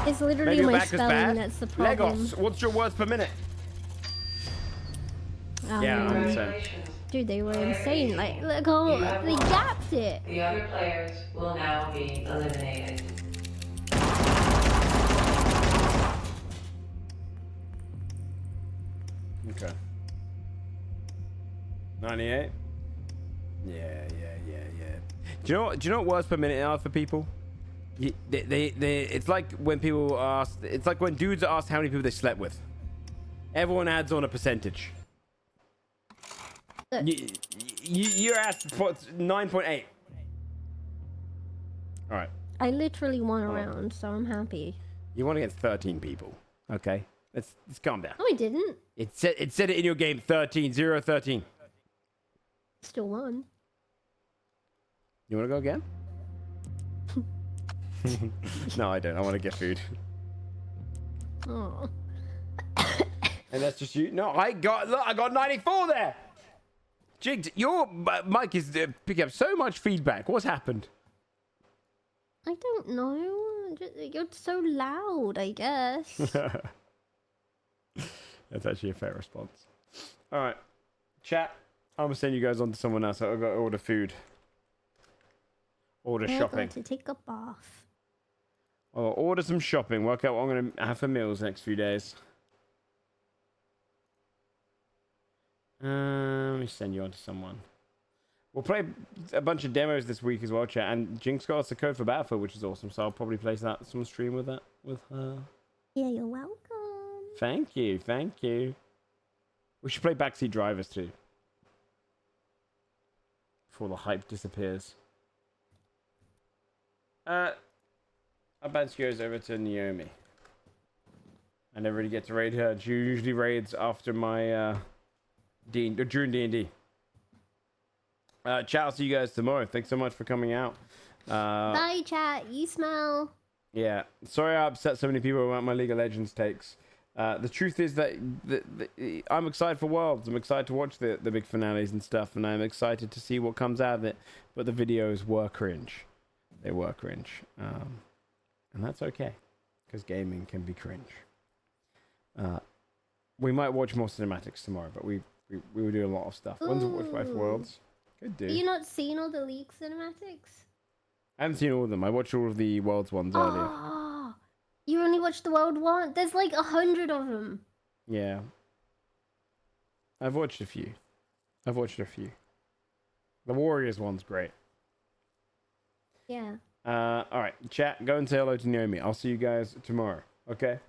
It's literally Maybe your my back is spelling bad. that's the problem. Legos, what's your words per minute? Yeah, Yeah. I'm insane. Congratulations. Dude, they were Player insane. 18. Like, look how You have they won. gapped it. The other players will now be eliminated. Okay. 98. Yeah. Do you know what words per minute are for people? It's like when people ask. It's like when dudes are asked how many people they slept with. Everyone adds on a percentage. Look. You're asked 9.8. All right. I literally won a round, so I'm happy. You won against 13 people. Okay. Let's calm down. No, I didn't. It said it in your game 13, 0, 13. Still won. You want to go again? No, I don't. I want to get food. Oh. And that's just you. No, I got 94 there. Jigs, your mic is picking up so much feedback. What's happened? I don't know. You're so loud, I guess. That's actually a fair response. All right, chat. I'm gonna send you guys on to someone else. I've got to order food. Order I'm shopping. going to take a bath. I'll order some shopping. Work out what I'm gonna have for meals next few days. Let me send you on to someone. We'll play a bunch of demos this week as well, chat. And Jinx got us the code for Battlefield, which is awesome. So I'll probably place that some stream with her. Yeah, you're welcome. Thank you. We should play Backseat Drivers too. Before the hype disappears. Abansky goes over to Naomi. I never really get to raid her. She usually raids after my during D&D. Chat, I'll see you guys tomorrow. Thanks so much for coming out. Bye, chat. You smell. Yeah, sorry I upset so many people about my League of Legends takes. The truth is that I'm excited for Worlds. I'm excited to watch the big finales and stuff, and I'm excited to see what comes out of it. But the videos were cringe. They were cringe. And that's okay, because gaming can be cringe. We might watch more cinematics tomorrow, but we will do a lot of stuff. When's the Watch Life Worlds? Good Have dude. you not seen all the League cinematics? I haven't seen all of them. I watched all of the Worlds ones earlier. Oh, you only watched the World one? There's like 100 of them. Yeah. I've watched a few. The Warriors one's great. Yeah. All right, chat. Go and say hello to Naomi. I'll see you guys tomorrow. Okay.